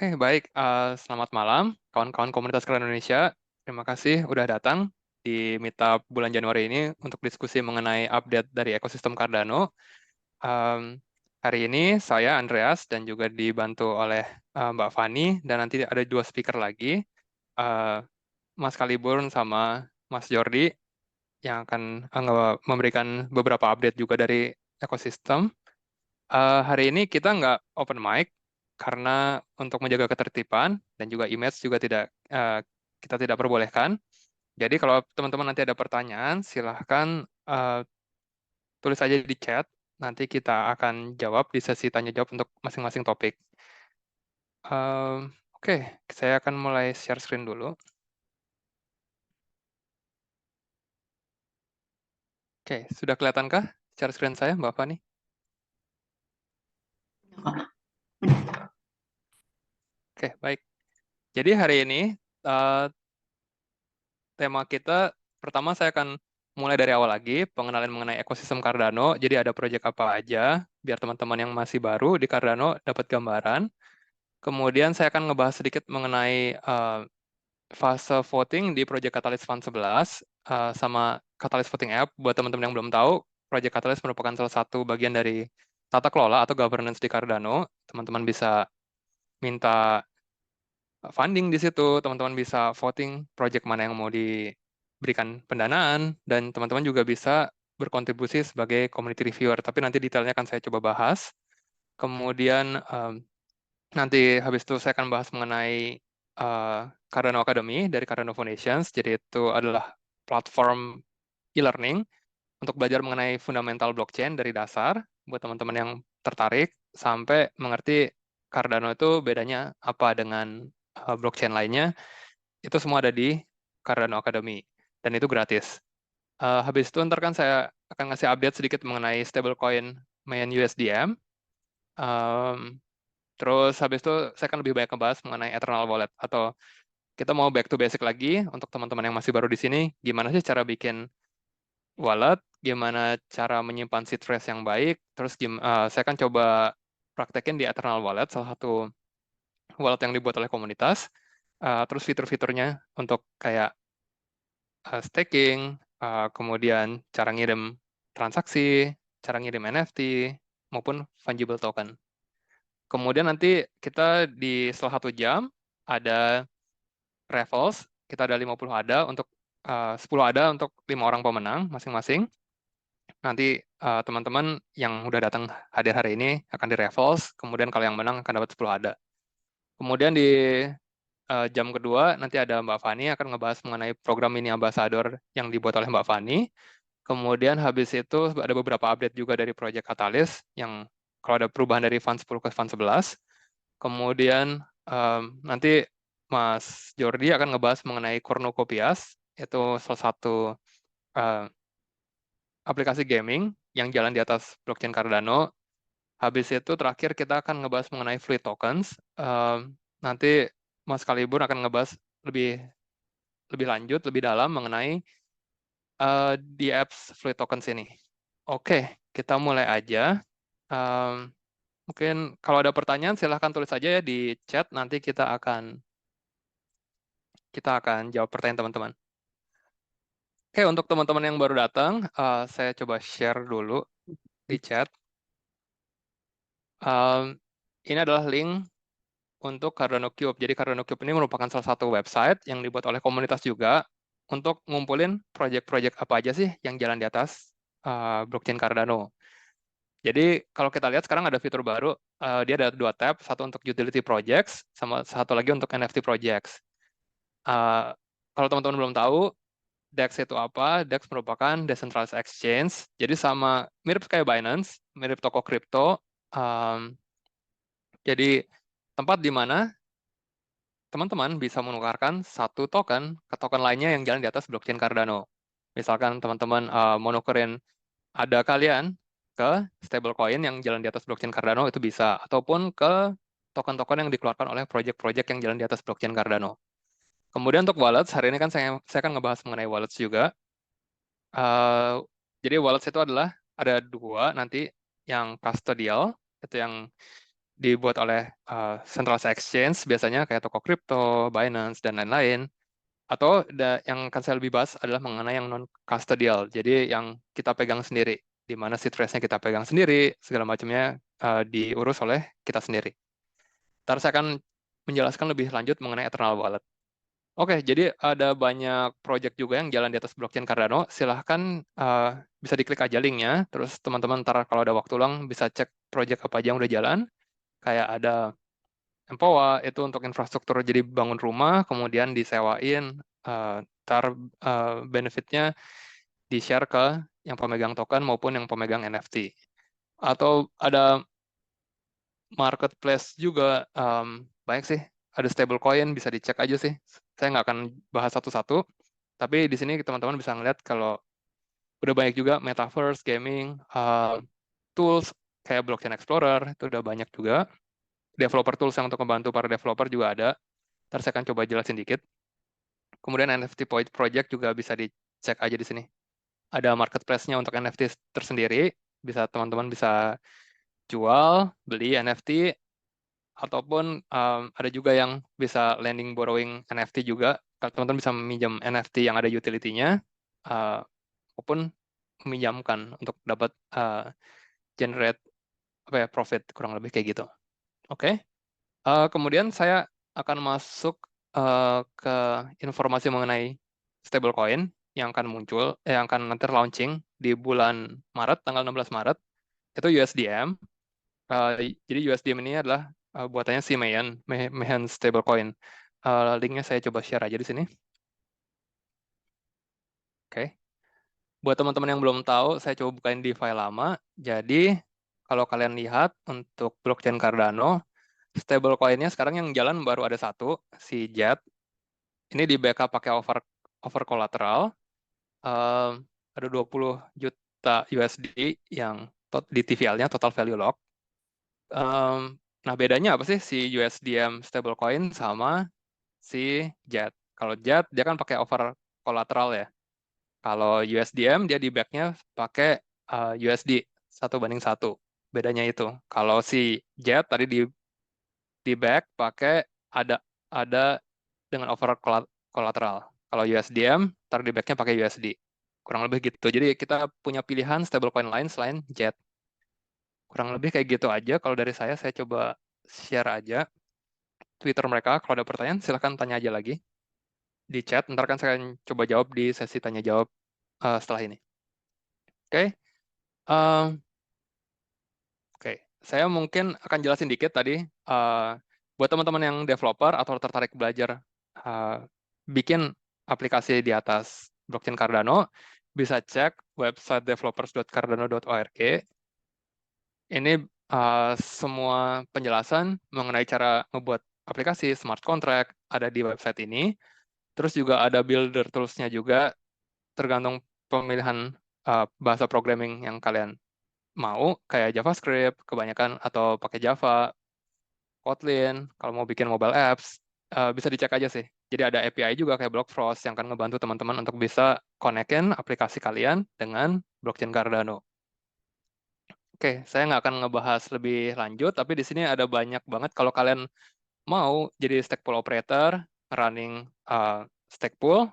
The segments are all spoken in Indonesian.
Oke, baik. Selamat malam, kawan-kawan komunitas Cardano Indonesia. Terima kasih udah datang di Meetup bulan Januari ini untuk diskusi mengenai update dari ekosistem Cardano. Em, Hari ini saya, Andreas, dan juga dibantu oleh Mbak Fani, dan nanti ada dua speaker lagi, eh, Mas Kaliburn sama Mas Jordi, yang akan memberikan beberapa update juga dari ekosistem. Hari ini kita nggak open mic karena untuk menjaga ketertiban dan juga image juga kita tidak perbolehkan. Jadi kalau teman-teman nanti ada pertanyaan, silahkan eh, tulis aja di chat. Nanti kita akan jawab di sesi tanya jawab untuk masing-masing topik. Oke, saya akan mulai share screen dulu. Oke, sudah kelihatankah share screen saya, Mbak Fani? Oke, baik. Jadi hari ini eh, tema kita, pertama saya akan mulai dari awal lagi, pengenalan mengenai ekosistem Cardano. Jadi ada proyek apa aja, biar teman-teman yang masih baru di Cardano dapat gambaran. Kemudian saya akan ngebahas sedikit mengenai fase voting di proyek Catalyst Fund 11, sama Catalyst Voting App. Buat teman-teman yang belum tahu, proyek Catalyst merupakan salah satu bagian dari tata kelola atau governance di Cardano. Teman-teman bisa minta funding di situ, teman-teman bisa voting project mana yang mau diberikan pendanaan, dan teman-teman juga bisa berkontribusi sebagai community reviewer. Tapi nanti detailnya akan saya coba bahas. Kemudian nanti habis itu saya akan bahas mengenai Cardano Academy dari Cardano Foundations. Jadi itu adalah platform e-learning untuk belajar mengenai fundamental blockchain dari dasar buat teman-teman yang tertarik sampai mengerti Cardano itu bedanya apa dengan blockchain lainnya. Itu semua ada di Cardano Academy dan itu gratis. Habis itu ntar kan saya akan ngasih update sedikit mengenai stablecoin main USDM. Um, Terus habis itu saya akan lebih banyak ngebahas mengenai Eternal Wallet atau kita mau back to basic lagi untuk teman-teman yang masih baru di sini. Gimana sih cara bikin wallet, gimana cara menyimpan seed phrase yang baik, terus saya akan coba praktekin di Eternal Wallet, salah satu wallet yang dibuat oleh komunitas, terus fitur-fiturnya untuk kayak staking, kemudian cara ngirim transaksi, cara ngirim NFT, maupun fungible token. Kemudian nanti kita di setelah 1 jam ada raffles, kita ada 50 ADA untuk 10 ADA untuk 5 orang pemenang masing-masing. Nanti teman-teman yang udah datang hadir hari ini akan di raffles, kemudian kalau yang menang akan dapat 10 ADA. Kemudian di jam kedua nanti ada Mbak Fani akan ngebahas mengenai program mini ambassador yang dibuat oleh Mbak Fani. Kemudian habis itu ada beberapa update juga dari Project Catalyst yang kalau ada perubahan dari Fund 10 ke Fund 11. Kemudian nanti Mas Jordi akan ngebahas mengenai Cornucopias, itu salah satu eh, aplikasi gaming yang jalan di atas blockchain Cardano. Habis itu terakhir kita akan ngebahas mengenai Fleet Tokens. Nanti Mas Kalibur akan ngebahas lebih lebih lanjut, lebih dalam mengenai di apps Fleet Tokens ini. Oke, kita mulai aja. Em, Mungkin kalau ada pertanyaan silahkan tulis aja ya di chat. Nanti kita akan jawab pertanyaan teman-teman. Oke, untuk teman-teman yang baru datang, saya coba share dulu di chat. Ini adalah link untuk Cardano Cube. Jadi Cardano Cube ini merupakan salah satu website yang dibuat oleh komunitas juga untuk ngumpulin proyek-proyek apa aja sih yang jalan di atas blockchain Cardano. Jadi kalau kita lihat sekarang ada fitur baru, dia ada 2 tab, satu untuk utility projects, sama satu lagi untuk NFT projects. Kalau teman-teman belum tahu, DEX itu apa? DEX merupakan decentralized exchange, jadi sama mirip kayak Binance, mirip toko kripto. Jadi tempat di mana teman-teman bisa menukarkan satu token ke token lainnya yang jalan di atas blockchain Cardano. Misalkan teman-teman mau nukerin ada kalian ke stablecoin yang jalan di atas blockchain Cardano itu bisa, ataupun ke token-token yang dikeluarkan oleh project-project yang jalan di atas blockchain Cardano. Kemudian untuk wallets, hari ini kan saya akan ngebahas mengenai wallets juga. Jadi wallets itu adalah ada 2 nanti, yang custodial, itu yang dibuat oleh centralized exchange, biasanya kayak toko kripto, Binance, dan lain-lain. Atau yang akan saya lebih bahas adalah mengenai yang non-custodial, jadi yang kita pegang sendiri, di mana seed phrase-nya kita pegang sendiri, segala macamnya diurus oleh kita sendiri. Ntar saya akan menjelaskan lebih lanjut mengenai Eternal Wallet. Oke, jadi ada banyak project juga yang jalan di atas blockchain Cardano. Silahkan bisa diklik aja linknya, terus teman-teman ntar kalau ada waktu luang bisa cek project apa aja yang udah jalan. Kayak ada Empowa, itu untuk infrastruktur jadi bangun rumah, kemudian disewain, ntar benefitnya di-share ke yang pemegang token maupun yang pemegang NFT. Atau ada marketplace juga, banyak sih. Ada stablecoin, bisa dicek aja sih. Saya nggak akan bahas satu-satu, tapi di sini teman-teman bisa ngeliat kalau udah banyak juga metaverse, gaming, tools kayak Blockchain Explorer, itu udah banyak juga. Developer tools yang untuk membantu para developer juga ada. Ntar saya akan coba jelasin dikit. Kemudian NFT project juga bisa dicek aja di sini. Ada marketplace-nya untuk NFT tersendiri, bisa teman-teman bisa jual, beli NFT, ataupun ada juga yang bisa lending borrowing NFT juga. Kalau teman-teman bisa meminjam NFT yang ada utility-nya, maupun meminjamkan untuk dapat generate profit, kurang lebih kayak gitu. Oke. Kemudian saya akan masuk ke informasi mengenai stablecoin yang akan muncul, yang akan nanti launching di bulan Maret, tanggal 16 Maret, itu USDM. Jadi USDM ini adalah buatannya si Mayan stablecoin. Linknya saya coba share aja di sini. Oke. Buat teman-teman yang belum tahu, saya coba bukain di file lama. Jadi kalau kalian lihat untuk blockchain Cardano, stablecoin-nya sekarang yang jalan baru ada satu, si JET. Ini di backup pakai over collateral. Ada 20 juta USD yang di TVL-nya, total value lock. Nah, bedanya apa sih si USDM stablecoin sama si JET? Kalau JET dia kan pakai over collateral ya. Kalau USDM dia di back-nya pakai USD 1:1. Bedanya itu. Kalau si JET tadi di back pakai ada dengan over collateral. Kalau USDM, taruh di back-nya pakai USD. Kurang lebih gitu. Jadi kita punya pilihan stablecoin lain selain JET. Kurang lebih kayak gitu aja. Kalau dari saya coba share aja Twitter mereka. Kalau ada pertanyaan, silahkan tanya aja lagi di chat. Ntar kan saya akan coba jawab di sesi tanya-jawab setelah ini. Oke. Oke. Saya mungkin akan jelasin dikit tadi. Buat teman-teman yang developer atau tertarik belajar bikin aplikasi di atas blockchain Cardano, bisa cek website developers.cardano.org. Ini semua penjelasan mengenai cara membuat aplikasi smart contract ada di website ini. Terus juga ada builder tools-nya juga, tergantung pemilihan bahasa programming yang kalian mau, kayak JavaScript kebanyakan, atau pakai Java, Kotlin, kalau mau bikin mobile apps, bisa dicek aja sih. Jadi ada API juga kayak Blockfrost yang akan ngebantu teman-teman untuk bisa connect-in aplikasi kalian dengan blockchain Cardano. Oke, saya nggak akan ngebahas lebih lanjut, tapi di sini ada banyak banget. Kalau kalian mau jadi stake pool operator, running stake pool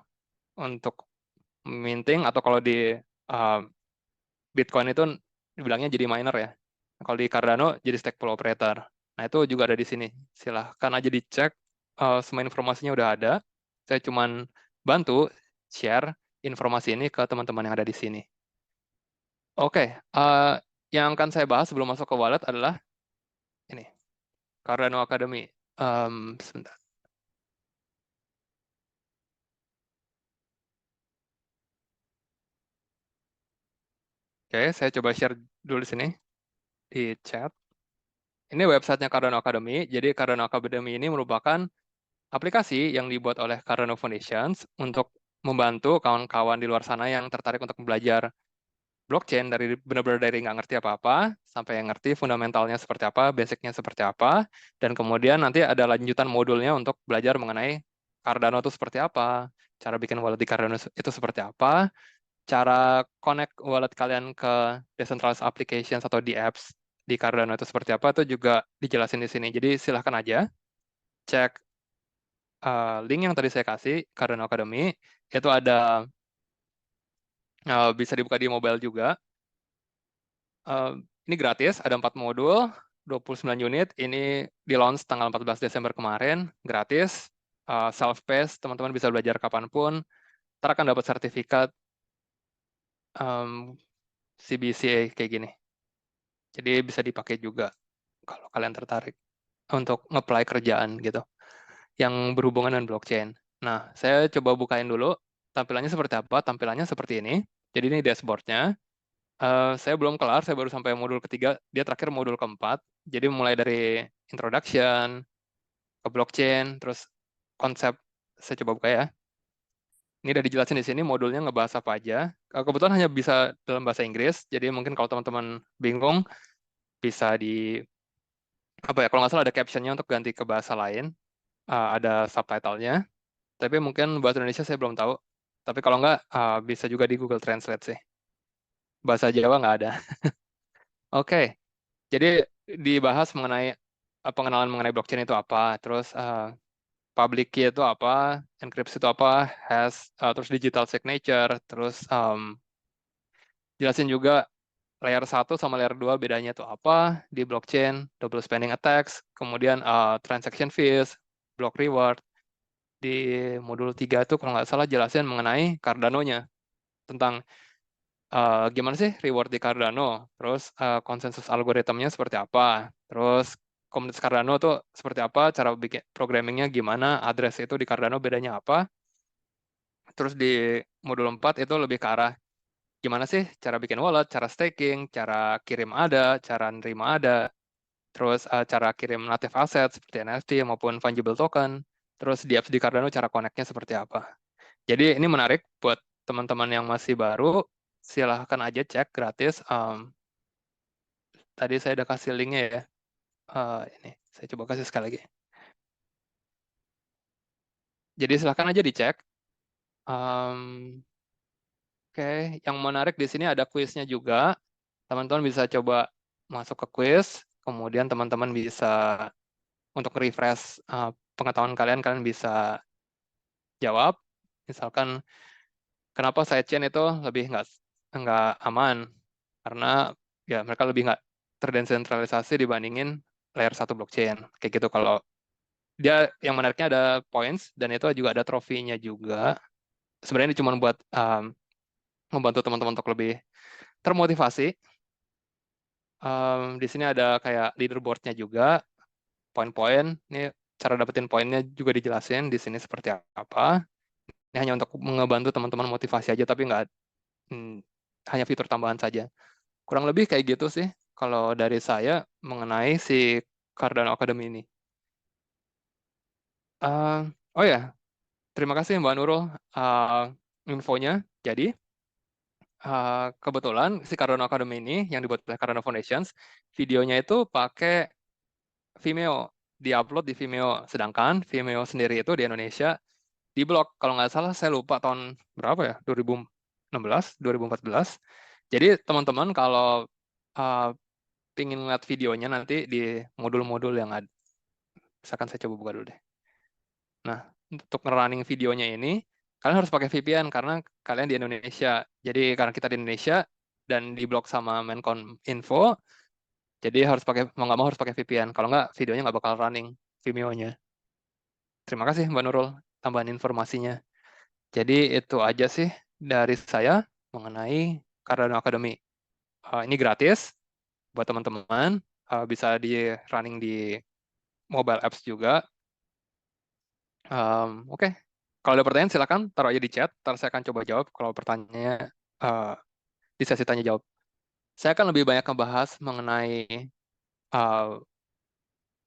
untuk minting, atau kalau di uh, Bitcoin itu dibilangnya jadi miner ya. Kalau di Cardano jadi stake pool operator. Nah, itu juga ada di sini. Silahkan aja dicek. Semua informasinya udah ada. Saya cuman bantu share informasi ini ke teman-teman yang ada di sini. Oke, yang akan saya bahas sebelum masuk ke wallet adalah ini, Cardano Academy. Sebentar. Oke, saya coba share dulu di sini, di chat. Ini websitenya Cardano Academy. Jadi Cardano Academy ini merupakan aplikasi yang dibuat oleh Cardano Foundations untuk membantu kawan-kawan di luar sana yang tertarik untuk belajar blockchain dari benar-benar dari nggak ngerti apa-apa sampai yang ngerti fundamentalnya seperti apa, basicnya seperti apa, dan kemudian nanti ada lanjutan modulnya untuk belajar mengenai Cardano itu seperti apa, cara bikin wallet di Cardano itu seperti apa, cara connect wallet kalian ke decentralized applications atau di apps di Cardano itu seperti apa itu juga dijelasin di sini. Jadi silahkan aja cek link yang tadi saya kasih, Cardano Academy, itu ada bisa dibuka di mobile juga. Ini gratis, ada 4 modul, 29 unit. Ini di launch tanggal 14 Desember kemarin, gratis, self-paced, teman-teman bisa belajar kapanpun. Ntar akan dapat sertifikat CBCA kayak gini. Jadi bisa dipakai juga kalau kalian tertarik untuk nge-apply kerjaan gitu, yang berhubungan dengan blockchain. Nah, saya coba bukain dulu tampilannya seperti apa. Tampilannya seperti ini. Jadi ini dashboardnya. Saya belum kelar, saya baru sampai modul ketiga, dia terakhir modul keempat. Jadi mulai dari introduction, ke blockchain, terus konsep, saya coba buka ya. Ini udah dijelasin di sini, modulnya ngebahas apa aja. Kebetulan hanya bisa dalam bahasa Inggris, jadi mungkin kalau teman-teman bingung, bisa di, apa ya, kalau nggak salah ada captionnya untuk ganti ke bahasa lain, ada subtitlenya, tapi mungkin bahasa Indonesia saya belum tahu. Tapi kalau nggak, bisa juga di Google Translate sih. Bahasa Jawa nggak ada. Oke. Jadi dibahas mengenai pengenalan mengenai blockchain itu apa, terus public key itu apa, encryption itu apa, hash, terus digital signature, terus jelasin juga layer 1 sama layer 2 bedanya itu apa di blockchain, double spending attacks, kemudian transaction fees, block reward. Di modul 3 itu kalau nggak salah jelasin mengenai Cardano-nya, tentang gimana sih reward di Cardano, terus konsensus algoritmnya seperti apa, terus komunitas Cardano tuh seperti apa, cara bikin programmingnya gimana, address itu di Cardano bedanya apa. Terus di modul 4 itu lebih ke arah gimana sih cara bikin wallet, cara staking, cara kirim ada, cara nerima ada, terus cara kirim native asset seperti NFT maupun fungible token, terus di apps di Cardano cara connect-nya seperti apa. Jadi ini menarik buat teman-teman yang masih baru, silahkan aja cek gratis. Tadi saya udah kasih linknya ya. Ini saya coba kasih sekali lagi. Jadi silahkan aja dicek. Oke, yang menarik di sini ada kuisnya juga. Teman-teman bisa coba masuk ke kuis, kemudian teman-teman bisa untuk refresh pengetahuan kalian, kalian bisa jawab. Misalkan kenapa sidechain itu lebih nggak aman? Karena ya mereka lebih nggak terdesentralisasi dibandingin layer 1 blockchain. Kayak gitu. Kalau dia yang menariknya ada points dan itu juga ada trofinya juga. Sebenarnya ini cuma buat membantu teman-teman untuk lebih termotivasi. Di sini ada kayak leaderboardnya juga, poin-poin. Ini cara dapetin poinnya juga dijelasin di sini seperti apa. Ini hanya untuk mengebantu teman-teman motivasi aja, tapi nggak hanya fitur tambahan saja. Kurang lebih kayak gitu sih kalau dari saya mengenai si Cardano Academy ini. Oh ya, terima kasih Mbak Nurul infonya. Jadi kebetulan si Cardano Academy ini yang dibuat oleh Cardano Foundations, videonya itu pakai Vimeo, diupload di Vimeo. Sedangkan Vimeo sendiri itu di Indonesia di blok. Kalau nggak salah saya lupa tahun berapa ya, 2016, 2014. Jadi teman-teman kalau uh, pingin ngeliat videonya nanti di modul-modul yang ada. Misalkan saya coba buka dulu deh. Nah, untuk running videonya ini, kalian harus pakai VPN karena kalian di Indonesia. Jadi karena kita di Indonesia dan di blok sama Menkom Info, jadi harus pakai mau nggak mau harus pakai VPN. Kalau nggak, videonya nggak bakal running Vimeo-nya. Terima kasih Mbak Nurul tambahan informasinya. Jadi itu aja sih dari saya mengenai Cardano Academy. Ini gratis buat teman-teman, bisa di running di mobile apps juga. Oke. Kalau ada pertanyaan silakan taruh aja di chat, ntar saya akan coba jawab kalau pertanyaannya uh, di sesi tanya jawab. Saya akan lebih banyak membahas mengenai uh,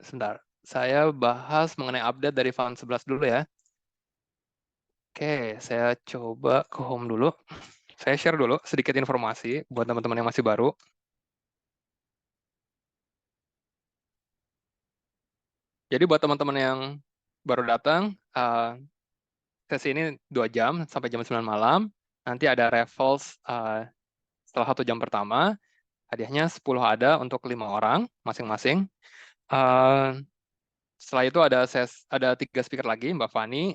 sebentar. Saya bahas mengenai update dari Fund 11 dulu ya. Oke, saya coba ke home dulu. Saya share dulu sedikit informasi buat teman-teman yang masih baru. Jadi buat teman-teman yang baru datang, sesi ini 2 jam sampai jam 9 malam. Nanti ada raffles setelah 1 jam pertama. Hadiahnya 10 ADA untuk 5 orang masing-masing. Eh, Setelah itu ada 3 speaker lagi, Mbak Fani,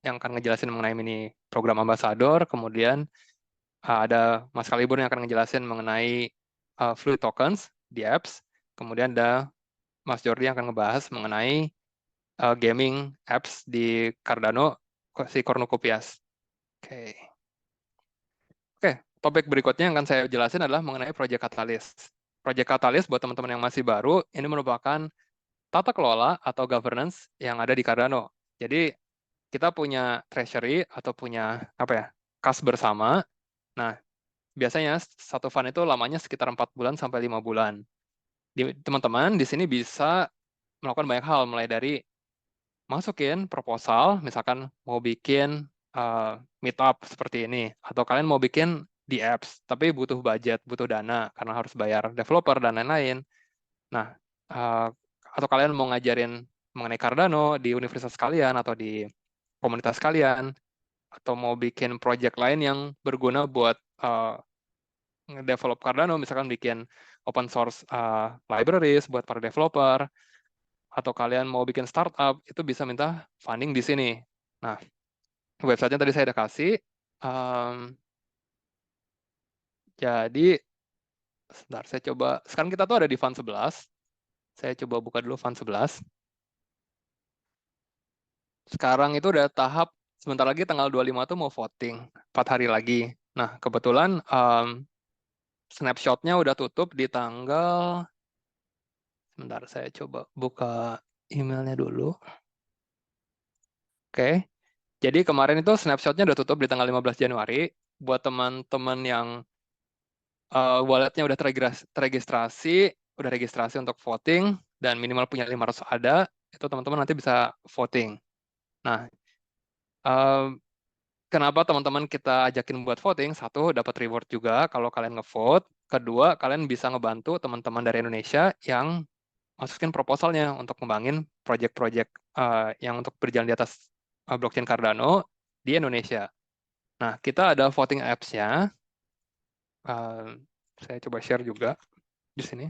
yang akan ngejelasin mengenai mini program ambassador. Kemudian ada Mas Kalibur yang akan ngejelasin mengenai Fluid Tokens di apps. Kemudian ada Mas Jordi yang akan ngebahas mengenai gaming apps di Cardano, si Cornucopias. Oke. Oke, topik berikutnya yang akan saya jelasin adalah mengenai Project Catalyst. Project Catalyst buat teman-teman yang masih baru, ini merupakan tata kelola atau governance yang ada di Cardano. Jadi kita punya treasury atau punya apa ya, kas bersama. Nah, biasanya satu fund itu lamanya sekitar 4 bulan sampai 5 bulan. Teman-teman di sini bisa melakukan banyak hal, mulai dari masukin proposal, misalkan mau bikin meetup seperti ini, atau kalian mau bikin di apps, tapi butuh budget, butuh dana, karena harus bayar developer dan lain-lain. Nah, uh, atau kalian mau ngajarin mengenai Cardano di universitas kalian, atau di komunitas kalian, atau mau bikin project lain yang berguna buat develop Cardano, misalkan bikin open source libraries buat para developer, atau kalian mau bikin startup, itu bisa minta funding di sini. Nah, websitenya tadi saya udah kasih. Um, jadi, sebentar, saya coba. Sekarang kita tuh ada di Fund 11. Saya coba buka dulu Fund 11. Sekarang itu udah tahap, sebentar lagi tanggal 25 tuh mau voting. 4 hari lagi. Nah, kebetulan snapshot-nya udah tutup di tanggal... Sebentar, saya coba buka emailnya dulu. Oke. Jadi kemarin itu snapshot-nya udah tutup di tanggal 15 Januari. Buat teman-teman yang walletnya udah teregistrasi, udah registrasi untuk voting, dan minimal punya 500 ADA, itu teman-teman nanti bisa voting. Nah, eh, kenapa teman-teman kita ajakin buat voting? Satu, dapat reward juga kalau kalian ngevote. Kedua, kalian bisa ngebantu teman-teman dari Indonesia yang masukin proposalnya untuk ngembangin project-project yang untuk berjalan di atas blockchain Cardano di Indonesia. Nah, kita ada voting apps-nya. Eh, saya coba share juga di sini.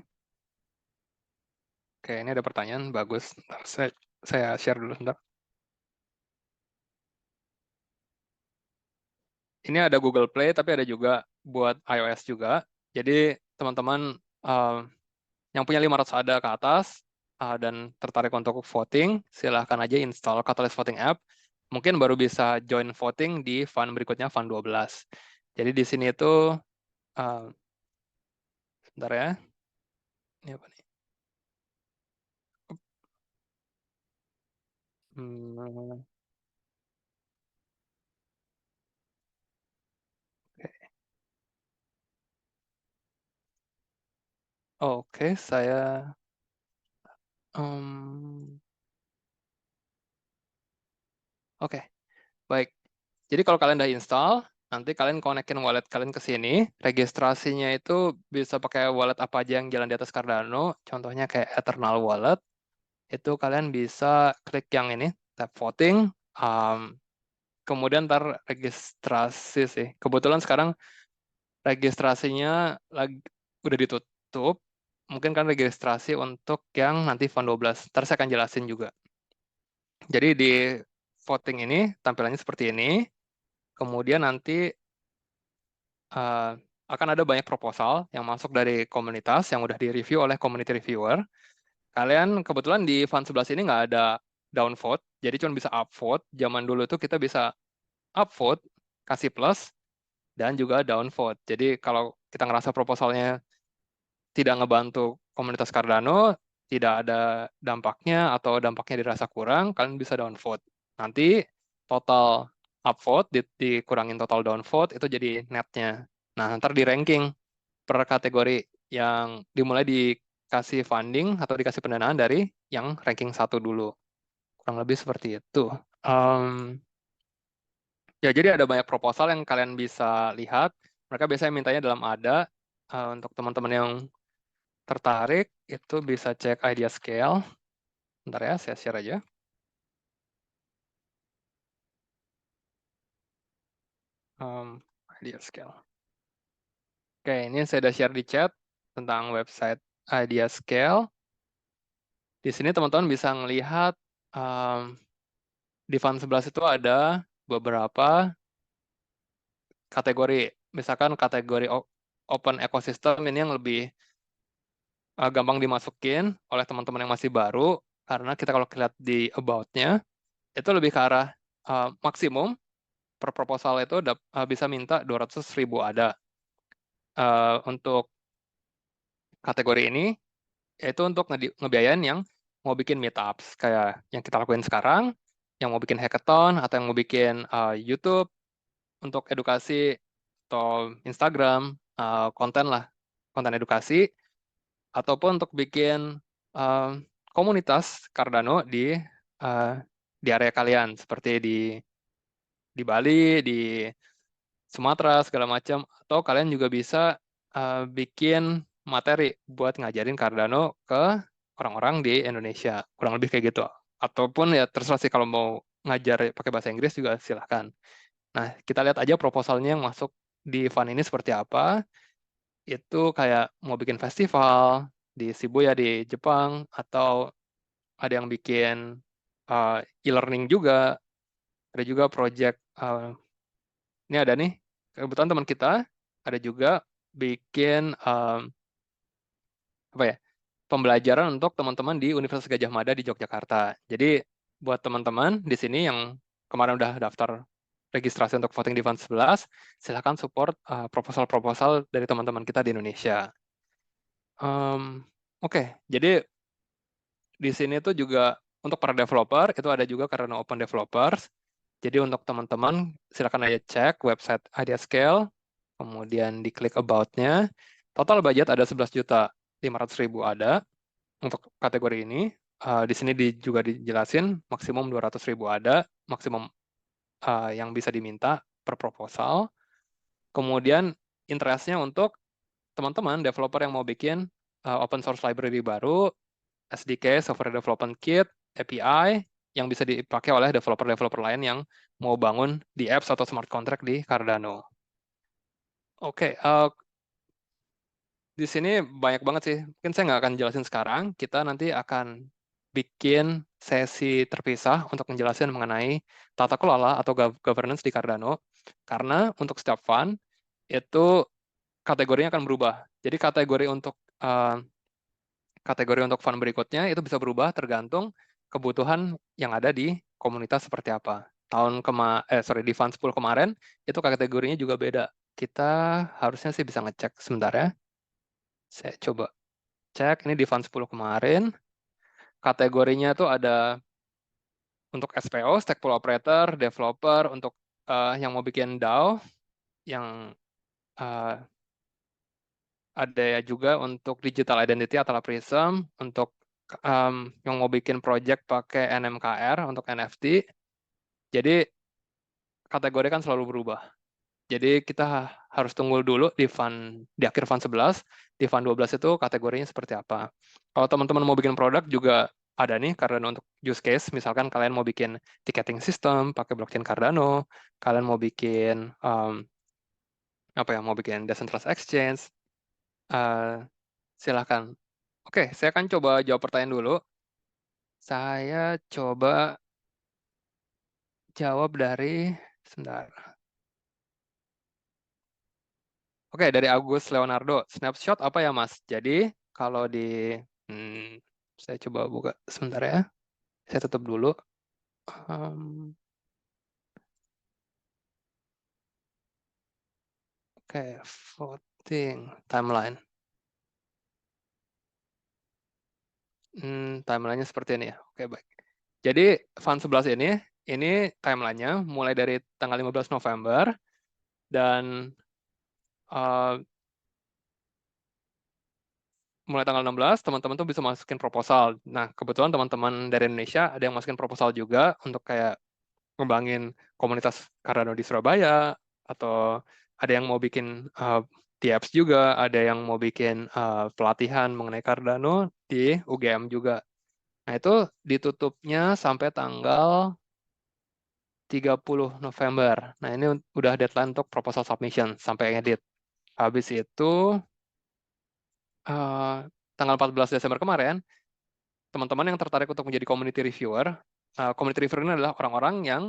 Oke, ini ada pertanyaan bagus. Ntar saya share dulu sebentar. Ini ada Google Play, tapi ada juga buat iOS juga. Jadi teman-teman uh, yang punya 500 ADA ke atas dan tertarik untuk voting, silahkan aja install Catalyst Voting App. Mungkin baru bisa join voting di fund berikutnya, fund 12. Jadi di sini itu, uh, sebentar ya. Ini apa nih? Hmm, Oke, saya... um, Oke, baik. Jadi kalau kalian udah install, nanti kalian konekin wallet kalian ke sini. Registrasinya itu bisa pakai wallet apa aja yang jalan di atas Cardano. Contohnya kayak Eternal Wallet. Itu kalian bisa klik yang ini, tab voting. Um, Kemudian ntar registrasi sih. Kebetulan sekarang registrasinya lagi udah ditutup. Mungkin kan registrasi untuk yang nanti Fund 12. Ntar saya akan jelasin juga. Jadi di voting ini tampilannya seperti ini. Kemudian nanti uh, akan ada banyak proposal yang masuk dari komunitas yang udah di-review oleh community reviewer. Kalian kebetulan di Fund 11 ini nggak ada downvote, jadi cuma bisa upvote. Zaman dulu tuh kita bisa upvote, kasih plus, dan juga downvote. Jadi kalau kita ngerasa proposalnya tidak ngebantu komunitas Cardano, tidak ada dampaknya atau dampaknya dirasa kurang, kalian bisa downvote. Nanti total upvote dikurangin total downvote itu jadi netnya. Nah, ntar di ranking per kategori yang dimulai dikasih funding atau dikasih pendanaan dari yang ranking 1 dulu. Kurang lebih seperti itu. Um, Ya, jadi ada banyak proposal yang kalian bisa lihat. Mereka biasanya mintanya dalam ADA. Untuk teman-teman yang tertarik, itu bisa cek idea scale. Bentar ya, saya share aja. Idea scale. Oke, ini saya udah share di chat. tentang website Idea Scale. Di sini teman-teman bisa melihat di Fund 11 itu ada beberapa kategori. Misalkan kategori open ecosystem ini yang lebih gampang dimasukin oleh teman-teman yang masih baru, karena kita kalau lihat di about-nya, itu lebih ke arah maksimum per proposal itu bisa minta 200.000 ADA. Untuk kategori ini, yaitu untuk ngebiayain yang mau bikin meetups, kayak yang kita lakuin sekarang, yang mau bikin hackathon, atau yang mau bikin YouTube untuk edukasi, atau Instagram, konten lah, konten edukasi, ataupun untuk bikin komunitas Cardano uh, di area kalian, seperti di Bali, di Sumatera, segala macam, atau kalian juga bisa bikin materi buat ngajarin Cardano ke orang-orang di Indonesia, kurang lebih kayak gitu. Ataupun ya terserah sih kalau mau ngajar pakai bahasa Inggris juga silahkan. Nah, kita lihat aja proposalnya yang masuk di fund ini seperti apa. Itu kayak mau bikin festival di Shibuya di Jepang, atau ada yang bikin e-learning juga, ada juga project, ini ada nih, kebetulan teman kita ada juga bikin apa ya, pembelajaran untuk teman-teman di Universitas Gadjah Mada di Yogyakarta. Jadi buat teman-teman di sini yang kemarin udah daftar registrasi untuk voting di Fund 11, silakan support proposal-proposal dari teman-teman kita di Indonesia. Oke, jadi di sini tuh juga untuk para developer, itu ada juga karena Open Developers. Jadi untuk teman-teman, silakan aja cek website IdeaScale, kemudian diklik About-nya. Total budget ada 11.500.000 ada untuk kategori ini. Di sini juga dijelasin maksimum 200.000 ada, maksimum yang bisa diminta per proposal. Kemudian interest-nya untuk teman-teman developer yang mau bikin open source library baru, SDK, Software Development Kit, API, yang bisa dipakai oleh developer-developer lain yang mau bangun di apps atau smart contract di Cardano. Oke, di sini banyak banget sih. Mungkin saya nggak akan jelasin sekarang. Kita nanti akan bikin sesi terpisah untuk menjelaskan mengenai tata kelola atau governance di Cardano. Karena untuk setiap fund, itu kategorinya akan berubah. Jadi kategori untuk fund berikutnya itu bisa berubah tergantung kebutuhan yang ada di komunitas seperti apa. Di fund 10 kemarin itu kategorinya juga beda. Kita harusnya sih bisa ngecek sebentar ya. Saya coba cek ini di fund 10 kemarin. Kategorinya tuh ada untuk SPO, Stake Pool Operator, developer, untuk yang mau bikin DAO, yang uh, ada juga untuk digital identity atau Prism, untuk yang mau bikin project pakai NMKR untuk NFT. Jadi kategori kan selalu berubah. Jadi kita harus tunggu dulu di akhir fund 11, di fund 12 itu kategorinya seperti apa. Kalau teman-teman mau bikin produk juga ada nih, karena untuk use case, misalkan kalian mau bikin ticketing system pakai blockchain Cardano, kalian mau bikin mau bikin decentralized exchange, silahkan. Oke, saya akan coba jawab pertanyaan dulu. Saya coba jawab sebentar. Oke, dari Agus Leonardo. Snapshot apa ya, Mas? Jadi, kalau hmm, saya coba buka sebentar ya. Saya tutup dulu. Oke, voting timeline. Timelinenya seperti ini ya. Oke, baik. Jadi, Fund 11 ini timelinenya mulai dari tanggal 15 November, dan uh, mulai tanggal 16, teman-teman tuh bisa masukin proposal. Nah, kebetulan teman-teman dari Indonesia ada yang masukin proposal juga untuk kayak ngembangin komunitas Cardano di Surabaya, atau ada yang mau bikin TApps juga, ada yang mau bikin pelatihan mengenai Cardano di UGM juga. Nah, itu ditutupnya sampai tanggal 30 November. Nah, ini udah deadline untuk proposal submission sampai edit. Habis itu eh, tanggal 14 Desember kemarin, teman-teman yang tertarik untuk menjadi community reviewer ini adalah orang-orang yang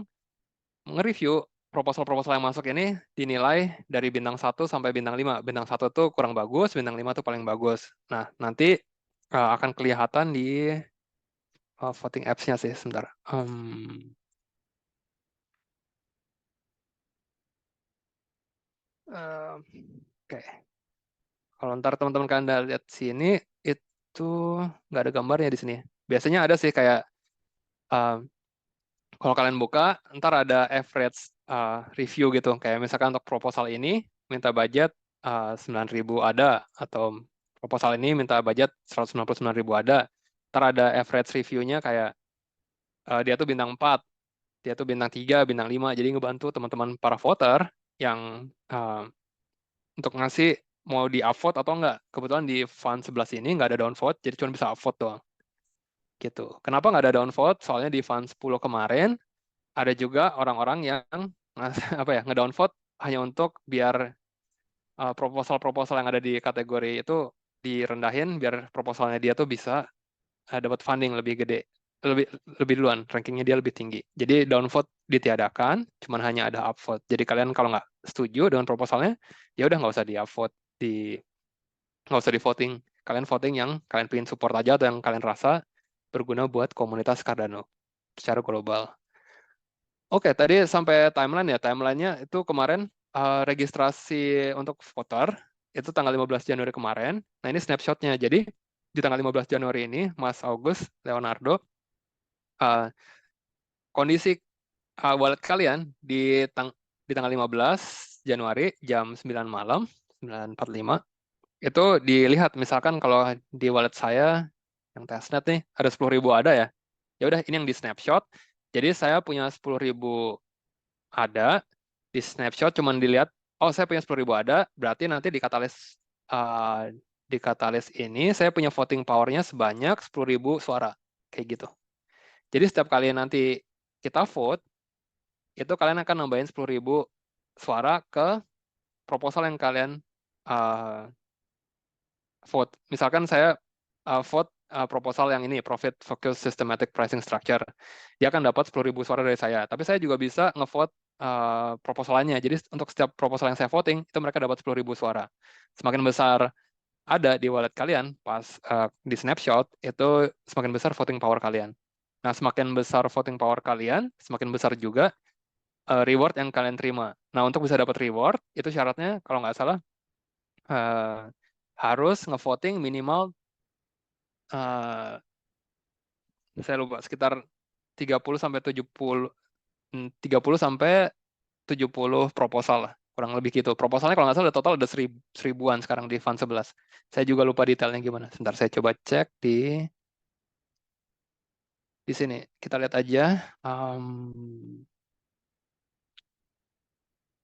nge-review proposal-proposal yang masuk ini dinilai dari bintang 1 sampai bintang 5. Bintang 1 tuh kurang bagus, bintang 5 tuh paling bagus. Nah, nanti akan kelihatan di voting apps-nya sih, sebentar. Oke. Kalau ntar teman-teman kalian lihat sini, itu nggak ada gambarnya di sini. Biasanya ada sih kayak, um, kalau kalian buka, ntar ada average review gitu. Kayak misalkan untuk proposal ini, minta budget 9.000 ada, atau proposal ini minta budget 199.000 ada. Ntar ada average review-nya kayak, dia tuh bintang 4, dia tuh bintang 3, bintang 5. Jadi ngebantu teman-teman para voter yang untuk ngasih mau di upvote atau enggak. Kebetulan di fund 11 ini nggak ada downvote, jadi cuma bisa upvote doang. Gitu. Kenapa nggak ada downvote? Soalnya di fund 10 kemarin, ada juga orang-orang yang apa ya, ngedownvote hanya untuk biar proposal-proposal yang ada di kategori itu direndahin, biar proposalnya dia tuh bisa dapat funding lebih gede, lebih lebih duluan, rankingnya dia lebih tinggi. Jadi downvote ditiadakan, cuman hanya ada upvote. Jadi kalian kalau nggak setuju dengan proposalnya, ya udah nggak usah di upvote, nggak usah di voting. Kalian voting yang kalian pengen support aja atau yang kalian rasa berguna buat komunitas Cardano secara global. Oke, tadi sampai timeline ya. Timelinenya itu kemarin registrasi untuk voter itu tanggal 15 Januari kemarin. Nah, ini snapshotnya. Jadi di tanggal 15 Januari ini, Mas August Leonardo, kondisi wallet kalian di tanggal 15 Januari jam 9 malam, 9.45, itu dilihat misalkan kalau di wallet saya yang testnet nih ada 10.000 ada ya. Ya udah ini yang di snapshot. Jadi saya punya 10.000 ada di snapshot, cuman dilihat, oh saya punya 10.000 ada, berarti nanti di katalis ini saya punya voting powernya sebanyak 10.000 suara, kayak gitu. Jadi setiap kali nanti kita vote, itu kalian akan nambahin 10.000 suara ke proposal yang kalian uh, vote. Misalkan saya vote proposal yang ini, Profit Focused Systematic Pricing Structure. Dia akan dapat 10.000 suara dari saya. Tapi saya juga bisa ngevote proposalannya. Jadi untuk setiap proposal yang saya voting, itu mereka dapat 10.000 suara. Semakin besar ada di wallet kalian, pas di snapshot, itu semakin besar voting power kalian. Nah, semakin besar voting power kalian, semakin besar juga reward yang kalian terima. Nah, untuk bisa dapat reward, itu syaratnya, kalau nggak salah, harus ngevoting minimal saya lupa, sekitar 30 sampai 70 30 sampai 70 proposal lah, kurang lebih gitu. Proposalnya kalau nggak salah total ada seribuan sekarang di Fund 11. Saya juga lupa detailnya gimana. Sebentar saya coba cek di sini. Kita lihat aja.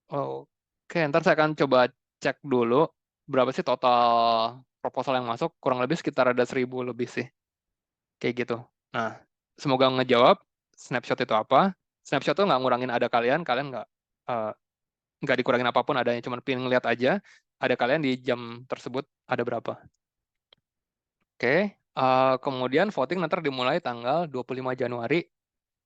Oke, ntar saya akan coba cek dulu berapa sih total proposal yang masuk. Kurang lebih sekitar ada 1.000 lebih sih. Kayak gitu. Nah, semoga ngejawab snapshot itu apa. Snapshot itu nggak ngurangin ada kalian eh, nggak dikurangin apapun adanya, cuma pengen ngeliat aja ada kalian di jam tersebut ada berapa. Oke, kemudian voting nanti dimulai tanggal 25 Januari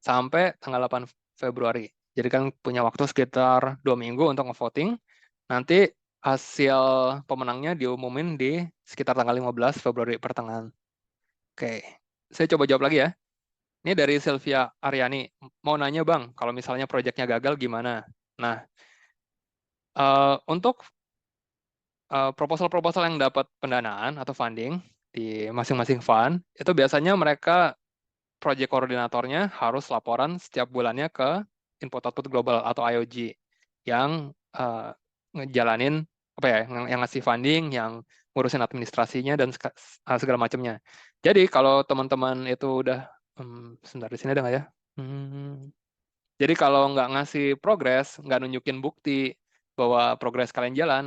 sampai tanggal 8 Februari. Jadi kan punya waktu sekitar 2 minggu untuk ngevoting. Nanti hasil pemenangnya diumumin di sekitar tanggal 15 Februari pertengahan. Oke, saya coba jawab lagi ya. Ini dari Sylvia Aryani. Mau nanya Bang, kalau misalnya proyeknya gagal gimana? Nah, untuk proposal-proposal yang dapat pendanaan atau funding di masing-masing fund, itu biasanya mereka, project koordinatornya harus laporan setiap bulannya ke Input Output Global atau IOG yang ngejalanin apa ya, yang ngasih funding, yang ngurusin administrasinya dan segala macamnya. Jadi kalau teman-teman itu udah, sebentar di sini ada nggak ya? Jadi kalau nggak ngasih progres, nggak nunjukin bukti bahwa progres kalian jalan,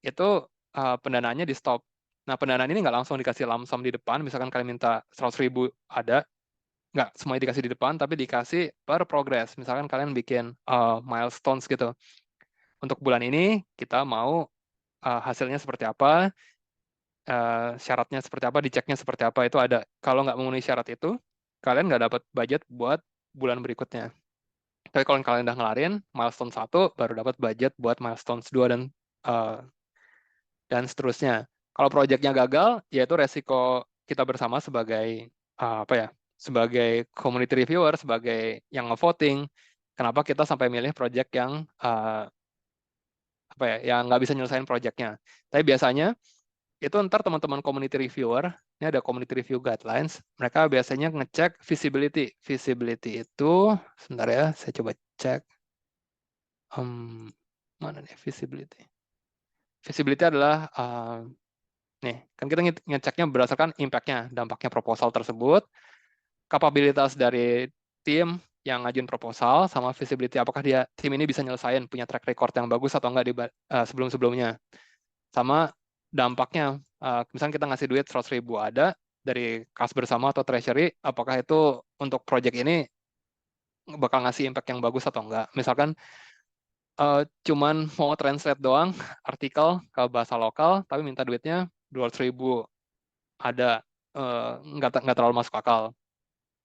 itu pendanaannya di stop. Nah, pendanaan ini nggak langsung dikasih lump sum di depan, misalkan kalian minta 100.000 ada, nggak semuanya dikasih di depan, tapi dikasih per progress. Misalkan kalian bikin milestones gitu. Untuk bulan ini, kita mau hasilnya seperti apa, syaratnya seperti apa, diceknya seperti apa, itu ada. Kalau nggak memenuhi syarat itu, kalian nggak dapat budget buat bulan berikutnya. Tapi kalau kalian udah ngelarin milestone 1, baru dapat budget buat milestone 2 uh, dan seterusnya. Kalau proyeknya gagal, yaitu resiko kita bersama sebagai apa ya, sebagai community reviewer, sebagai yang nge-voting, kenapa kita sampai milih proyek yang apa ya, yang nggak bisa nyelesain proyeknya. Tapi biasanya itu ntar teman-teman community reviewer, ini ada community review guidelines, mereka biasanya ngecek visibility. Visibility itu, sebentar ya, saya coba cek. Mana nih visibility? Visibility adalah nih, kan kita ngeceknya berdasarkan impact-nya, dampaknya proposal tersebut, kapabilitas dari tim yang ngajuin proposal, sama visibility, apakah tim ini bisa nyelesain, punya track record yang bagus atau enggak di sebelum-sebelumnya. Sama dampaknya, misalnya kita ngasih duit 100.000 ada, dari kas bersama atau treasury, apakah itu untuk project ini bakal ngasih impact yang bagus atau enggak. Misalkan cuman mau translate doang artikel ke bahasa lokal, tapi minta duitnya 200.000 ada, nggak terlalu masuk akal.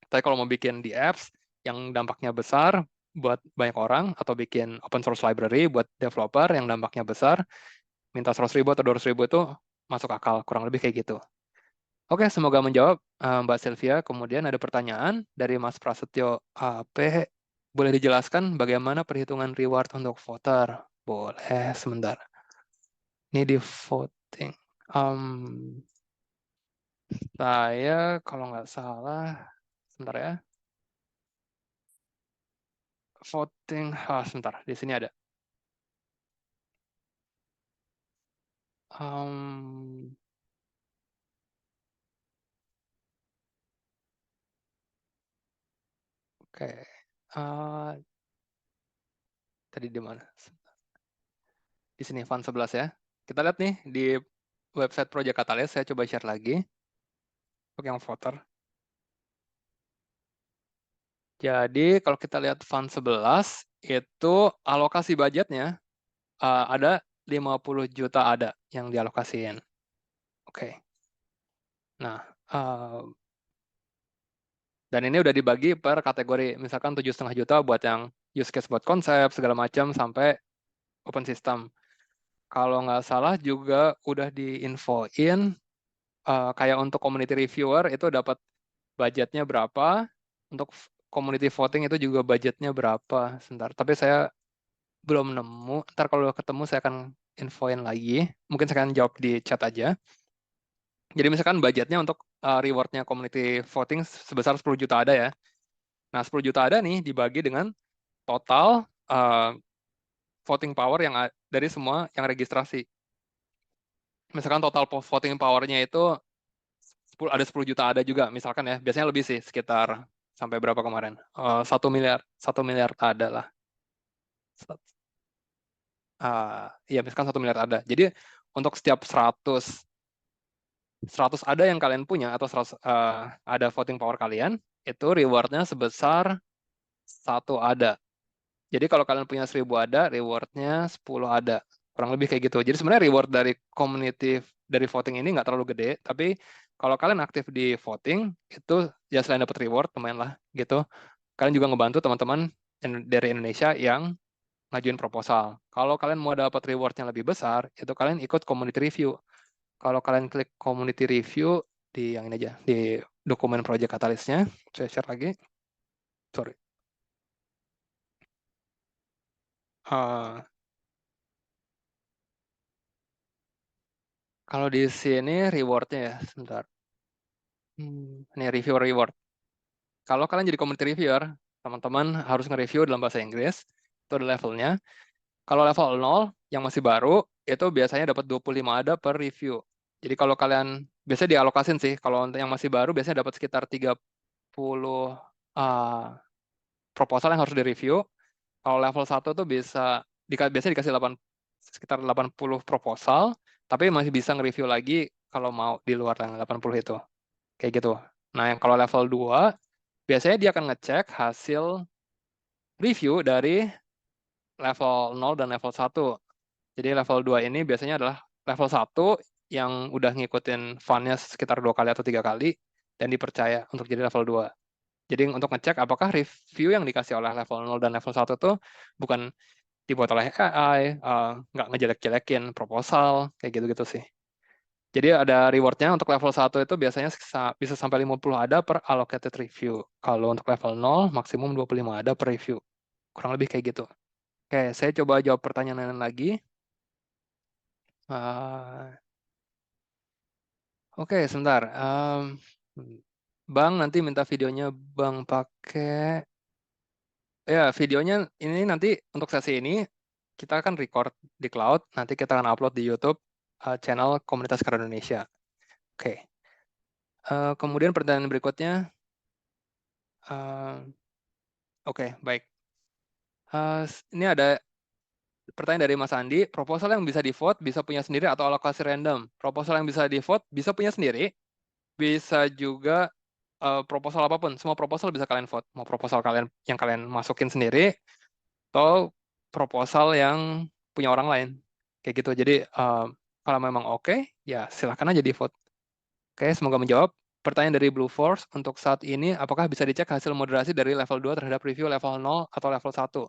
Tapi kalau mau bikin di apps yang dampaknya besar buat banyak orang, atau bikin open source library buat developer yang dampaknya besar, minta 100.000 atau 200.000 itu masuk akal, kurang lebih kayak gitu. Oke, semoga menjawab Mbak Sylvia. Kemudian ada pertanyaan dari Mas Prasetyo AP. Boleh dijelaskan bagaimana perhitungan reward untuk voter? Boleh, sebentar. Ini di voting. Saya kalau nggak salah, sebentar ya. Voting, sebentar, di sini ada. Oke, tadi di mana? Di sini font 11 ya. Kita lihat nih di website Project Catalyst, saya coba share lagi untuk yang voter. Jadi kalau kita lihat font 11, itu alokasi budgetnya ada 50 juta ada yang dialokasiin. Oke. Nah, dan ini udah dibagi per kategori. Misalkan 7,5 juta buat yang use case buat konsep, segala macam, sampai open system. Kalau nggak salah juga udah diinfoin, kayak untuk community reviewer itu dapat budgetnya berapa, untuk community voting itu juga budgetnya berapa. Sebentar, tapi saya belum nemu. Ntar kalau ketemu saya akan infoin lagi. Mungkin saya akan jawab di chat aja. Jadi misalkan budgetnya untuk rewardnya community voting sebesar 10 juta ada ya. Nah, 10 juta ada nih dibagi dengan total voting power yang dari semua yang registrasi. Misalkan total voting power-nya itu ada 10 juta ada juga, misalkan ya. Biasanya lebih sih, sekitar sampai berapa kemarin? 1 miliar ada lah. Iya, misalkan 1 miliar ada. Jadi untuk setiap 100 ada yang kalian punya, atau 100, ada voting power kalian, itu reward-nya sebesar 1 ada. Jadi kalau kalian punya 1.000 ada, reward-nya 10 ada. Kurang lebih kayak gitu. Jadi sebenarnya reward dari community, dari voting ini nggak terlalu gede, tapi kalau kalian aktif di voting, itu ya selain dapat reward, lumayan lah gitu. Kalian juga ngebantu teman-teman dari Indonesia yang ngajuin proposal. Kalau kalian mau dapat reward yang lebih besar, itu kalian ikut community review. Kalau kalian klik community review di yang ini aja, di dokumen project Catalyst-nya, saya share lagi. Sorry. Kalau di sini reward-nya ya, sebentar. Ini review reward. Kalau kalian jadi community reviewer, teman-teman harus nge-review dalam bahasa Inggris. Itu ada levelnya. Kalau level 0, yang masih baru, itu biasanya dapat 25 ada per review. Jadi kalau kalian, biasanya dialokasin sih, kalau untuk yang masih baru, biasanya dapat sekitar 30 proposal yang harus direview. Kalau level 1 tuh biasanya dikasih sekitar 80 proposal, tapi masih bisa nge-review lagi kalau mau di luar yang 80 itu. Kayak gitu. Nah, yang kalau level 2, biasanya dia akan ngecek hasil review dari level 0 dan level 1. Jadi level 2 ini biasanya adalah level 1 yang udah ngikutin fun-nya sekitar 2 kali atau 3 kali, dan dipercaya untuk jadi level 2. Jadi untuk ngecek apakah review yang dikasih oleh level 0 dan level 1 tuh bukan dibuat oleh AI, nggak ngejelek-jelekin proposal, kayak gitu-gitu sih. Jadi ada reward-nya untuk level 1 itu biasanya bisa sampai 50 ada per allocated review. Kalau untuk level 0, maksimum 25 ada per review. Kurang lebih kayak gitu. Oke, saya coba jawab pertanyaan lagi. Oke, sebentar. Bang, nanti minta videonya Bang pakai... Ya, videonya ini nanti untuk sesi ini, kita akan record di cloud, nanti kita akan upload di YouTube channel Komunitas Cardano Indonesia. Oke. Kemudian pertanyaan berikutnya, oke, baik. Ini ada pertanyaan dari Mas Andi, proposal yang bisa di-vote bisa punya sendiri atau alokasi random? Proposal yang bisa di-vote bisa punya sendiri, bisa juga proposal apapun. Semua proposal bisa kalian vote. Mau proposal kalian yang kalian masukin sendiri, atau proposal yang punya orang lain. Kayak gitu. Jadi kalau memang oke, ya silahkan aja di-vote. Oke, semoga menjawab. Pertanyaan dari Blue Force, untuk saat ini, apakah bisa dicek hasil moderasi dari level 2 terhadap review level 0 atau level 1?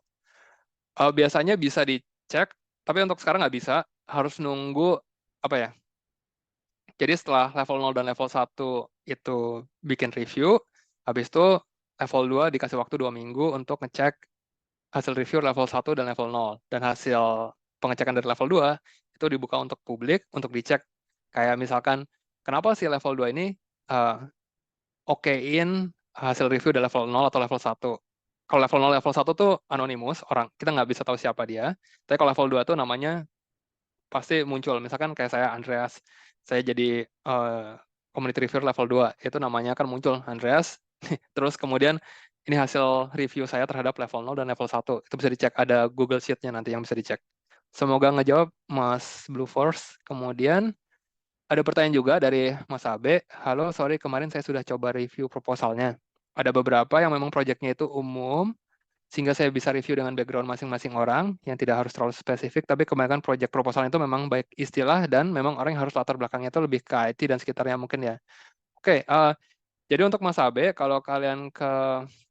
Biasanya bisa dicek, tapi untuk sekarang nggak bisa. Harus nunggu, apa ya, jadi setelah level 0 dan level 1 itu bikin review, habis itu level 2 dikasih waktu 2 minggu untuk ngecek hasil review level 1 dan level 0. Dan hasil pengecekan dari level 2 itu dibuka untuk publik, untuk dicek. Kayak misalkan, kenapa sih level 2 ini okein hasil review dari level 0 atau level 1. Kalau level 0, level 1 tuh anonimus, orang kita nggak bisa tahu siapa dia. Tapi kalau level 2 tuh namanya pasti muncul. Misalkan kayak saya, Andreas, saya jadi community reviewer level 2, itu namanya kan muncul, Andreas. Terus kemudian ini hasil review saya terhadap level 0 dan level 1. Itu bisa dicek, ada Google Sheet-nya nanti yang bisa dicek. Semoga ngejawab Mas Blue Force. Kemudian ada pertanyaan juga dari Mas Abe. Halo, sorry kemarin saya sudah coba review proposalnya. Ada beberapa yang memang proyeknya itu umum, sehingga saya bisa review dengan background masing-masing orang, yang tidak harus terlalu spesifik, tapi kebanyakan proyek proposal itu memang baik istilah, dan memang orang yang harus latar belakangnya itu lebih ke IT dan sekitarnya mungkin ya. Oke, jadi untuk Mas Abe, kalau kalian ke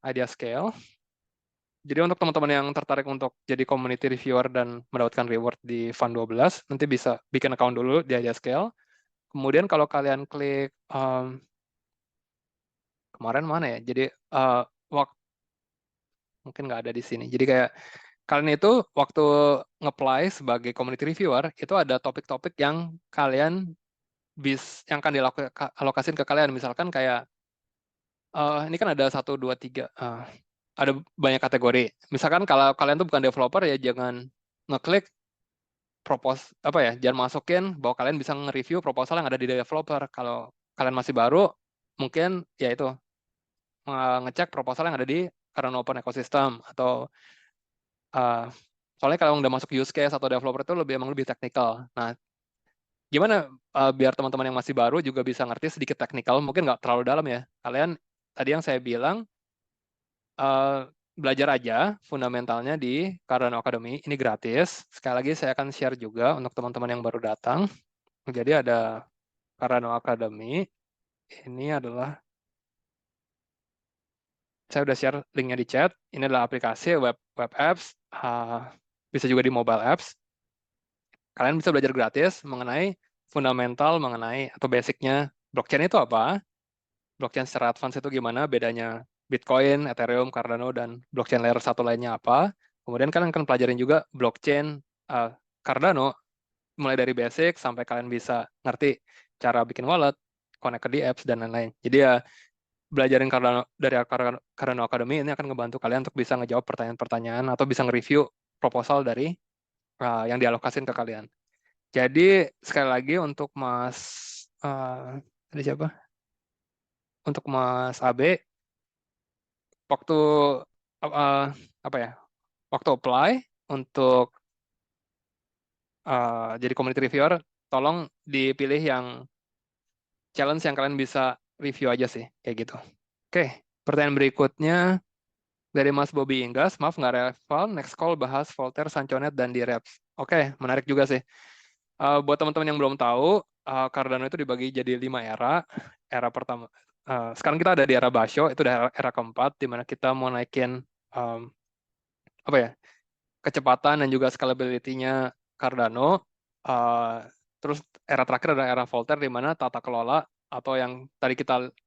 Idea Scale, jadi untuk teman-teman yang tertarik untuk jadi community reviewer dan mendapatkan reward di Fund 12, nanti bisa bikin account dulu di Idea Scale. Kemudian kalau kalian klik kemarin mana ya? Jadi mungkin nggak ada di sini. Jadi kayak kalian itu waktu nge-apply sebagai community reviewer itu ada topik-topik yang kalian yang akan dialokasiin ke kalian. Misalkan kayak ini kan ada 1, 2, 3, ada banyak kategori. Misalkan kalau kalian tuh bukan developer ya jangan ngeklik apa ya, jangan masukin bahwa kalian bisa nge-review proposal yang ada di developer. Kalau kalian masih baru, mungkin ya itu ngecek proposal yang ada di Cardano Open Ecosystem, atau soalnya kalau udah masuk use case atau developer itu emang lebih teknikal. Nah, gimana biar teman-teman yang masih baru juga bisa ngerti sedikit teknikal, mungkin nggak terlalu dalam ya. Kalian tadi yang saya bilang belajar aja fundamentalnya di Cardano Academy, ini gratis. Sekali lagi saya akan share juga untuk teman-teman yang baru datang. Jadi ada Cardano Academy, ini adalah, saya udah share linknya di chat. Ini adalah aplikasi web apps, bisa juga di mobile apps. Kalian bisa belajar gratis mengenai fundamental, mengenai atau basicnya blockchain itu apa, blockchain secara advance itu gimana, bedanya Bitcoin, Ethereum, Cardano, dan blockchain layer satu lainnya apa. Kemudian kalian akan pelajarin juga blockchain Cardano, mulai dari basic sampai kalian bisa ngerti cara bikin wallet, connect ke di apps, dan lain-lain. Jadi ya, belajarin Cardano dari Cardano Academy ini akan ngebantu kalian untuk bisa ngejawab pertanyaan-pertanyaan atau bisa nge-review proposal dari yang dialokasin ke kalian. Jadi sekali lagi untuk Mas ada siapa? Untuk Mas Abe, waktu apa ya? Waktu apply untuk jadi community reviewer, tolong dipilih yang challenge yang kalian bisa review aja sih, kayak gitu. Oke, pertanyaan berikutnya dari Mas Bobby Inggas. Maaf nggak relevan. Next call bahas Voltaire, Sanchonet, dan D-Reps. Oke, menarik juga sih. Buat teman-teman yang belum tahu, Cardano itu dibagi jadi 5 era. Era pertama, sekarang kita ada di era Basho, itu udah era keempat, di mana kita mau naikin apa ya, kecepatan dan juga scalability-nya Cardano. Terus era terakhir adalah era Voltaire, di mana tata kelola atau yang tadi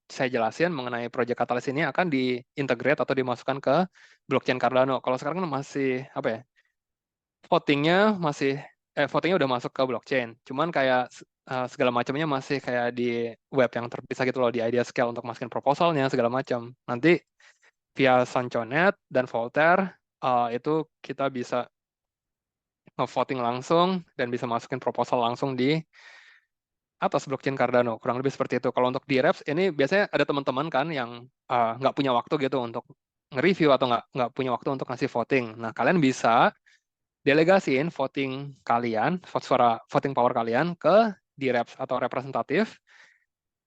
saya jelasin mengenai Project Catalyst ini akan diintegrate atau dimasukkan ke blockchain Cardano. Kalau sekarang kan masih apa ya, votingnya udah masuk ke blockchain. Cuman kayak segala macamnya masih kayak di web yang terpisah gitu loh, di Idea Scale untuk masukin proposalnya segala macam. Nanti via Sanchonet dan Voltaire itu kita bisa nge-voting langsung dan bisa masukin proposal langsung di atas blockchain Cardano. Kurang lebih seperti itu. Kalau untuk di Reps ini biasanya ada teman-teman kan yang nggak punya waktu gitu untuk nge-review atau nggak punya waktu untuk ngasih voting. Nah, kalian bisa delegasiin voting kalian, voting power kalian ke di Reps atau representatif.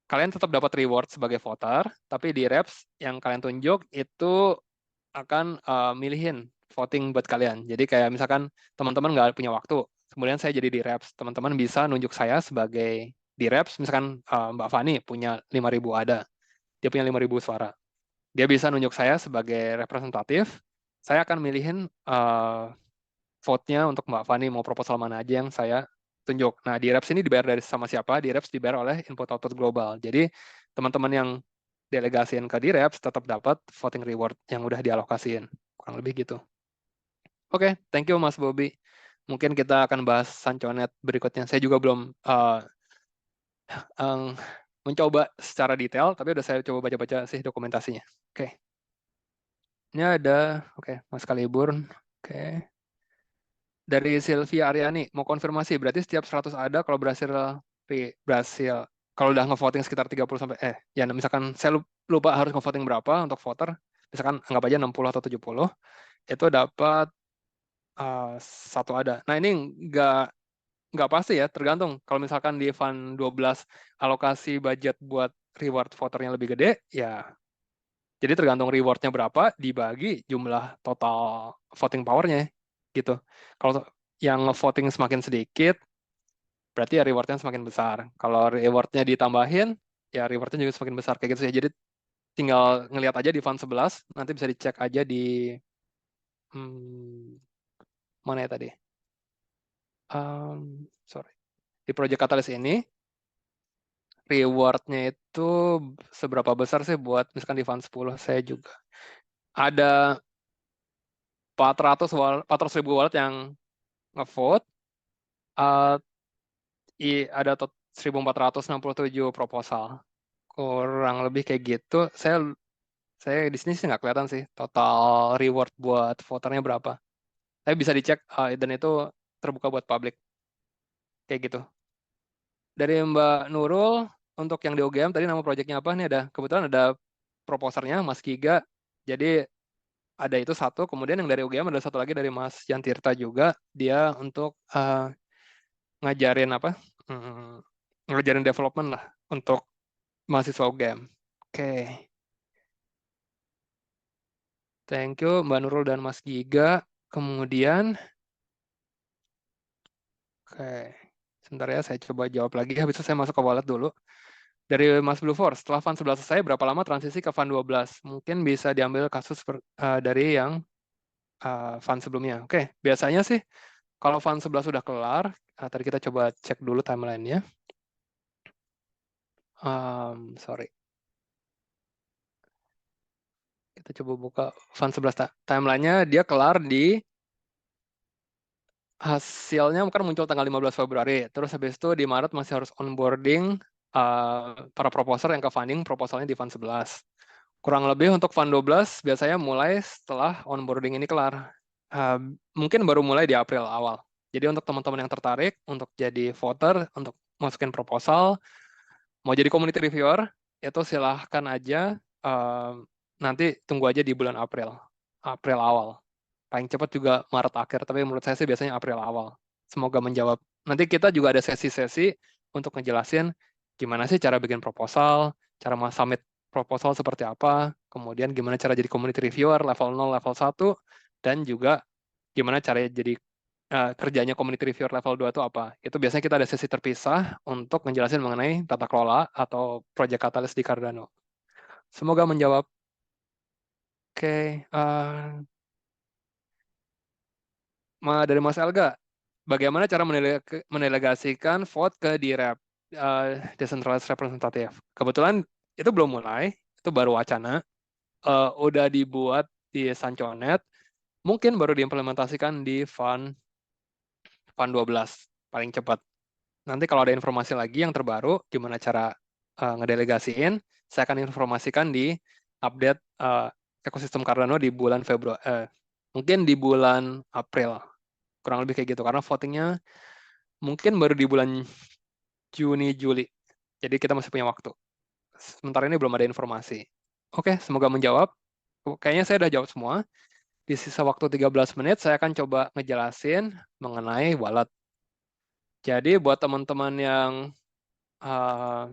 Kalian tetap dapat reward sebagai voter, tapi di Reps yang kalian tunjuk itu akan milihin voting buat kalian. Jadi kayak misalkan teman-teman nggak punya waktu, kemudian saya jadi di Reps, teman-teman bisa nunjuk saya sebagai di Reps, misalkan Mbak Fani punya 5.000 ada, dia punya 5.000 suara. Dia bisa nunjuk saya sebagai representatif, saya akan milihin vote-nya untuk Mbak Fani mau proposal mana aja yang saya tunjuk. Nah, di Reps ini dibayar dari sama siapa? Di Reps dibayar oleh input-output global. Jadi, teman-teman yang delegasiin ke di Reps tetap dapat voting reward yang udah dialokasiin. Kurang lebih gitu. Oke, thank you Mas Bobby. Mungkin kita akan bahas Sanchonet berikutnya. Saya juga belum mencoba secara detail, tapi udah saya coba baca-baca sih dokumentasinya. Oke. Ini ada, Mas Kaliburn. Oke. Dari Sylvia Aryani, mau konfirmasi, berarti setiap 100 ada kalau berhasil, kalau udah ngevoting sekitar 30 sampai, ya misalkan saya lupa harus ngevoting berapa untuk voter, misalkan anggap aja 60 atau 70, itu dapat satu ada. Nah ini nggak pasti ya, tergantung. Kalau misalkan di Fund 12 alokasi budget buat reward voternya lebih gede, ya jadi tergantung rewardnya berapa dibagi jumlah total voting powernya gitu. Kalau yang voting semakin sedikit, berarti ya rewardnya semakin besar. Kalau rewardnya ditambahin, ya rewardnya juga semakin besar kayak gitu ya. Jadi tinggal ngelihat aja di fund 11, nanti bisa dicek aja di mana ya tadi? Sorry. Di Project Catalyst ini rewardnya itu seberapa besar sih buat misalkan di fund 10 saya juga ada 400.000 wallet yang ngevote, ada 1.467 proposal, kurang lebih kayak gitu. Saya di sini sih nggak kelihatan sih total reward buat voternya berapa. Tapi bisa dicek dan itu terbuka buat publik kayak gitu. Dari Mbak Nurul, untuk yang di UGM tadi nama proyeknya apa nih? Kebetulan ada proposernya Mas Kiga. Jadi ada itu satu, kemudian yang dari UGM ada satu lagi dari Mas Jan Tirta juga. Dia untuk ngajarin apa? Ngajarin development lah untuk mahasiswa UGM. Oke. Thank you Mbak Nurul dan Mas Giga. Kemudian, sebentar ya, saya coba jawab lagi. Habis itu saya masuk ke wallet dulu. Dari Mas Blue Force, setelah Fund 11 selesai, berapa lama transisi ke Fund 12? Mungkin bisa diambil kasus dari yang Fund sebelumnya. Oke, biasanya sih kalau Fund 11 sudah kelar, tadi kita coba cek dulu timeline-nya. Sorry. Kita coba buka Fund 11 timeline-nya, dia kelar di hasilnya kan muncul tanggal 15 Februari. Terus habis itu di Maret masih harus onboarding para proposer yang ke funding proposalnya di Fund 11. Kurang lebih untuk Fund 12 biasanya mulai setelah onboarding ini kelar. Mungkin baru mulai di April awal. Jadi untuk teman-teman yang tertarik untuk jadi voter, untuk masukin proposal, mau jadi community reviewer, itu silahkan aja. Nanti tunggu aja di bulan April awal. Paling cepat juga Maret akhir, tapi menurut saya sih biasanya April awal. Semoga menjawab. Nanti kita juga ada sesi-sesi untuk ngejelasin gimana sih cara bikin proposal, cara submit proposal seperti apa, kemudian gimana cara jadi community reviewer level 0, level 1, dan juga gimana cara jadi kerjanya community reviewer level 2 itu apa. Itu biasanya kita ada sesi terpisah untuk ngejelasin mengenai tata kelola atau Project Catalyst di Cardano. Semoga menjawab. Oke, dari Mas Elga, bagaimana cara mendelegasikan vote ke DREP, Decentralized Representative? Kebetulan itu belum mulai, itu baru wacana. Udah dibuat di Sanchonet, mungkin baru diimplementasikan di Fund 12, paling cepat. Nanti kalau ada informasi lagi yang terbaru, gimana cara ngedelegasiin, saya akan informasikan di update ekosistem Cardano di bulan Februari, mungkin di bulan April, kurang lebih kayak gitu. Karena votingnya mungkin baru di bulan Juni, Juli. Jadi kita masih punya waktu. Sementara ini belum ada informasi. Oke, semoga menjawab. Kayaknya saya udah jawab semua. Di sisa waktu 13 menit, saya akan coba ngejelasin mengenai wallet. Jadi buat teman-teman yang uh,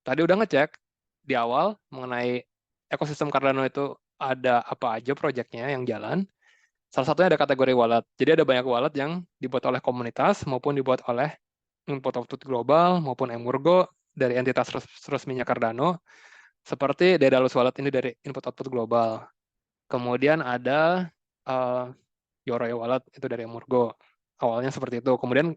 tadi udah ngecek di awal mengenai ekosistem Cardano itu ada apa aja proyeknya yang jalan. Salah satunya ada kategori wallet. Jadi ada banyak wallet yang dibuat oleh komunitas maupun dibuat oleh Input Output Global maupun Emurgo dari entitas resminya Cardano. Seperti Daedalus Wallet ini dari Input Output Global. Kemudian ada uh, Yoroi Wallet itu dari Emurgo. Awalnya seperti itu. Kemudian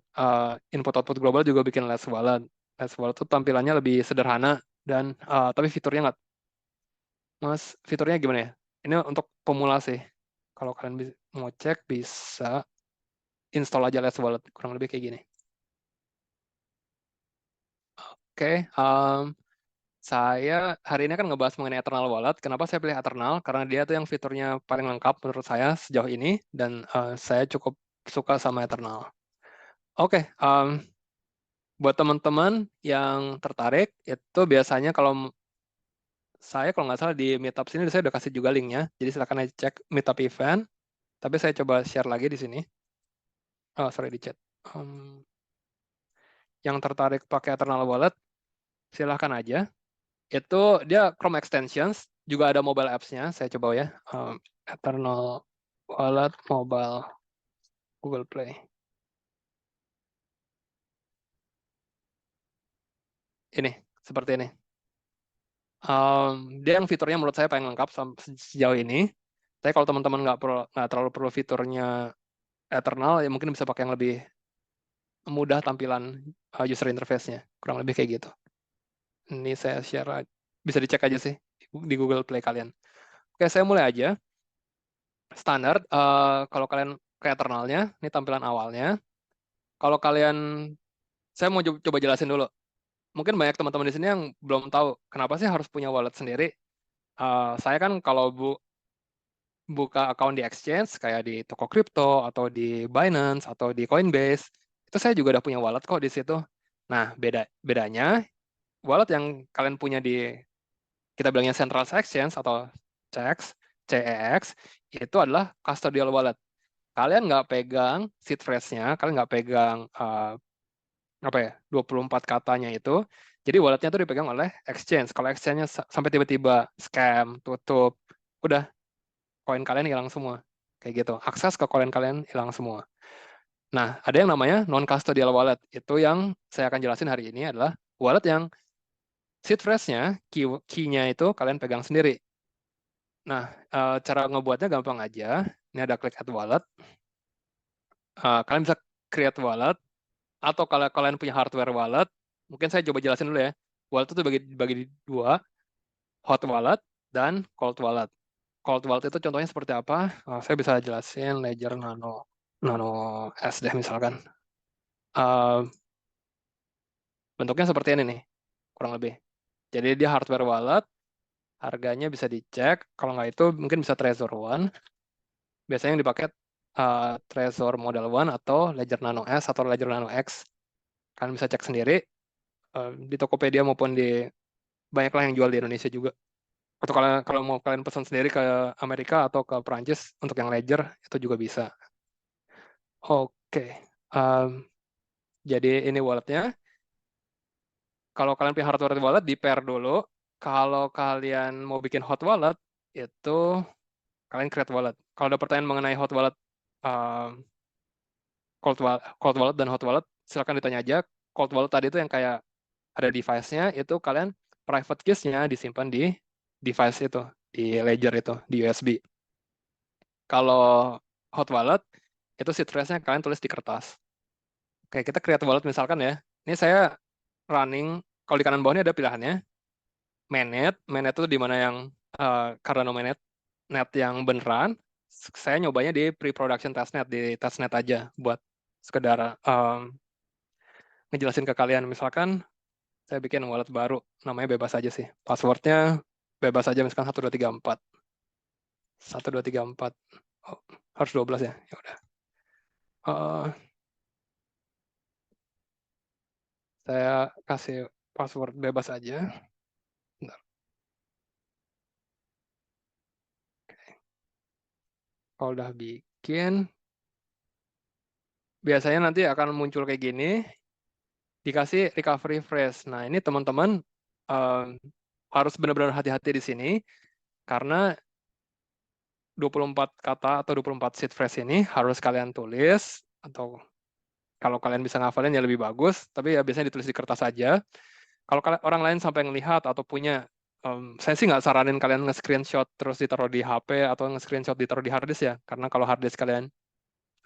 Input Output Global juga bikin Let's Wallet. Let's Wallet itu tampilannya lebih sederhana dan tapi fiturnya nggak. Mas, fiturnya gimana ya? Ini untuk pemula sih. Kalau kalian mau cek bisa install aja Let's Wallet, kurang lebih kayak gini. Oke, saya hari ini kan ngebahas mengenai Eternal Wallet. Kenapa saya pilih Eternal? Karena dia tuh yang fiturnya paling lengkap menurut saya sejauh ini dan saya cukup suka sama Eternal. Oke, buat teman-teman yang tertarik itu biasanya kalau saya kalau nggak salah di Meetup sini saya udah kasih juga linknya. Jadi silakan aja cek Meetup event. Tapi saya coba share lagi di sini. Oh, sorry di chat. Yang tertarik pakai Eternal Wallet, silahkan aja. Itu dia Chrome Extensions, juga ada mobile apps-nya. Saya coba ya. Eternal Wallet Mobile Google Play. Ini, seperti ini. Dia yang fiturnya menurut saya paling lengkap sejauh ini. Tapi kalau teman-teman nggak terlalu perlu fiturnya Eternal, ya mungkin bisa pakai yang lebih mudah tampilan user interface-nya. Kurang lebih kayak gitu. Ini saya share, bisa dicek aja sih di Google Play kalian. Oke, saya mulai aja. Standar, kalau kalian ke Eternal-nya, ini tampilan awalnya. Kalau kalian, saya mau coba jelasin dulu. Mungkin banyak teman-teman di sini yang belum tahu kenapa sih harus punya wallet sendiri. Saya kan kalau buka account di exchange, kayak di toko kripto, atau di Binance, atau di Coinbase, itu saya juga udah punya wallet kok di situ. Nah, bedanya, wallet yang kalian punya di, kita bilangnya Central Exchange, atau CEX, itu adalah custodial wallet. Kalian nggak pegang seed phrase-nya, kalian nggak pegang apa ya 24 katanya itu. Jadi walletnya tuh dipegang oleh exchange. Kalau exchange-nya sampai tiba-tiba scam, tutup, udah koin kalian hilang semua. Kayak gitu. Akses ke koin kalian hilang semua. Nah, ada yang namanya non-custodial wallet. Itu yang saya akan jelasin hari ini adalah wallet yang seed phrase-nya, key-nya itu kalian pegang sendiri. Nah, cara ngebuatnya gampang aja. Ini ada klik add wallet. Kalian bisa create wallet, atau kalau kalian punya hardware wallet, mungkin saya coba jelasin dulu ya. Wallet itu bagi dua, hot wallet dan cold wallet. Cold wallet itu contohnya seperti apa? Saya bisa jelasin Ledger Nano S deh misalkan. Uh, Bentuknya seperti ini nih, kurang lebih. Jadi dia hardware wallet, harganya bisa dicek. Kalau nggak itu mungkin bisa Trezor One. Biasanya yang dipakai Trezor Model One atau Ledger Nano S atau Ledger Nano X. Kalian bisa cek sendiri di Tokopedia maupun di banyak lah yang jual di Indonesia juga. Atau kalau mau kalian pesan sendiri ke Amerika atau ke Perancis untuk yang Ledger itu juga bisa. Oke, um, jadi ini walletnya. Kalau kalian punya hardware wallet di pair dulu. Kalau kalian mau bikin hot wallet itu kalian create wallet. Kalau ada pertanyaan mengenai hot wallet, um, cold wallet dan hot wallet, silakan ditanya aja. Cold wallet tadi itu yang kayak ada device-nya, itu kalian private keys-nya disimpan di device itu, di ledger itu, di USB. Kalau hot wallet, itu seed phrase-nya kalian tulis di kertas. Oke, kita create wallet misalkan ya. Ini saya running, kalau di kanan bawah ini ada pilihannya. Mainnet itu di mana yang Cardano mainnet, net yang beneran. Saya nyobanya di pre-production testnet, di testnet aja buat sekedar ngejelasin ke kalian. Misalkan saya bikin wallet baru, namanya bebas aja sih. Passwordnya bebas aja, misalkan 1234. 1234. Oh, harus 12 ya? Ya udah. Saya kasih password bebas aja. Bentar. Kalau udah bikin, biasanya nanti akan muncul kayak gini, dikasih recovery phrase. Nah, ini teman-teman harus benar-benar hati-hati di sini, karena 24 kata atau 24 seed phrase ini harus kalian tulis, atau kalau kalian bisa ngafalin ya lebih bagus, tapi ya biasanya ditulis di kertas aja. Kalau orang lain sampai ngelihat atau punya, saya sih nggak saranin kalian nge-screenshot terus ditaruh di HP atau nge-screenshot ditaruh di harddisk ya, karena kalau harddisk kalian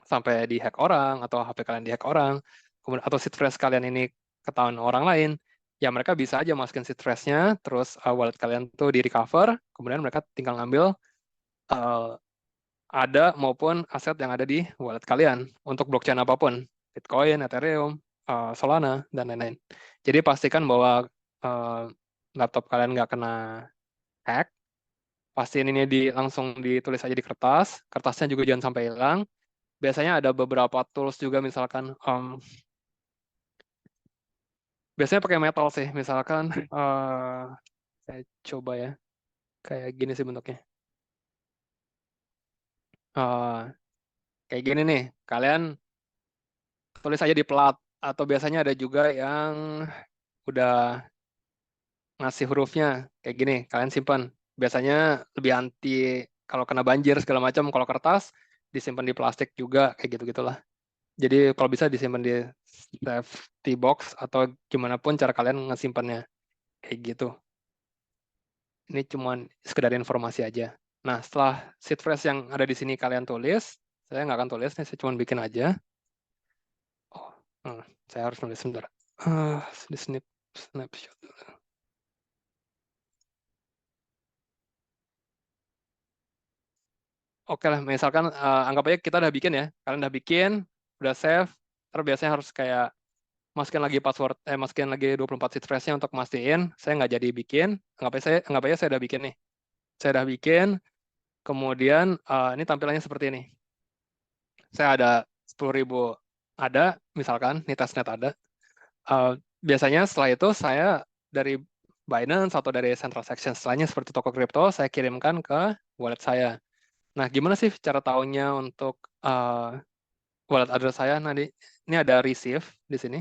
sampai dihack orang atau HP kalian dihack orang, kemudian atau seed phrase kalian ini ketahuan orang lain, ya mereka bisa aja masukin seed phrase-nya, terus wallet kalian tuh di recover, kemudian mereka tinggal ngambil uh, ada maupun aset yang ada di wallet kalian untuk blockchain apapun, Bitcoin, Ethereum, Solana, dan lain-lain. Jadi pastikan bahwa uh, laptop kalian nggak kena hack, pastiin ini langsung ditulis aja di kertas, kertasnya juga jangan sampai hilang. Biasanya ada beberapa tools juga, misalkan biasanya pakai metal sih, misalkan saya coba ya, kayak gini sih bentuknya. Kayak gini nih, kalian tulis aja di plat, atau biasanya ada juga yang udah ngasih hurufnya kayak gini, kalian simpan. Biasanya lebih anti kalau kena banjir segala macam. Kalau kertas disimpan di plastik juga, kayak gitu-gitulah. Jadi kalau bisa disimpan di safety box atau gimana pun cara kalian ngesimpannya, kayak gitu. Ini cuma sekedar informasi aja. Nah, setelah seed phrase yang ada di sini kalian tulis, saya nggak akan tulis nih, saya cuma bikin aja. Oh, saya harus nulis sebentar. Di snapshot. Oke lah, misalkan anggap aja kita udah bikin ya. Kalian udah bikin, udah save, terus biasanya harus kayak masukin lagi password, masukin lagi 24 seed phrase-nya untuk mastiin. Saya nggak jadi bikin, anggap aja saya udah bikin nih. Saya udah bikin, kemudian ini tampilannya seperti ini. Saya ada 10.000 ada, misalkan, ini testnet ada. Biasanya setelah itu saya dari Binance atau dari Central Exchange lainnya seperti toko kripto, saya kirimkan ke wallet saya. Nah, gimana sih cara tahunya untuk wallet address saya? Nah, ini ada receive di sini.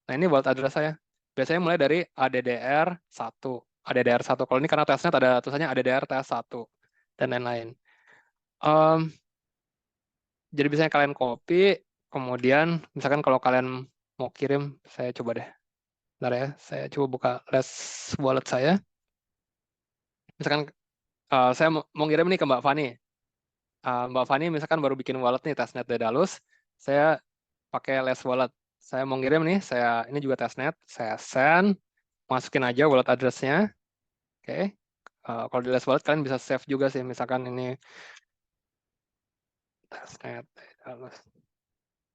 Nah, ini wallet address saya. Biasanya mulai dari ADDR1. ADDR1. Kalau ini karena testnet ada tulisannya ADDR TS1 dan lain-lain. Jadi biasanya kalian copy, kemudian misalkan kalau kalian mau kirim, saya coba deh. Bentar ya, saya coba buka les wallet saya. Misalkan saya mau ngirim nih ke Mbak Fani. Mbak Fani misalkan baru bikin wallet nih, testnet Daedalus. Saya pakai les wallet. Saya mau ngirim nih, ini juga testnet. Saya send, masukin aja wallet address-nya. Oke. Kalau di les wallet kalian bisa save juga sih. Misalkan ini testnet Daedalus.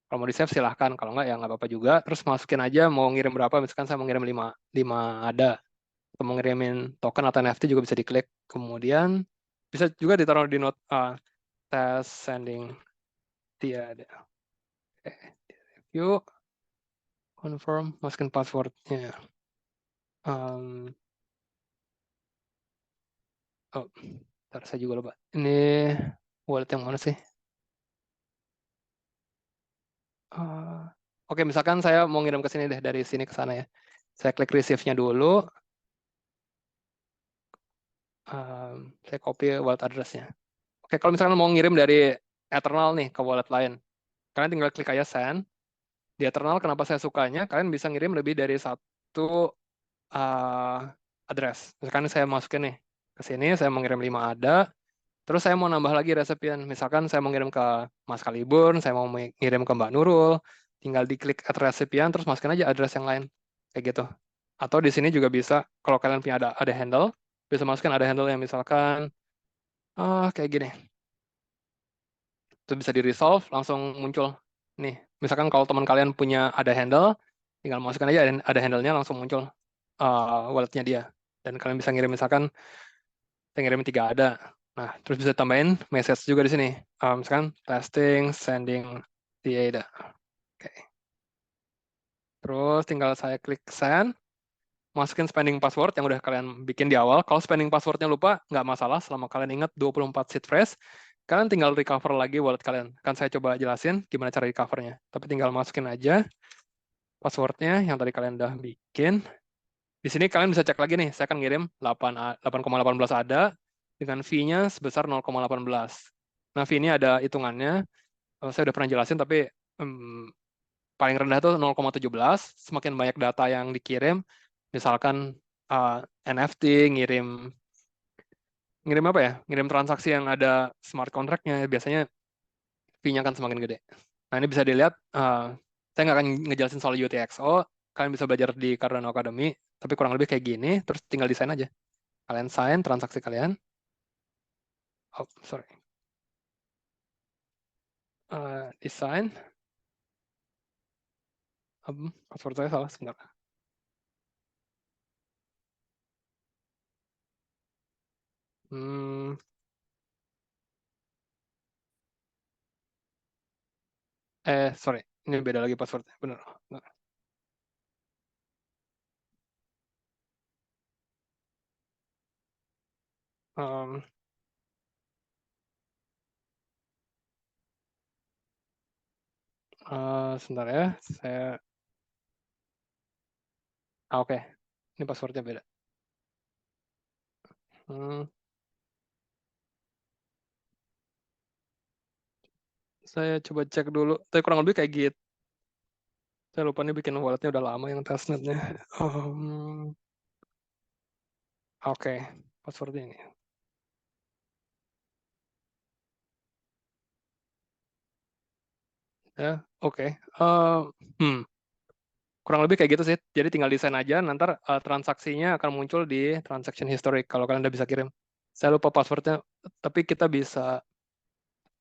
Kalau mau di-save silahkan, kalau nggak ya nggak apa-apa juga. Terus masukin aja mau ngirim berapa, misalkan saya mau ngirim 5 ada. Atau mau ngirimin token atau NFT juga bisa diklik. Kemudian bisa juga ditaruh di note test sending tiada. Yuk, confirm, masukin passwordnya. Oh, ntar saya juga lupa. Ini wallet yang mana sih? Oke, misalkan saya mau ngirim ke sini deh, dari sini ke sana ya. Saya klik receive-nya dulu. Saya copy wallet address-nya. Oke, kalau misalkan mau ngirim dari Eternal nih ke wallet lain, Kalian tinggal klik aja send. Di Eternal, kenapa saya sukanya? Kalian bisa ngirim lebih dari satu uh, address. Misalkan saya masukin nih ke sini, saya mengirim 5 ada. Terus saya mau nambah lagi resepien. Misalkan saya mau ngirim ke Mas Kaliburn, saya mau ngirim ke Mbak Nurul, tinggal diklik add resepien, terus masukin aja address yang lain. Kayak gitu. Atau di sini juga bisa, kalau kalian punya ada handle, bisa masukin ada handle yang misalkan, kayak gini. Itu bisa di-resolve, langsung muncul. Nih, misalkan kalau teman kalian punya ada handle, tinggal masukin aja ada handle-nya, langsung muncul wallet-nya dia. Dan kalian bisa ngirim, misalkan, saya ngirim 3 ada. Nah, terus bisa tambahin message juga di sini. Misalkan testing, sending the ADA. Oke. Terus tinggal saya klik send, masukin spending password yang udah kalian bikin di awal. Kalau spending passwordnya lupa, nggak masalah. Selama kalian ingat 24 seed phrase, kalian tinggal recover lagi wallet kalian. Kan saya coba jelasin gimana cara recovernya. Tapi tinggal masukin aja passwordnya yang tadi kalian udah bikin. Di sini kalian bisa cek lagi nih, saya akan ngirim 8,18 ada dengan fee-nya sebesar 0,18. Nah, fee ini ada hitungannya. Saya udah pernah jelasin, tapi paling rendah itu 0,17. Semakin banyak data yang dikirim, misalkan NFT, ngirim apa ya? Ngirim transaksi yang ada smart contract-nya, biasanya fee-nya akan semakin gede. Nah, ini bisa dilihat, saya nggak akan ngejelasin soal UTXO, kalian bisa belajar di Cardano Academy, tapi kurang lebih kayak gini, terus tinggal desain aja. Kalian sign transaksi kalian. Oh, sorry. Desain. Password saya salah sebentar. Hmm, sorry. Ini beda lagi passwordnya. Bener. Um, Sebentar ya. Saya... Oke. Ini passwordnya beda. Hmm, saya coba cek dulu. Tapi kurang lebih kayak gitu. Saya lupa nih bikin walletnya udah lama yang testnetnya. Oke. Passwordnya ini. Ya, oke. Kurang lebih kayak gitu sih. Jadi tinggal desain aja, nanti transaksinya akan muncul di transaction history kalau kalian udah bisa kirim. Saya lupa passwordnya, tapi kita bisa,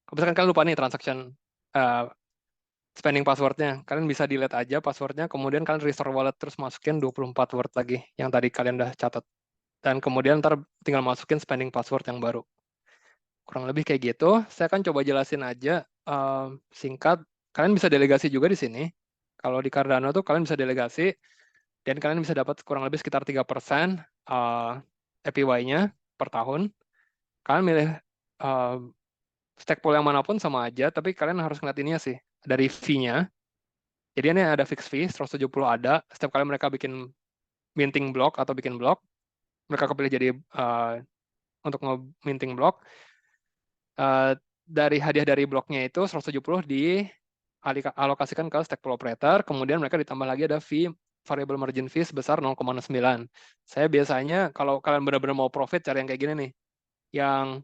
kalau misalkan kalian lupa nih transaction uh, spending passwordnya, kalian bisa delete aja passwordnya, kemudian kalian restore wallet terus masukin 24 word lagi yang tadi kalian udah catat. Dan kemudian ntar tinggal masukin spending password yang baru. Kurang lebih kayak gitu. Saya akan coba jelasin aja singkat. Kalian bisa delegasi juga di sini. Kalau di Cardano tuh kalian bisa delegasi dan kalian bisa dapat kurang lebih sekitar 3% APY-nya per tahun. Kalian milih stake pool yang manapun sama aja, tapi kalian harus ngeliat ininya sih, dari fee-nya. Jadi ini ada fixed fee, 170 ada. Setiap kali mereka bikin minting block atau bikin block, mereka kepilih jadi untuk nge-minting block. Dari hadiah dari bloknya itu 170 dialokasikan ke stake pool operator, kemudian mereka ditambah lagi ada fee variable margin fee sebesar 0,9. Saya biasanya kalau kalian benar-benar mau profit cari yang kayak gini nih, yang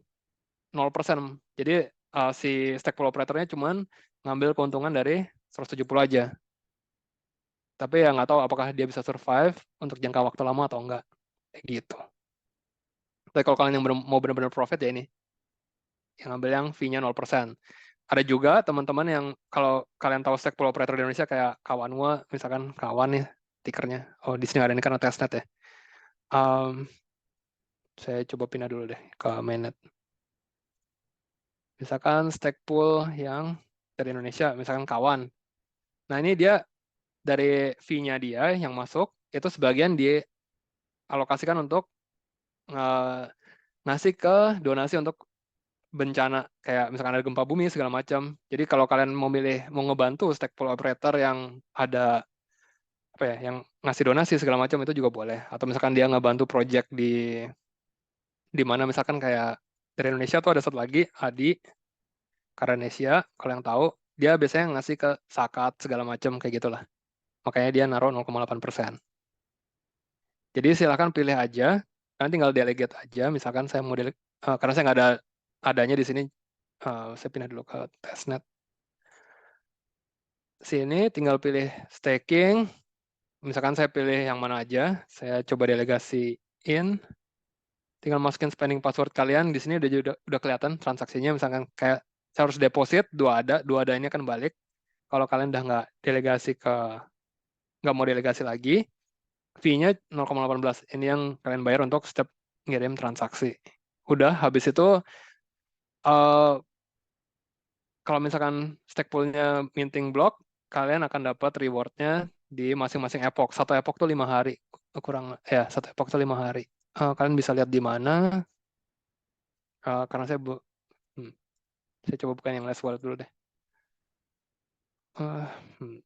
0%. Jadi si stake pool operatornya cuman ngambil keuntungan dari 170 aja. Tapi ya nggak tahu apakah dia bisa survive untuk jangka waktu lama atau enggak. Kayak gitu. Tapi kalau kalian yang mau benar-benar profit ya ini, yang ngambil yang fee-nya 0%. Ada juga teman-teman yang kalau kalian tahu stake pool operator di Indonesia kayak Kawanwa, misalkan Kawan nih tikernya. Oh, di sini ada ini karena testnet ya. Saya coba pindah dulu deh ke mainnet. Misalkan stake pool yang dari Indonesia, misalkan Kawan. Nah, ini dia dari fee-nya dia yang masuk, itu sebagian dialokasikan untuk ngasih ke donasi untuk bencana kayak misalkan ada gempa bumi segala macam. Jadi kalau kalian mau ngebantu stake pool operator yang ada apa ya, yang ngasih donasi segala macam itu juga boleh. Atau misalkan dia ngebantu project di mana misalkan kayak dari Indonesia tuh ada satu lagi Adi Karanesia kalau yang tahu dia biasanya ngasih ke zakat segala macam kayak gitulah. Makanya dia naruh 0,8%. Jadi silakan pilih aja, nanti tinggal delegate aja. Misalkan saya mau karena saya nggak ada adanya di sini, saya pindah dulu ke testnet. Sini tinggal pilih staking. Misalkan saya pilih yang mana aja, saya coba delegasiin. Tinggal masukin spending password kalian. Di sini udah kelihatan transaksinya. Misalkan kayak saya harus deposit, dua ada ini akan balik. Kalau kalian udah nggak mau delegasi lagi, fee-nya 0,18. Ini yang kalian bayar untuk setiap ngirim transaksi. Udah, habis itu eh, kalau misalkan stake pool-nya minting block, kalian akan dapat reward-nya di masing-masing epoch. Satu epoch tuh 5 hari. Satu epoch tuh 5 hari. Kalian bisa lihat di mana. Karena hmm, saya coba bukan yang last wallet dulu deh. Eh, hmm.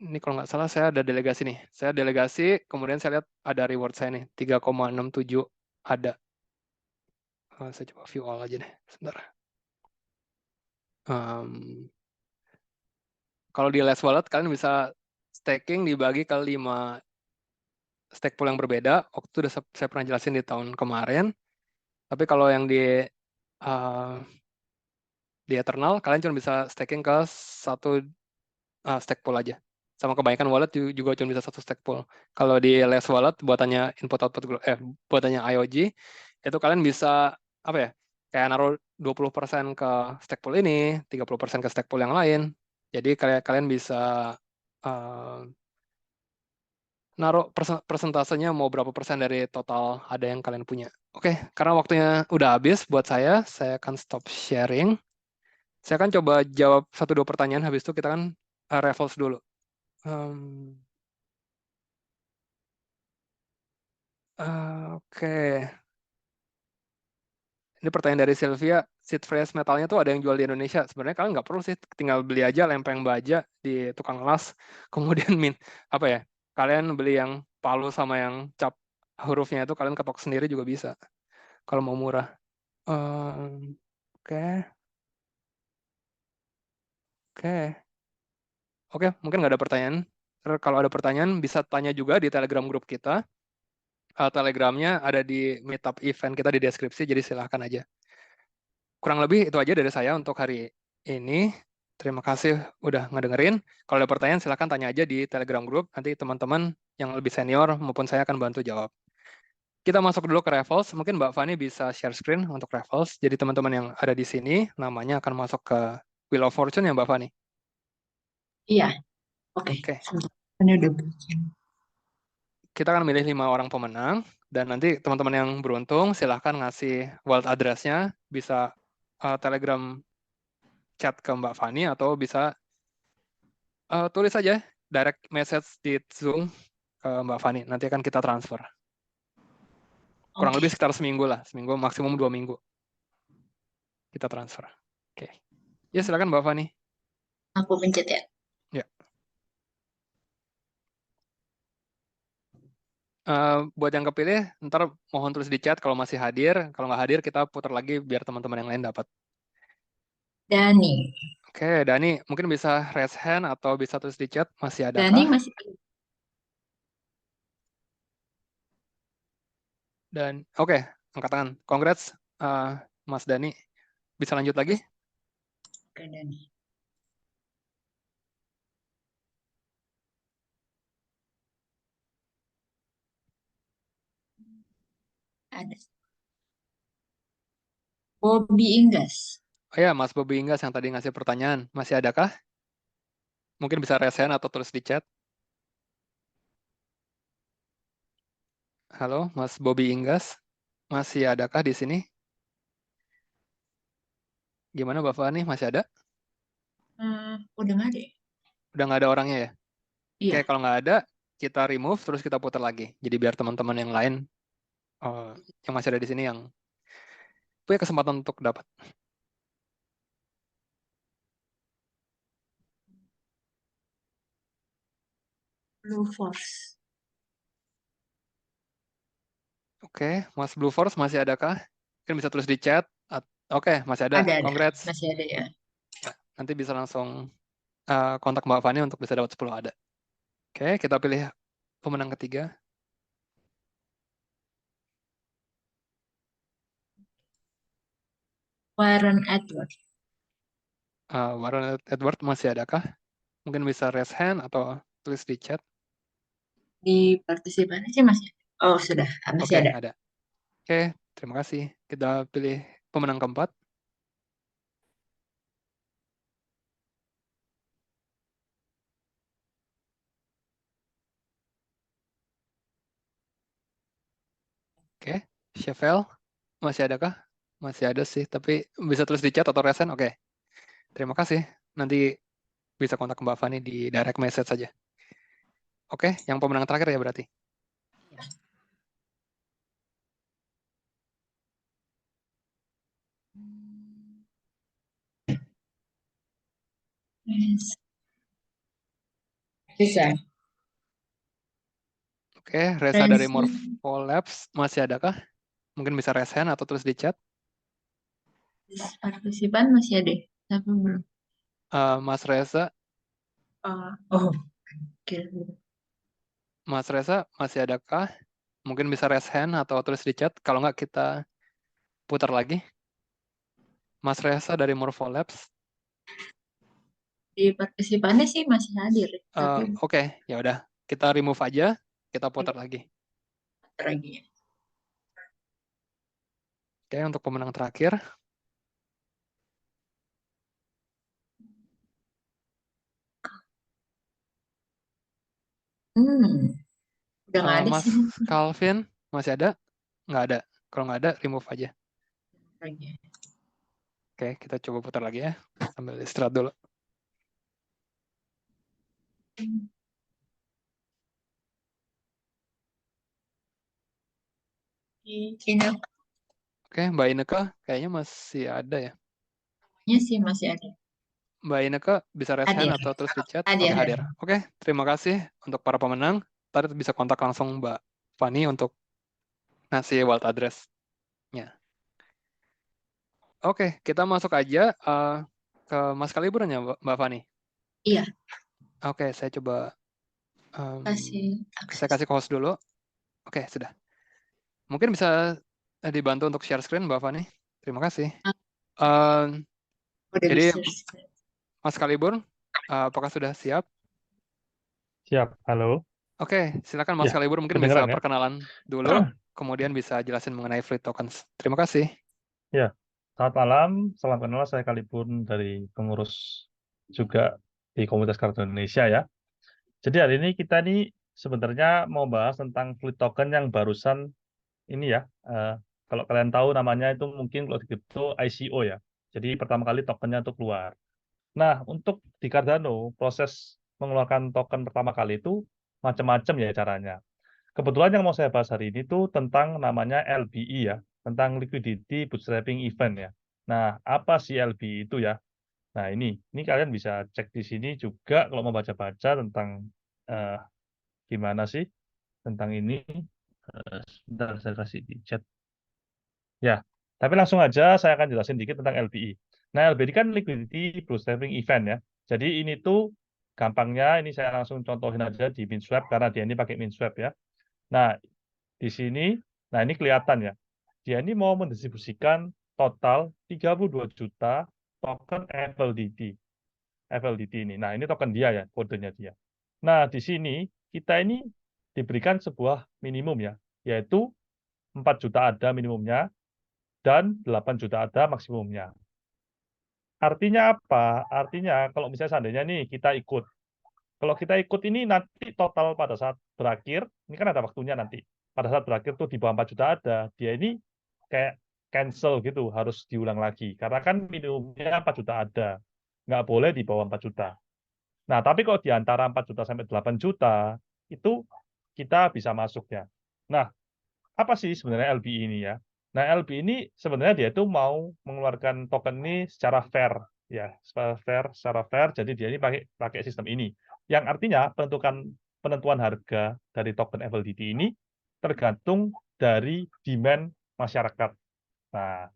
Ini kalau nggak salah saya ada delegasi nih. Saya delegasi, kemudian saya lihat ada reward saya nih, 3,67 ada. Saya coba view all aja deh, sebentar. Kalau di last wallet, kalian bisa staking dibagi ke 5 stake pool yang berbeda. Waktu itu udah saya pernah jelasin di tahun kemarin. Tapi kalau yang uh, di Eternal, kalian cuma bisa staking ke satu stake pool aja. Sama kebanyakan wallet juga cuma bisa satu stake pool. Kalau di last wallet, buatannya IOG, itu kalian bisa apa ya? Kayak naruh 20% ke stake pool ini, 30% ke stake pool yang lain. Jadi kalian bisa uh, naruh persentasenya mau berapa persen dari total ada yang kalian punya. Oke, karena waktunya udah habis buat saya akan stop sharing. Saya akan coba jawab 1-2 pertanyaan, habis itu kita kan revolve dulu. Oke, ini pertanyaan dari Sylvia. Seed phrase metalnya tuh ada yang jual di Indonesia. Sebenarnya kalian nggak perlu sih, tinggal beli aja lempeng baja di tukang las. Kemudian apa ya? Kalian beli yang palu sama yang cap hurufnya itu kalian ketok sendiri juga bisa. Kalau mau murah. Oke, oke, oke. Mungkin nggak ada pertanyaan. Kalau ada pertanyaan bisa tanya juga di Telegram grup kita. Telegramnya ada di meetup event kita di deskripsi, jadi silahkan aja. Kurang lebih itu aja dari saya untuk hari ini. Terima kasih udah ngedengerin. Kalau ada pertanyaan silahkan tanya aja di Telegram Group. Nanti teman-teman yang lebih senior maupun saya akan bantu jawab. Kita masuk dulu ke Raffles. Mungkin Mbak Fani bisa share screen untuk Raffles. Jadi teman-teman yang ada di sini namanya akan masuk ke Wheel of Fortune ya Mbak Fani. Iya, oke. Oke. Sebentar. Ini udah bikin. Kita akan milih 5 orang pemenang. Dan nanti teman-teman yang beruntung silahkan ngasih wallet address-nya. Bisa Telegram chat ke Mbak Fani atau bisa tulis aja direct message di Zoom ke Mbak Fani. Nanti akan kita transfer. Kurang Oke, lebih sekitar seminggu lah. Seminggu, maksimum 2 minggu. Kita transfer. Oke. Ya, silakan Mbak Fani. aku pencet ya. Ya. Buat yang kepilih, ntar mohon tulis di chat kalau masih hadir. Kalau nggak hadir, kita putar lagi biar teman-teman yang lain dapat. Dani. Oke, Dani, mungkin bisa raise hand atau bisa tulis di chat. Masih Dani adakah? masih Dan oke, angkat tangan. Congrats, Mas Dani. Bisa lanjut lagi? Oke, Dani. Ada. Bobby Inggas. Oh ya, Mas Bobi Inggas yang tadi ngasih pertanyaan. Masih adakah? Mungkin bisa raise hand atau tulis di chat. Halo, Mas Bobi Inggas. Masih adakah di sini? Gimana, Mbak Fani? Masih ada? Udah nggak ada ya? Udah nggak ada orangnya ya? Oke, Iya. kalau nggak ada, kita remove, terus kita putar lagi. Jadi biar teman-teman yang lain, eh, yang masih ada di sini, yang punya kesempatan untuk dapat. Blue Force. Oke, Mas Blue Force masih adakah? Mungkin bisa tulis di chat. Oke, masih ada. Ada. Congrats. Masih ada ya. nanti bisa langsung kontak Mbak Fani untuk bisa dapat 10 ADA. Oke, kita pilih pemenang ketiga. Warren Edward. Warren Edward masih adakah? Mungkin bisa raise hand atau tulis di chat. Di partisipan sih masih ada. Oh, sudah. Masih Oke, ada. ada. Oke, terima kasih. Kita pilih pemenang keempat. Oke, Chevelle masih adakah? Masih ada sih, tapi bisa tulis di chat atau raise hand. Oke, terima kasih. Nanti bisa kontak Mbak Fani di direct message saja. Oke, yang pemenang terakhir ya berarti. Yes. Bisa. Oke, Reza dari Morpholabs masih adakah? Mungkin bisa raise hand atau tulis di chat. Partisipan masih ada, tapi belum. Mas Reza, Oh, oke. Mas Reza masih adakah? Mungkin bisa raise hand atau tulis di chat. Kalau nggak kita putar lagi. Mas Reza dari Morpholabs. Di partisipannya sih masih hadir, tapi Oke, ya udah. Kita remove aja. Kita putar lagi. lagi ya. Oke, untuk pemenang terakhir. Udah nggak ada Mas sih Calvin masih ada? Nggak ada. Kalau nggak ada, remove aja. lagi. Oke, kita coba putar lagi ya. Sambil istirahat dulu. Ini Oke, Mbak Ineke kayaknya masih ada ya. namanya sih masih ada. Mbak Ineke bisa raise hand Hadir, atau tulis di chat? hadir, Oke, hadir. hadir. Oke, terima kasih untuk para pemenang. Tadi bisa kontak langsung Mbak Fani untuk ngasih wallet address-nya. Oke, kita masuk aja ke Mas Kaliburan ya, Mbak Fani. Iya, Oke, saya coba kasih saya akses. kasih ke host dulu. Oke, sudah. Mungkin bisa dibantu untuk share screen, Mbak Fani. Terima kasih. Um, Udah jadi, bisa. Mas Kalibur, apakah sudah siap? Siap, halo. Oke, silakan Mas Ya, Kalibur mungkin bisa kedengeran ya? perkenalan dulu, kemudian bisa jelasin mengenai free tokens. Terima kasih. Ya, selamat malam. Salam kenal, saya Kalipun dari pengurus juga di Komunitas Kartu Indonesia ya. Jadi hari ini kita nih sebenarnya mau bahas tentang fleet token yang barusan ini ya. Kalau kalian tahu namanya itu mungkin kalau di kripto ICO ya. Jadi pertama kali tokennya itu keluar. Nah, untuk di Cardano, proses mengeluarkan token pertama kali itu macam-macam ya caranya. Kebetulan yang mau saya bahas hari ini tuh tentang namanya LBE ya, tentang Liquidity Bootstrapping Event ya. Nah, apa sih LBE itu ya? Nah, ini kalian bisa cek di sini juga kalau mau baca-baca tentang eh, gimana sih tentang ini. Sebentar, saya kasih di chat. Ya, tapi langsung aja saya akan jelasin dikit tentang LBE. Nah, LBE ini kan Liquidity Bootstrapping Event ya. Jadi ini tuh gampangnya, ini saya langsung contohin aja di MinSwap karena dia ini pakai MinSwap ya. Nah, di sini, nah ini kelihatan ya, dia ini mau mendistribusikan total 32 juta token FLDT. FLDT ini. Nah, ini token dia ya, kodenya dia. Nah, di sini kita ini diberikan sebuah minimum ya, yaitu 4 juta ada minimumnya dan 8 juta ada maksimumnya. Artinya apa? Artinya kalau misalnya seandainya nih kita ikut, kalau kita ikut ini nanti total pada saat berakhir, ini kan ada waktunya nanti. Pada saat berakhir tuh di bawah 4 juta ada, dia ini kayak cancel gitu, harus diulang lagi. Karena kan minimumnya 4 juta ada. Nggak boleh di bawah 4 juta. Nah, tapi kalau di antara 4 juta sampai 8 juta, itu kita bisa masuk ya. Nah, apa sih sebenarnya LB ini ya? Nah, LB ini sebenarnya dia itu mau mengeluarkan token ini secara fair ya, secara fair. Jadi dia ini pakai pakai sistem ini. Yang artinya penentuan harga dari token FLDT ini tergantung dari demand masyarakat. Nah,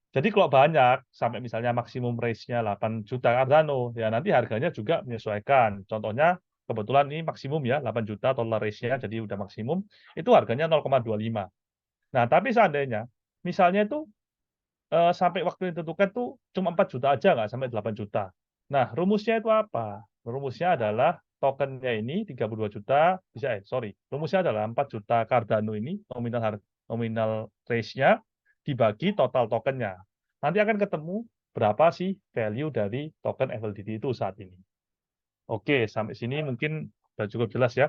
Jadi kalau banyak, sampai misalnya maksimum raise-nya 8 juta Cardano, ya nanti harganya juga menyesuaikan. Contohnya, kebetulan ini maksimum ya, 8 juta total raise-nya, jadi udah maksimum, itu harganya 0,25. Nah, tapi seandainya, misalnya itu sampai waktu yang ditentukan tuh cuma 4 juta aja, nggak sampai 8 juta. Nah, rumusnya itu apa? Rumusnya adalah tokennya ini 32 juta, rumusnya adalah 4 juta Cardano ini, nominal raise-nya, dibagi total tokennya. Nanti akan ketemu berapa sih value dari token FLDT itu saat ini. Oke, sampai sini mungkin sudah cukup jelas ya.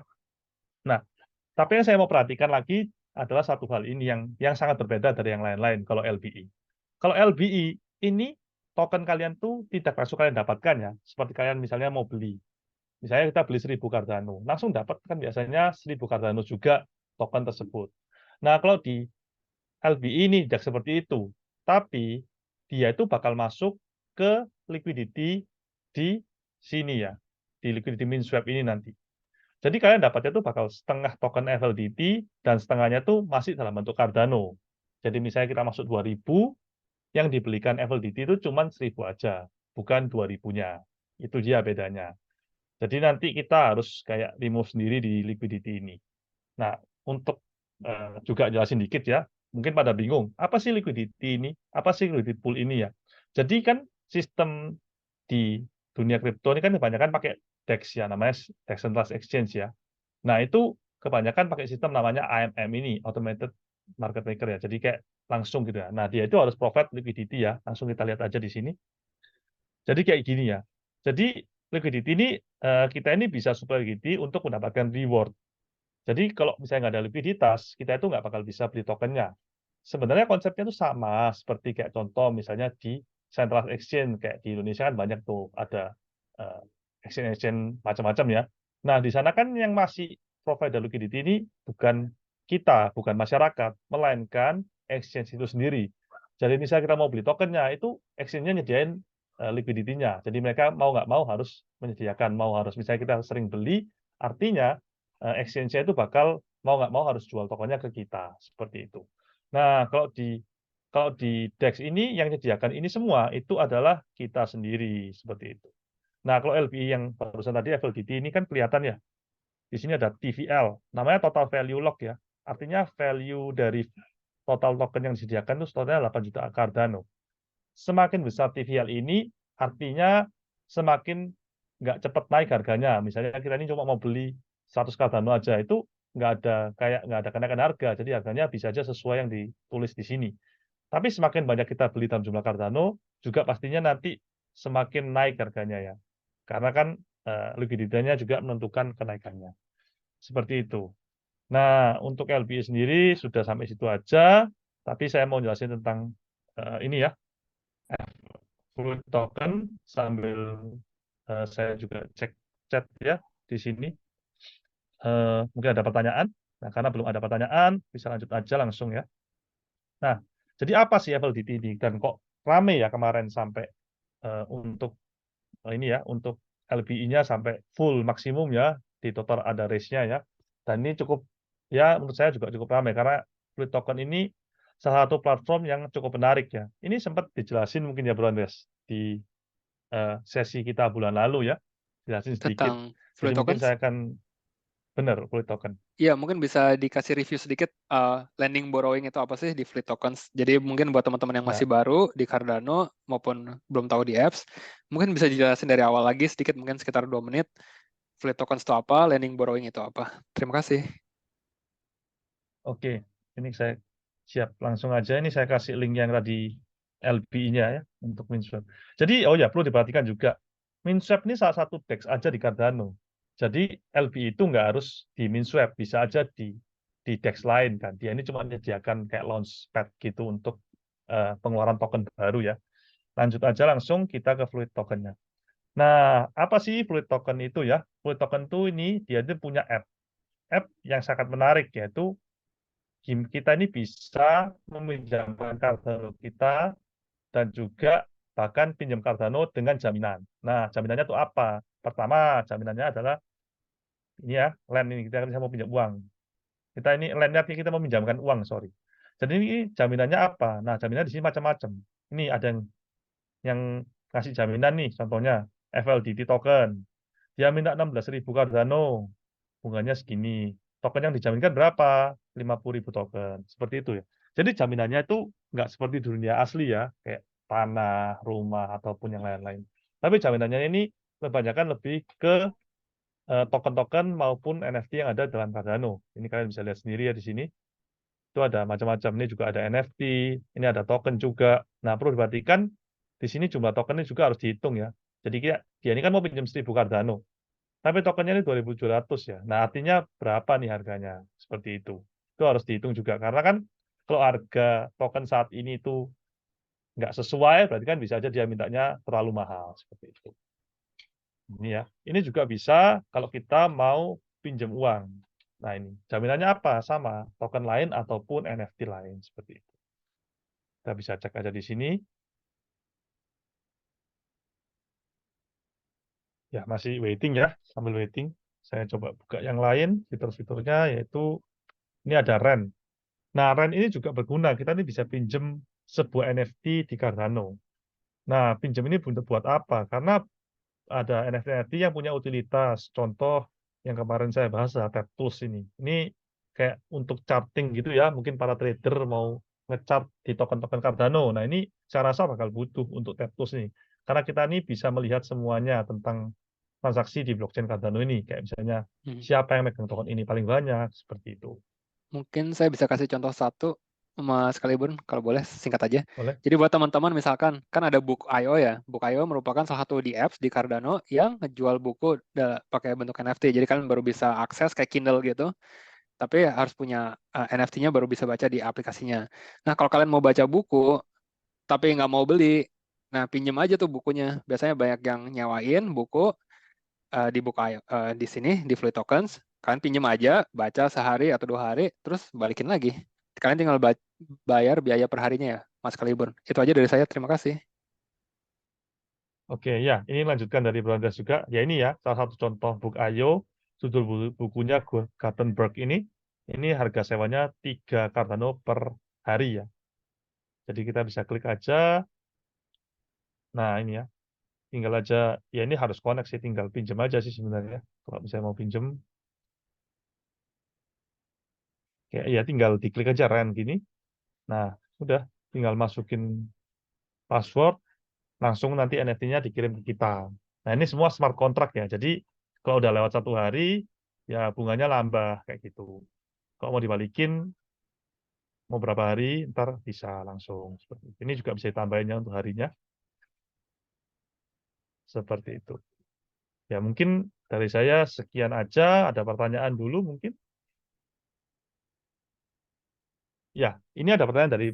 Nah, tapi yang saya mau perhatikan lagi adalah satu hal ini yang sangat berbeda dari yang lain-lain kalau LBI. Kalau LBI ini token kalian tuh tidak langsung kalian dapatkan ya. Seperti kalian misalnya mau beli. Misalnya kita beli 1000 Cardano, langsung dapat kan biasanya 1000 Cardano juga token tersebut. Nah, kalau di LBI ini tidak seperti itu. Tapi dia itu bakal masuk ke liquidity di sini ya. Di liquidity min swap ini nanti. Jadi kalian dapatnya tuh bakal setengah token FLDT dan setengahnya tuh masih dalam bentuk Cardano. Jadi misalnya kita masuk 2000, yang dibelikan FLDT itu cuma 1000 aja, bukan 2000-nya. Itu dia bedanya. Jadi nanti kita harus kayak remove sendiri di liquidity ini. Nah, untuk juga jelasin dikit ya, mungkin pada bingung, apa sih liquidity ini? Apa sih liquidity pool ini ya? Jadi kan sistem di dunia kripto ini kan kebanyakan pakai DEX ya, namanya Decentralized Exchange ya. Nah, itu kebanyakan pakai sistem namanya AMM ini, Automated Market Maker ya. Jadi kayak langsung gitu ya. Nah, dia itu harus provide liquidity ya. Langsung kita lihat aja di sini. Jadi kayak gini ya. Jadi liquidity ini kita ini bisa supply liquidity untuk mendapatkan reward. Jadi kalau misalnya nggak ada likuiditas, kita itu nggak bakal bisa beli tokennya. Sebenarnya konsepnya itu sama seperti kayak contoh misalnya di central exchange kayak di Indonesia kan banyak tuh ada exchange-exchange macam-macam ya. Nah, di sana kan yang masih provider liquidity ini bukan kita, bukan masyarakat, melainkan exchange itu sendiri. Jadi misalnya kita mau beli tokennya, itu exchange-nya nyediain liquidity-nya. Jadi mereka mau nggak mau harus menyediakan, mau harus misalnya kita sering beli, artinya exchange-nya itu bakal mau nggak mau harus jual tokennya ke kita, seperti itu. Nah, kalau di DEX ini yang menyediakan ini semua itu adalah kita sendiri, seperti itu. Nah, kalau LBI yang barusan tadi FLDT ini kan kelihatan ya, di sini ada TVL, namanya total value lock ya. Artinya value dari total token yang disediakan itu totalnya 8 juta Cardano. Semakin besar TVL ini, artinya semakin nggak cepat naik harganya. Misalnya kita ini cuma mau beli 100 Cardano aja, itu nggak ada kenaikan harga, jadi harganya bisa aja sesuai yang ditulis di sini. Tapi semakin banyak kita beli dalam jumlah Cardano, juga pastinya nanti semakin naik harganya ya. Karena kan likuiditasnya juga menentukan kenaikannya. Seperti itu. Nah, untuk LBI sendiri sudah sampai situ aja, tapi saya mau jelasin tentang ini ya, Fluid token sambil saya juga cek chat ya di sini. Mungkin ada pertanyaan. Nah, karena belum ada pertanyaan, bisa lanjut aja langsung ya. Nah, jadi apa sih FLDT ini dan kok rame ya kemarin sampai untuk ini ya, untuk LBI-nya sampai full maksimum ya, di total ada raise-nya ya. Dan ini cukup, ya menurut saya juga cukup ramai, karena Fluid Token ini salah satu platform yang cukup menarik ya. Ini sempat dijelasin mungkin ya Bro Andreas, di sesi kita bulan lalu ya, jelasin sedikit. Tentang Jadi Fluid mungkin Tokens. saya akan, benar, Fluid Token. Iya, mungkin bisa dikasih review sedikit lending borrowing itu apa sih di Fleet Tokens. Jadi mungkin buat teman-teman yang Ya, masih baru di Cardano maupun belum tahu di apps, mungkin bisa dijelasin dari awal lagi sedikit, mungkin sekitar 2 menit. Fleet Tokens itu apa, lending borrowing itu apa. Terima kasih. oke. Ini saya siap langsung aja. Ini saya kasih link yang tadi LBI-nya ya untuk MinSwap. Jadi, oh ya perlu diperhatikan juga, MinSwap ini salah satu DEX aja di Cardano. Jadi LBI itu nggak harus di MinSwap, bisa aja di DEX lain kan. Dia ini cuma menyediakan kayak launchpad gitu untuk pengeluaran token baru ya. Lanjut aja langsung kita ke Fluid Token-nya. Nah, apa sih Fluid Token itu ya? Fluid Token itu ini dia itu punya app yang sangat menarik, yaitu kita ini bisa meminjamkan Cardano kita dan juga bahkan pinjam Cardano dengan jaminan. Nah, jaminannya itu apa? Pertama, jaminannya adalah ini ya, lend ini kita bisa mau pinjam uang. Kita ini lendnya kita mau minjamkan uang, sorry. Jadi ini jaminannya apa? Nah, jaminannya di sini macam-macam. Ini ada yang ngasih jaminan nih, contohnya FLDT token. Dia minta 16.000 Cardano, bunganya segini. Token yang dijaminkan berapa? 50.000 token. Seperti itu ya. Jadi jaminannya itu nggak seperti di dunia asli ya, kayak tanah, rumah, ataupun yang lain-lain. Tapi jaminannya ini kebanyakan lebih ke token-token maupun NFT yang ada dalam Cardano. Ini kalian bisa lihat sendiri ya di sini. Itu ada macam-macam. Ini juga ada NFT, ini ada token juga. Nah, perlu diperhatikan di sini jumlah tokennya juga harus dihitung ya. Jadi dia ini kan mau pinjam 1.000 Cardano. Tapi tokennya ini 2.700 ya. Nah, artinya berapa nih harganya? Seperti itu. Itu harus dihitung juga. Karena kan kalau harga token saat ini itu nggak sesuai, berarti kan bisa aja dia mintanya terlalu mahal. Seperti itu. Ini ya. Ini juga bisa kalau kita mau pinjam uang. Nah, ini jaminannya apa? Sama, token lain ataupun NFT lain seperti itu. Kita bisa cek aja di sini. Ya, masih waiting ya, sambil waiting. Saya coba buka yang lain, fitur-fiturnya yaitu ini ada REN. Nah, REN ini juga berguna. Kita ini bisa pinjam sebuah NFT di Cardano. Nah, pinjam ini buat apa? Karena ada NFT yang punya utilitas. Contoh yang kemarin saya bahas Tap Tools ini. Ini kayak untuk charting gitu ya. Mungkin para trader mau nge-chart di token-token Cardano. Nah, ini saya rasa bakal butuh untuk Tap Tools ini. Karena kita ini bisa melihat semuanya tentang transaksi di blockchain Cardano ini. Kayak misalnya siapa yang megang token ini paling banyak, seperti itu. Mungkin saya bisa kasih contoh satu, Mas Kalibun, kalau boleh singkat aja. Boleh? Jadi buat teman-teman misalkan, kan ada Book.io ya. Book.io merupakan salah satu di apps di Cardano yang ngejual buku pakai bentuk NFT. Jadi kalian baru bisa akses kayak Kindle gitu, tapi harus punya NFT-nya baru bisa baca di aplikasinya. Nah, kalau kalian mau baca buku, tapi nggak mau beli, nah pinjem aja tuh bukunya. Biasanya banyak yang nyewain buku di Book.io, di sini, di Fluid Tokens. Kalian pinjem aja, baca sehari atau 2 hari, terus balikin lagi. Kalian tinggal bayar biaya per harinya ya, Mas Kalibun. Itu aja dari saya, terima kasih. Oke, ya, ini lanjutkan dari Bro Andreas juga. Ya ini ya, salah satu contoh Book.io, judul bukunya Gutenberg ini harga sewanya 3 Cardano per hari ya. Jadi kita bisa klik aja. Nah ini ya, tinggal aja, ya ini harus connect sih, tinggal pinjam aja sih sebenarnya. Kalau misalnya mau pinjam, ya tinggal diklik aja REN gini. Nah, udah, tinggal masukin password, langsung nanti NFT-nya dikirim ke kita. Nah, ini semua smart contract ya. Jadi, kalau udah lewat 1 hari, ya bunganya nambah kayak gitu. Kalau mau dibalikin, mau berapa hari, ntar bisa langsung. Seperti itu. Ini juga bisa ditambahinnya untuk harinya. Seperti itu. Ya, mungkin dari saya sekian aja. Ada pertanyaan dulu mungkin? Ya, ini ada pertanyaan dari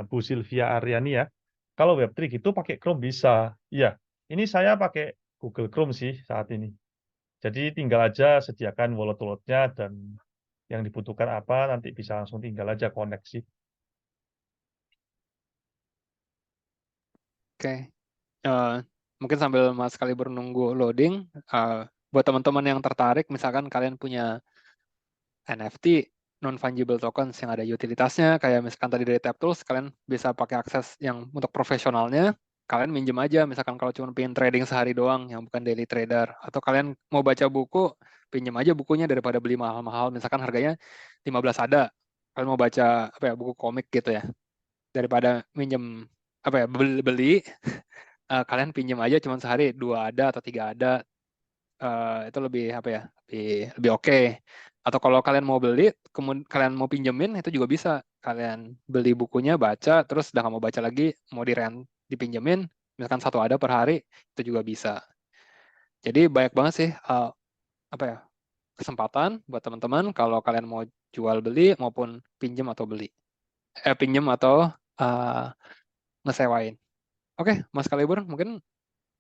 Bu Sylvia Aryani ya. Kalau Web3 gitu pakai Chrome bisa? Iya, ini saya pakai Google Chrome sih saat ini. Jadi tinggal aja sediakan wallet-walletnya dan yang dibutuhkan apa nanti bisa langsung tinggal aja koneksi. Oke. Eh, Mungkin sambil Mas Kalibun nunggu loading, buat teman-teman yang tertarik, misalkan kalian punya NFT, non-fungible tokens yang ada utilitasnya, kayak misalkan tadi dari TapTools, kalian bisa pakai akses yang untuk profesionalnya, kalian minjem aja, misalkan kalau cuma pengen trading sehari doang, yang bukan daily trader, atau kalian mau baca buku, pinjem aja bukunya daripada beli mahal-mahal, misalkan harganya 15 ada, kalian mau baca apa ya, buku komik gitu ya, daripada minjem apa ya, beli, kalian pinjem aja cuma sehari 2 ada atau 3 ada, itu lebih apa ya, lebih oke. Atau kalau kalian mau beli, kalian mau pinjemin, itu juga bisa. Kalian beli bukunya, baca, terus udah nggak mau baca lagi, mau dirent, dipinjemin, misalkan 1 ada per hari, itu juga bisa. Jadi banyak banget sih apa ya, kesempatan buat teman-teman kalau kalian mau jual beli maupun pinjem atau beli. Pinjem atau uh, ngesewain. Oke, Mas Kalibur, mungkin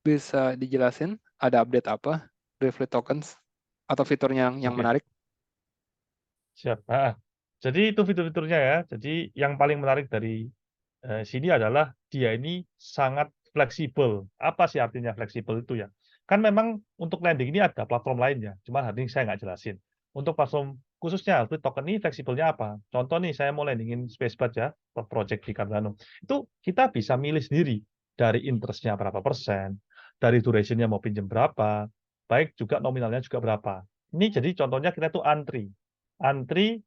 bisa dijelasin ada update apa dari Fleet Tokens atau fiturnya yang Oke, menarik? siap. Jadi itu fitur-fiturnya ya. Jadi yang paling menarik dari sini adalah dia ini sangat fleksibel. Apa sih artinya fleksibel itu ya? Kan memang untuk landing ini ada platform lainnya. Cuma hari ini saya nggak jelasin. Untuk platform khususnya Alfred token ini fleksibelnya apa? Contoh nih, saya mau landingin Spacebird ya, project di Cardano. Itu kita bisa milih sendiri dari interest-nya berapa persen, dari duration-nya mau pinjam berapa, baik juga nominalnya juga berapa. Ini jadi contohnya kita tuh antri. Antri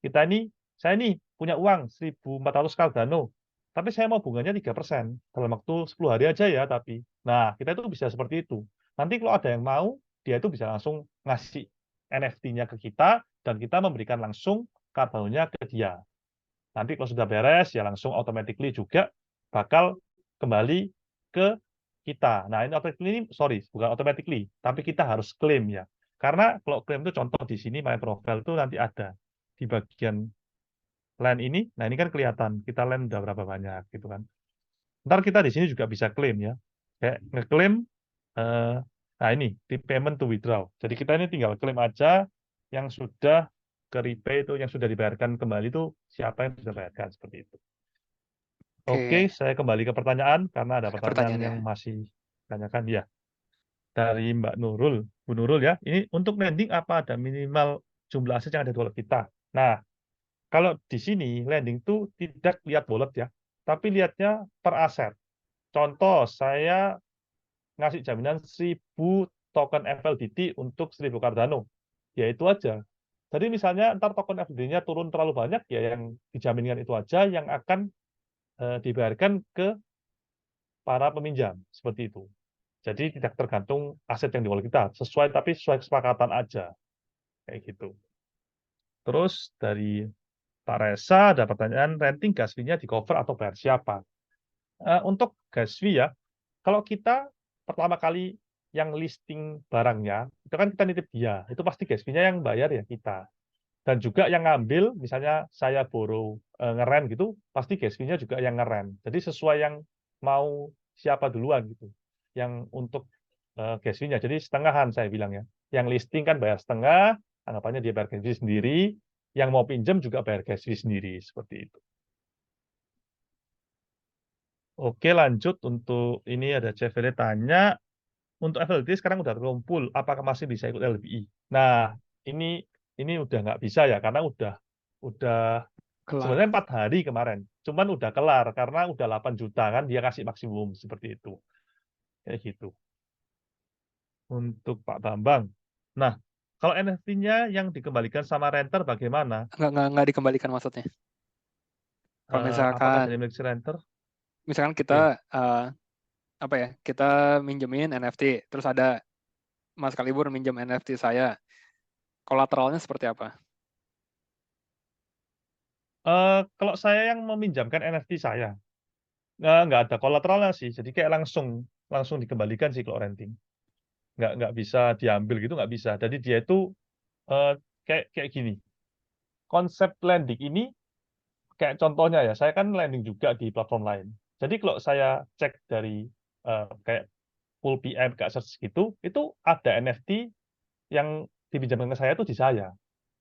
kita ini, saya nih punya uang 1.400 Cardano, tapi saya mau bunganya 3% dalam waktu 10 hari aja ya, tapi. Nah, kita itu bisa seperti itu. Nanti kalau ada yang mau, dia itu bisa langsung ngasih NFT-nya ke kita, dan kita memberikan langsung Cardano-nya ke dia. Nanti kalau sudah beres, ya langsung automatically juga bakal kembali ke kita. Nah, ini automatically ini, sorry, bukan automatically, tapi kita harus klaim ya. Karena kalau klaim itu contoh di sini, my profile itu nanti ada di bagian land ini. Nah, ini kan kelihatan kita land udah berapa banyak gitu kan. Ntar kita di sini juga bisa klaim ya. Kayak ngeklaim, eh, nah ini, di payment to withdraw. Jadi kita ini tinggal klaim aja yang sudah ke repay itu, yang sudah dibayarkan kembali itu siapa yang sudah bayarkan, seperti itu. Oke, Oke, saya kembali ke pertanyaan, karena ada ke pertanyaan pertanyaannya. yang masih ditanyakan. Ya, dari Mbak Nurul. Bu Nurul ya, ini untuk landing apa ada minimal jumlah aset yang ada di wallet kita? Nah, kalau di sini landing itu tidak lihat wallet ya, tapi lihatnya per aset. Contoh, saya ngasih jaminan 1.000 token FLDT untuk 1.000 Cardano. Ya itu aja. Jadi misalnya ntar token FLDT-nya turun terlalu banyak, ya yang dijaminkan itu aja yang akan dibayarkan ke para peminjam. Seperti itu. Jadi tidak tergantung aset yang di wallet kita. Tapi sesuai kesepakatan aja. Kayak gitu. Terus dari Pak Reza ada pertanyaan, renting gas fee-nya di cover atau bayar siapa? Untuk gas fee ya, kalau kita pertama kali yang listing barangnya, itu kan kita nitip dia, itu pasti gas fee-nya yang bayar ya kita. Dan juga yang ngambil, misalnya saya borrow ngeren gitu, pasti gas fee-nya juga yang ngeren. Jadi sesuai yang mau siapa duluan gitu. Yang untuk gas fee-nya, jadi setengahan saya bilang ya. Yang listing kan bayar setengah, anggapannya dia bayar gas fee sendiri, yang mau pinjam juga bayar gas fee sendiri, seperti itu. Oke, lanjut untuk ini ada CVD tanya, untuk FLD sekarang udah terkumpul, apakah masih bisa ikut LBI? Nah, ini udah nggak bisa ya, karena udah Kelar. sebenarnya 4 hari kemarin, cuman udah kelar karena udah 8 juta kan dia kasih maksimum seperti itu, kayak gitu. Untuk Pak Bambang, nah kalau NFT-nya yang dikembalikan sama renter bagaimana? Nggak dikembalikan maksudnya. Kalau Apakah misalkan dari milik si renter? misalkan kita Oke. apa ya, kita minjemin NFT, terus ada Mas Kalibur minjem NFT saya, kolateralnya seperti apa? Kalau saya yang meminjamkan NFT saya, nggak ada kolateralnya sih, jadi kayak langsung langsung dikembalikan sih kalau renting. Nggak bisa diambil gitu, nggak bisa. Jadi dia itu eh, kayak gini. Konsep lending ini kayak contohnya ya, saya kan lending juga di platform lain. Jadi kalau saya cek dari kayak full PM ke search gitu, itu ada NFT yang dipinjamkan ke saya itu di saya.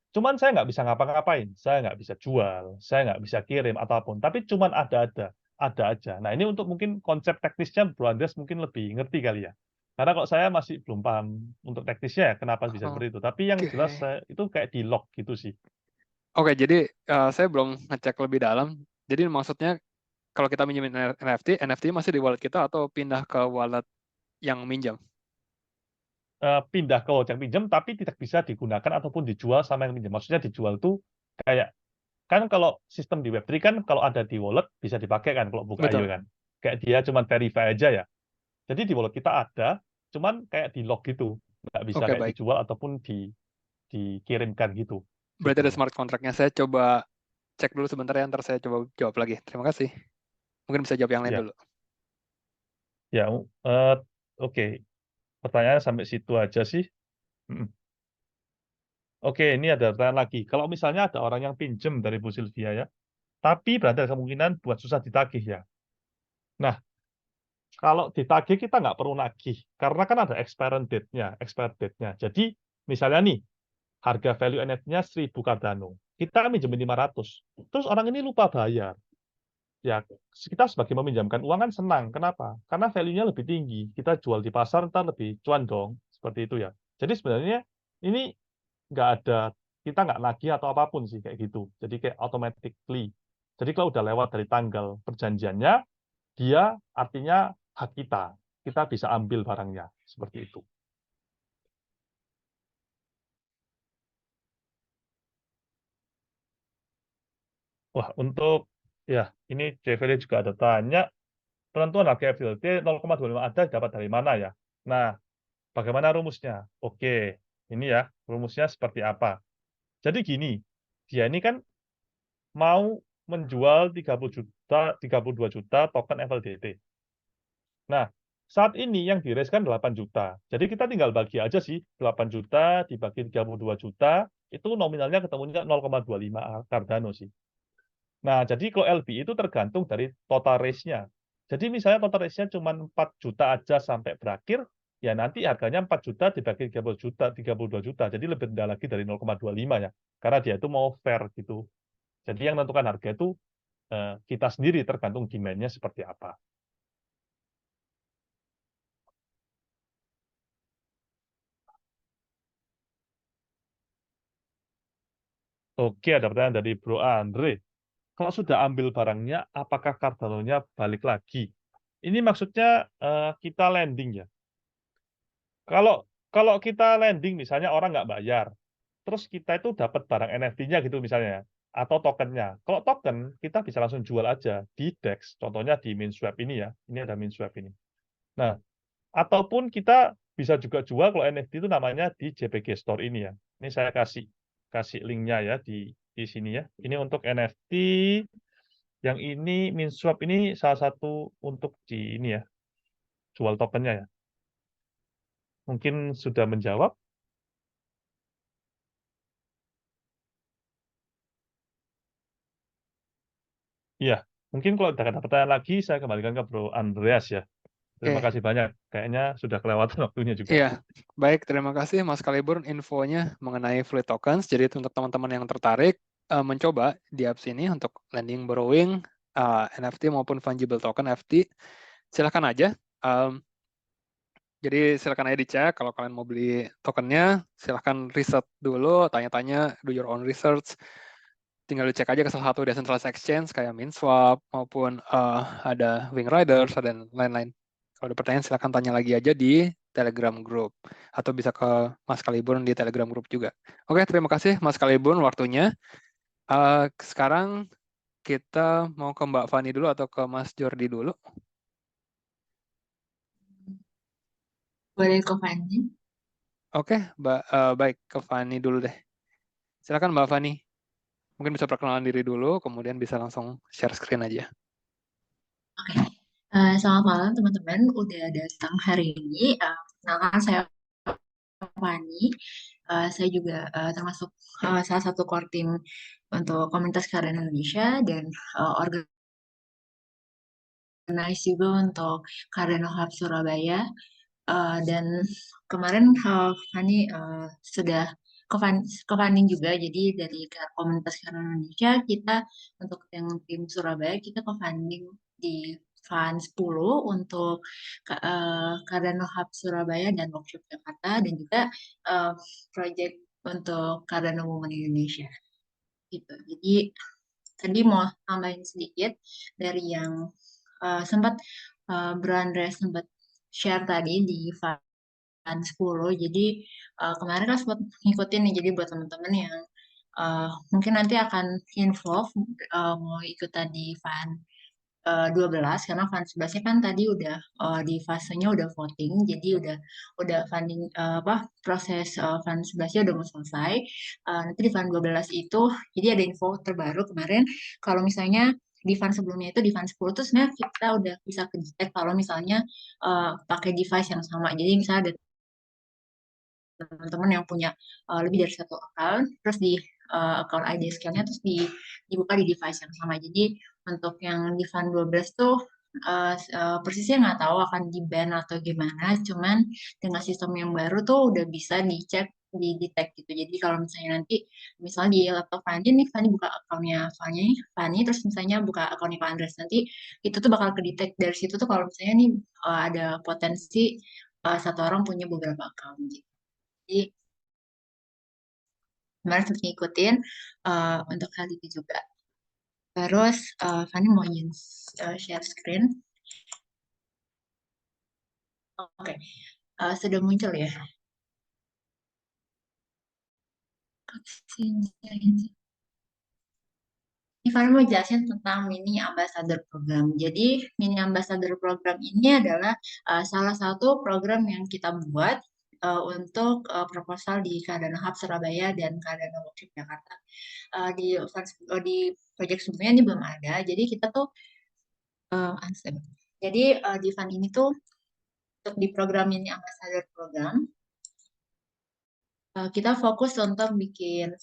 Cuman saya nggak bisa ngapa-ngapain, saya nggak bisa jual, saya nggak bisa kirim ataupun. Tapi cuman ada aja. Nah ini untuk mungkin konsep teknisnya Bro Andreas mungkin lebih ngerti kali ya. Karena kalau saya masih belum paham untuk teknisnya ya, kenapa bisa seperti itu. Tapi yang jelas Oke. itu kayak di lock gitu sih. Oke, jadi saya belum ngecek lebih dalam. Jadi maksudnya kalau kita minjemin NFT masih di wallet kita atau pindah ke wallet yang minjam? Pindah ke ojek pinjam tapi tidak bisa digunakan ataupun dijual sama yang pinjam. Maksudnya dijual tuh kayak kan kalau sistem di Web3 kan kalau ada di wallet bisa dipakai kan kalau buka IO Betul. kan. Kayak dia cuma verify aja ya. Jadi di wallet kita ada, cuman kayak di lock gitu, nggak bisa Oke, kayak baik. dijual ataupun dikirimkan gitu. Berarti Gitu ada Mas. smart contract-nya. Saya coba cek dulu sebentar ya, ntar saya coba jawab lagi. Terima kasih. Mungkin bisa jawab yang lain Ya, dulu. ya, oke. Pertanyaannya sampai situ aja sih. Mm. Oke, ini ada pertanyaan lagi. Kalau misalnya ada orang yang pinjem dari Bu Sylvia ya, tapi berarti ada kemungkinan buat susah ditagih ya. Nah, kalau ditagih kita nggak perlu nagih, karena kan ada expired date-nya. Jadi, misalnya nih, harga value NFT-nya 1.000 Cardano. Kita minjemin 500. Terus orang ini lupa bayar. Ya, kita sebagai meminjamkan uang kan senang. Kenapa? Karena value-nya lebih tinggi. Kita jual di pasar, ntar lebih cuan dong. Seperti itu ya. Jadi sebenarnya ini nggak ada kita nggak nagih atau apapun sih kayak gitu. Jadi kayak automatically. Jadi kalau udah lewat dari tanggal perjanjiannya, dia artinya hak kita. Kita bisa ambil barangnya seperti itu. Wah, untuk ya ini JVD juga ada tanya penentuan harga FDLT 0,25 ada dapat dari mana ya? Nah, bagaimana rumusnya? Oke, ini ya rumusnya seperti apa? Jadi gini, dia ini kan mau menjual 32 juta token FLDT. Nah, saat ini yang di-raise kan 8 juta. Jadi kita tinggal bagi aja sih 8 juta dibagi 32 juta, itu nominalnya ketemunya 0,25 Cardano sih. Nah, jadi kalau LB itu tergantung dari total raise-nya. Jadi misalnya total raise-nya cuma 4 juta aja sampai berakhir, ya nanti harganya 4 juta dibagi 30 juta, 32 juta. Jadi lebih rendah lagi dari 0,25 ya. Karena dia itu mau fair gitu. Jadi yang menentukan harga itu kita sendiri tergantung demand-nya seperti apa. Oke, ada pertanyaan dari Bro Andre. Kalau sudah ambil barangnya, apakah Cardano-nya balik lagi? Ini maksudnya kita landing ya. Kalau kalau kita landing misalnya orang nggak bayar, terus kita itu dapat barang NFT-nya gitu misalnya, atau tokennya. Kalau token kita bisa langsung jual aja di DEX, contohnya di MinSwap ini ya. Ini ada MinSwap ini. Nah, ataupun kita bisa juga jual kalau NFT itu namanya di JPG Store ini ya. Ini saya kasih kasih linknya ya di sini ya. Ini untuk NFT. Yang ini MinSwap ini salah satu untuk di ini ya, jual tokennya ya. Mungkin sudah menjawab. Iya, mungkin kalau ada pertanyaan lagi, saya kembalikan ke Bro Andreas ya. Terima Oke, kasih banyak. Kayaknya sudah kelewatan waktunya juga. iya. Baik, terima kasih Mas Kaliburn infonya mengenai Fleet Tokens. Jadi untuk teman-teman yang tertarik mencoba di apps ini untuk lending, borrowing, NFT maupun fungible token FT, silahkan aja. Jadi silakan aja dicek kalau kalian mau beli tokennya, silahkan riset dulu, tanya-tanya, do your own research. Tinggal dicek aja ke salah satu decentralized exchange kayak MinSwap maupun ada Wing Riders dan lain-lain. Kalau ada pertanyaan silahkan tanya lagi aja di Telegram Group atau bisa ke Mas Kaliburn di Telegram Group juga. Oke, terima kasih Mas Kaliburn waktunya. Sekarang kita mau ke Mbak Fani dulu atau ke Mas Jordi dulu? Boleh ke Fanny? Oke, baik ke Fani dulu deh. Silakan Mbak Fani. Mungkin bisa perkenalan diri dulu, kemudian bisa langsung share screen aja. Oke. Selamat malam teman-teman, udah datang hari ini. Perkenalkan saya Fanny. Saya juga termasuk salah satu core team untuk komunitas Cardano Indonesia dan organize juga untuk Cardano Hub Surabaya. Dan kemarin Fanny sudah ke funding juga, jadi dari komunitas Cardano Indonesia kita untuk yang tim Surabaya kita ke funding di Fund 10 untuk Cardano Hub Surabaya dan Workshop Jakarta dan juga project untuk Cardano Women Indonesia gitu. Jadi tadi mau tambahin sedikit dari yang sempat Brandre sempat share tadi di Fund 10. Jadi kemarin kan sempat ngikutin nih, jadi buat teman-teman yang mungkin nanti akan involve mau ikutan di Fund 12 karena Fund 11-nya kan tadi udah di fasenya udah voting, jadi udah funding apa proses Fund 11-nya udah mau selesai. Nanti di Fund 12 itu jadi ada info terbaru kemarin kalau misalnya di fund sebelumnya itu di fund 10 tuh sebenarnya kita udah bisa ke kalau misalnya pakai device yang sama. Jadi misalnya ada teman-teman yang punya lebih dari satu account, terus di account ID skill-nya terus dibuka di device yang sama. Jadi untuk yang di Fund 12 tuh persisnya nggak tahu akan di-ban atau gimana, cuman dengan sistem yang baru tuh udah bisa dicek di detect gitu. Jadi kalau misalnya nanti misalnya di laptop Fanny nih, Fanny buka akunnya Fanny, terus misalnya buka akunnya Pak Andres, nanti itu tuh bakal ke detect dari situ tuh kalau misalnya nih ada potensi satu orang punya beberapa account gitu. Jadi kemarin sempat ngikutin untuk hal itu juga. Terus Fani mau izin share screen. Oke, sudah muncul ya. Ini Fani mau jelasin tentang mini ambassador program. Jadi mini ambassador program ini adalah salah satu program yang kita buat untuk proposal di Cardano Hub Surabaya dan Cardano Workshop Jakarta. Di project sebelumnya ini belum ada. Jadi kita tuh unstable. Jadi di fund ini tuh untuk di program ini ambassador program kita fokus untuk bikin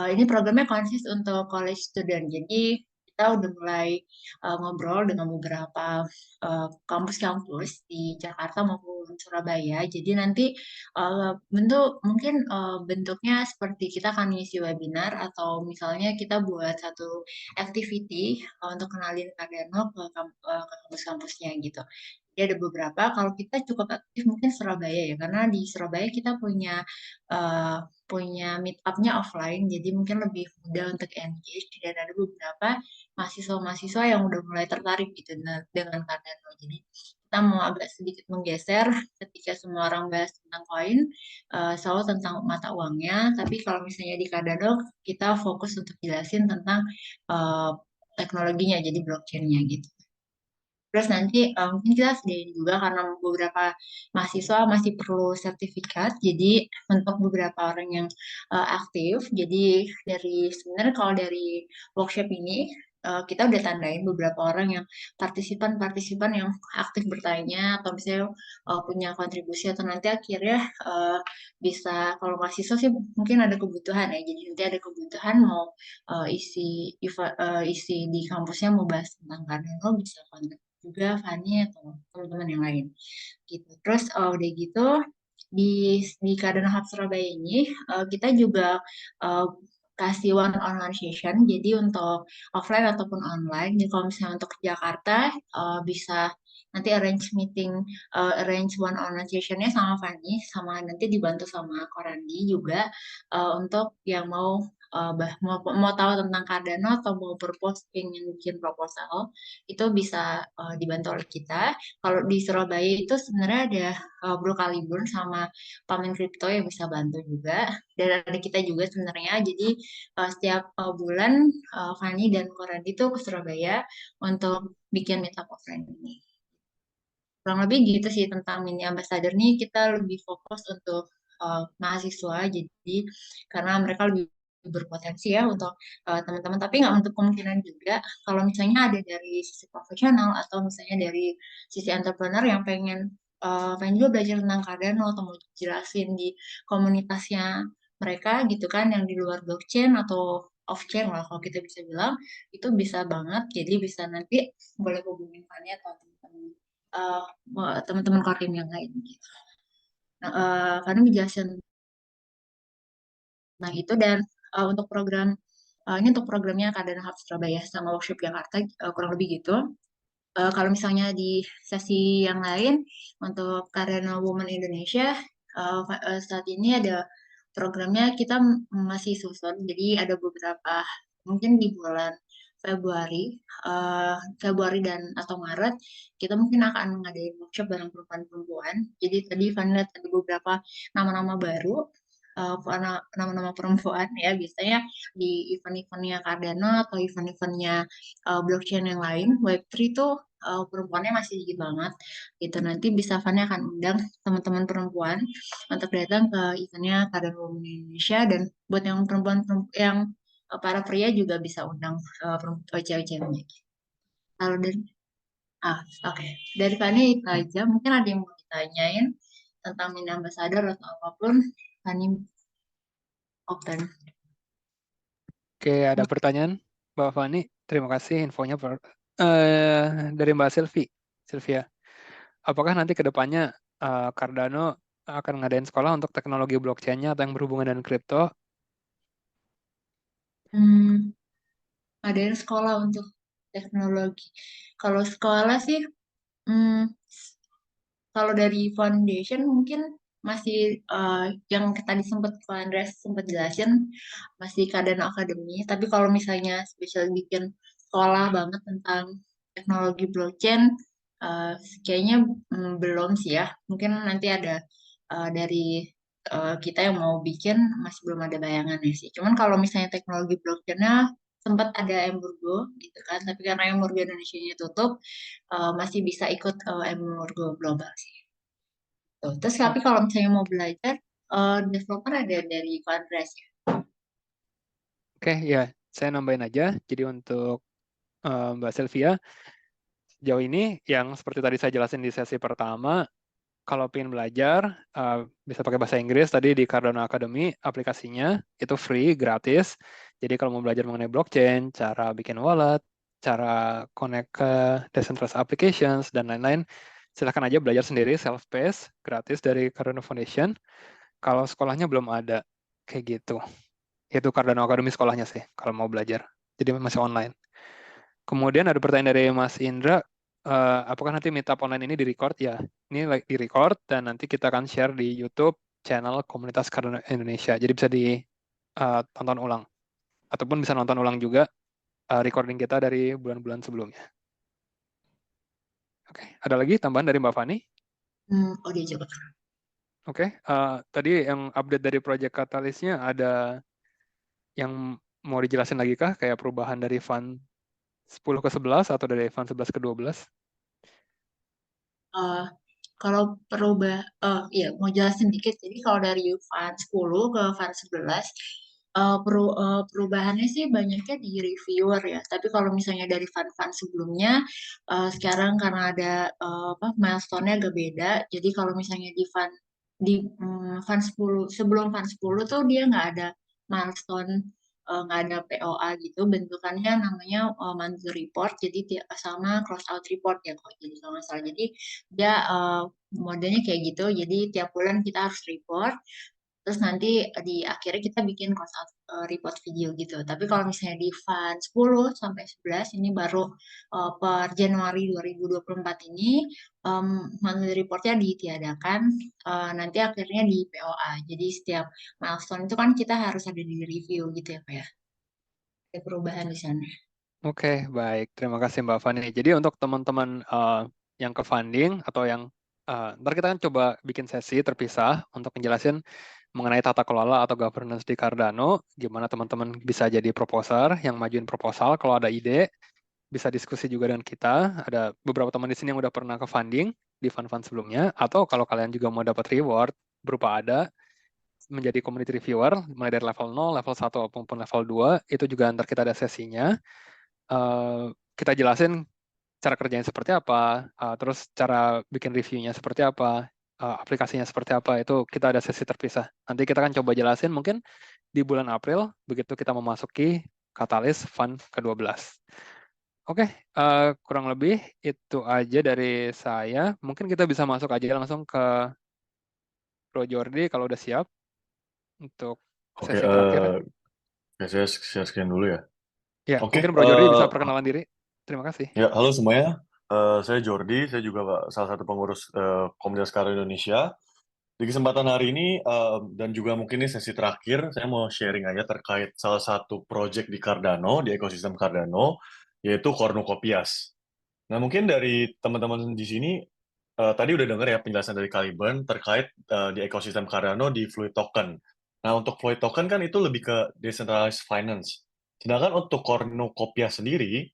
ini programnya konsis untuk college student. Jadi kita udah mulai ngobrol dengan beberapa kampus-kampus di Jakarta maupun Surabaya. Jadi nanti bentuknya seperti kita akan ngisi webinar atau misalnya kita buat satu activity untuk kenalin Cardano ke kampus-kampusnya gitu. Jadi ada beberapa. Kalau kita cukup aktif mungkin Surabaya ya, karena di Surabaya kita uh, punya meet up-nya offline, jadi mungkin lebih mudah untuk engage dan ada beberapa mahasiswa-mahasiswa yang udah mulai tertarik gitu dengan Cardano. Jadi kita mau agak sedikit menggeser ketika semua orang bahas tentang koin, selalu tentang mata uangnya, tapi kalau misalnya di Cardano kita fokus untuk jelasin tentang uh, teknologinya, jadi blockchain-nya gitu. Terus nanti mungkin kita sediain juga karena beberapa mahasiswa masih perlu sertifikat. Jadi untuk beberapa orang yang aktif, jadi sebenarnya kalau dari workshop ini kita udah tandain beberapa orang yang partisipan-partisipan yang aktif bertanya atau misalnya punya kontribusi atau nanti akhirnya bisa kalau mahasiswa sih mungkin ada kebutuhan ya. Jadi nanti ada kebutuhan mau isi di kampusnya mau bahas tentang Cardano bisa kontak juga Fani atau teman-teman yang lain gitu. Terus udah gitu di Cardano Hub Surabaya ini kita juga uh, kasih one on one session. Jadi untuk offline ataupun online. Jadi kalau misalnya untuk Jakarta bisa nanti arrange one on one sessionnya sama Fani, sama nanti dibantu sama Korandi juga untuk yang mau tahu tentang Cardano atau mau propose pengen bikin proposal itu bisa dibantu oleh kita. Kalau di Surabaya itu sebenarnya ada Bro Kalibun sama Pamen Crypto yang bisa bantu juga. Dan ada kita juga sebenarnya. Jadi setiap bulan Fani dan Koradi itu ke Surabaya untuk bikin meetup offline ini. Kurang lebih gitu sih tentang mini ambassador nih kita lebih fokus untuk mahasiswa. Jadi karena mereka lebih berpotensi ya untuk teman-teman. Tapi nggak untuk kemungkinan juga kalau misalnya ada dari sisi profesional atau misalnya dari sisi entrepreneur yang pengen juga belajar tentang Cardano atau mau jelasin di komunitasnya mereka gitu kan yang di luar blockchain atau off-chain lah kalau kita bisa bilang itu bisa banget. Jadi bisa nanti boleh hubungin Fania atau teman-teman kodim yang lain gitu. Nah, Fani menjelaskan tentang itu dan untuk ini untuk programnya Cardano Hub Surabaya sama Workshop Jakarta kurang lebih gitu. Kalau misalnya di sesi yang lain untuk Cardano Women Indonesia saat ini ada programnya kita masih susun. Jadi ada beberapa mungkin di bulan Februari, Februari dan atau Maret kita mungkin akan ngadain workshop bareng perempuan-perempuan. Jadi tadi Fanny lihat ada beberapa nama-nama baru, nama-nama perempuan ya biasanya di event-eventnya Cardano atau event-eventnya blockchain yang lain, Web3 itu perempuannya masih sedikit banget gitu. Nanti bisa Fanny akan undang teman-teman perempuan untuk datang ke eventnya Cardano Women Indonesia dan buat yang perempuan yang para pria juga bisa undang cewek-ceweknya. Kalau dari oke. Dari Fani itu aja. Mungkin ada yang mau ditanyain tentang mini ambassador atau apapun. Fani open. Oke, ada pertanyaan Mbak Fani. Terima kasih infonya dari Mbak Sylvia. Apakah nanti ke depannya Cardano akan ngadain sekolah untuk teknologi blockchain-nya atau yang berhubungan dengan kripto? Ada yang sekolah untuk teknologi. Kalau sekolah sih, hmm, kalau dari foundation mungkin masih yang tadi sempat Ko Andres sempat jelasin masih Cardano Academy. Tapi kalau misalnya spesial bikin sekolah banget tentang teknologi blockchain, eh, kayaknya belum sih ya. Mungkin nanti ada dari kita yang mau bikin masih belum ada bayangannya sih. Cuman kalau misalnya teknologi blockchainnya sempat ada embargo gitu kan, tapi karena embargo Indonesia-nya tutup, masih bisa ikut embargo global sih. Tuh. Terus tapi kalau misalnya mau belajar, developer ada dari Quadras ya. Oke, ya, saya nambahin aja. Jadi untuk Mbak Sylvia, sejauh ini yang seperti tadi saya jelasin di sesi pertama, kalau pengen belajar, bisa pakai bahasa Inggris. Tadi di Cardano Academy, aplikasinya itu free, gratis. Jadi kalau mau belajar mengenai blockchain, cara bikin wallet, cara connect ke decentralized applications, dan lain-lain, silahkan aja belajar sendiri, self-paced, gratis dari Cardano Foundation. Kalau sekolahnya belum ada, kayak gitu. Itu Cardano Academy sekolahnya sih, kalau mau belajar. Jadi masih online. Kemudian ada pertanyaan dari Mas Indra, apakah nanti meetup online ini di-record? Ya, ini di-record dan nanti kita akan share di YouTube channel Komunitas Cardano Indonesia. Jadi bisa ditonton ulang. Ataupun bisa nonton ulang juga recording kita dari bulan-bulan sebelumnya. Oke, ada lagi tambahan dari Mbak Fani? Oh dia coba. Oke, tadi yang update dari Project Catalyst-nya ada yang mau dijelasin lagi kah? Kayak perubahan dari fund 10 ke 11 atau dari fund 11 ke 12? Eh, kalau iya mau jelasin dikit. Jadi kalau dari fund 10 ke fund 11, perubahannya sih banyaknya di reviewer ya. Tapi kalau misalnya dari fund-fund sebelumnya, sekarang karena ada milestone-nya agak beda. Jadi kalau misalnya fund 10 sebelum fund 10 tuh dia nggak ada milestone, nggak ada POA gitu. Bentukannya namanya monthly report. Jadi sama cross out report ya kok. Jadi kalau nggak salah. Jadi dia modelnya kayak gitu. Jadi tiap bulan kita harus report. Terus nanti di akhirnya kita bikin cross out report video gitu. Tapi kalau misalnya di fund 10 sampai 11 ini baru per Januari 2024 ini monthly reportnya ditiadakan. Nanti akhirnya di POA. Jadi setiap milestone itu kan kita harus ada di review gitu ya Pak ya. Ada perubahan di sana. Oke, baik. Terima kasih Mbak Fani. Jadi untuk teman-teman yang ke funding atau yang ntar kita kan coba bikin sesi terpisah untuk menjelasin mengenai tata kelola atau governance di Cardano, gimana teman-teman bisa jadi proposer yang majuin proposal kalau ada ide, bisa diskusi juga dengan kita. Ada beberapa teman di sini yang udah pernah ke funding di fund-fund sebelumnya, atau kalau kalian juga mau dapat reward berupa ada menjadi community reviewer, mulai dari level 0, level 1, maupun level 2, itu juga ntar kita ada sesinya. Kita jelasin cara kerjanya seperti apa, terus cara bikin reviewnya seperti apa, aplikasinya seperti apa, itu kita ada sesi terpisah. Nanti kita akan coba jelasin mungkin di bulan April, begitu kita memasuki Katalis Fund ke-12. Oke, kurang lebih itu aja dari saya. Mungkin kita bisa masuk aja langsung ke Bro Jordi kalau udah siap untuk Oke, sesi terakhir. saya share screen dulu ya. Ya, Oke, mungkin Bro Jordi bisa perkenalan diri. Terima kasih. ya halo semuanya. Saya Jordi, saya juga salah satu pengurus Komunitas Cardano Indonesia. Di kesempatan hari ini dan juga mungkin ini sesi terakhir, saya mau sharing aja terkait salah satu project di Cardano, di ekosistem Cardano, yaitu Cornucopias. Nah, mungkin dari teman-teman di sini tadi udah dengar ya penjelasan dari Caliburn terkait di ekosistem Cardano di Fluid Token. Nah, untuk Fluid Token kan itu lebih ke decentralized finance. Sedangkan untuk Cornucopia sendiri,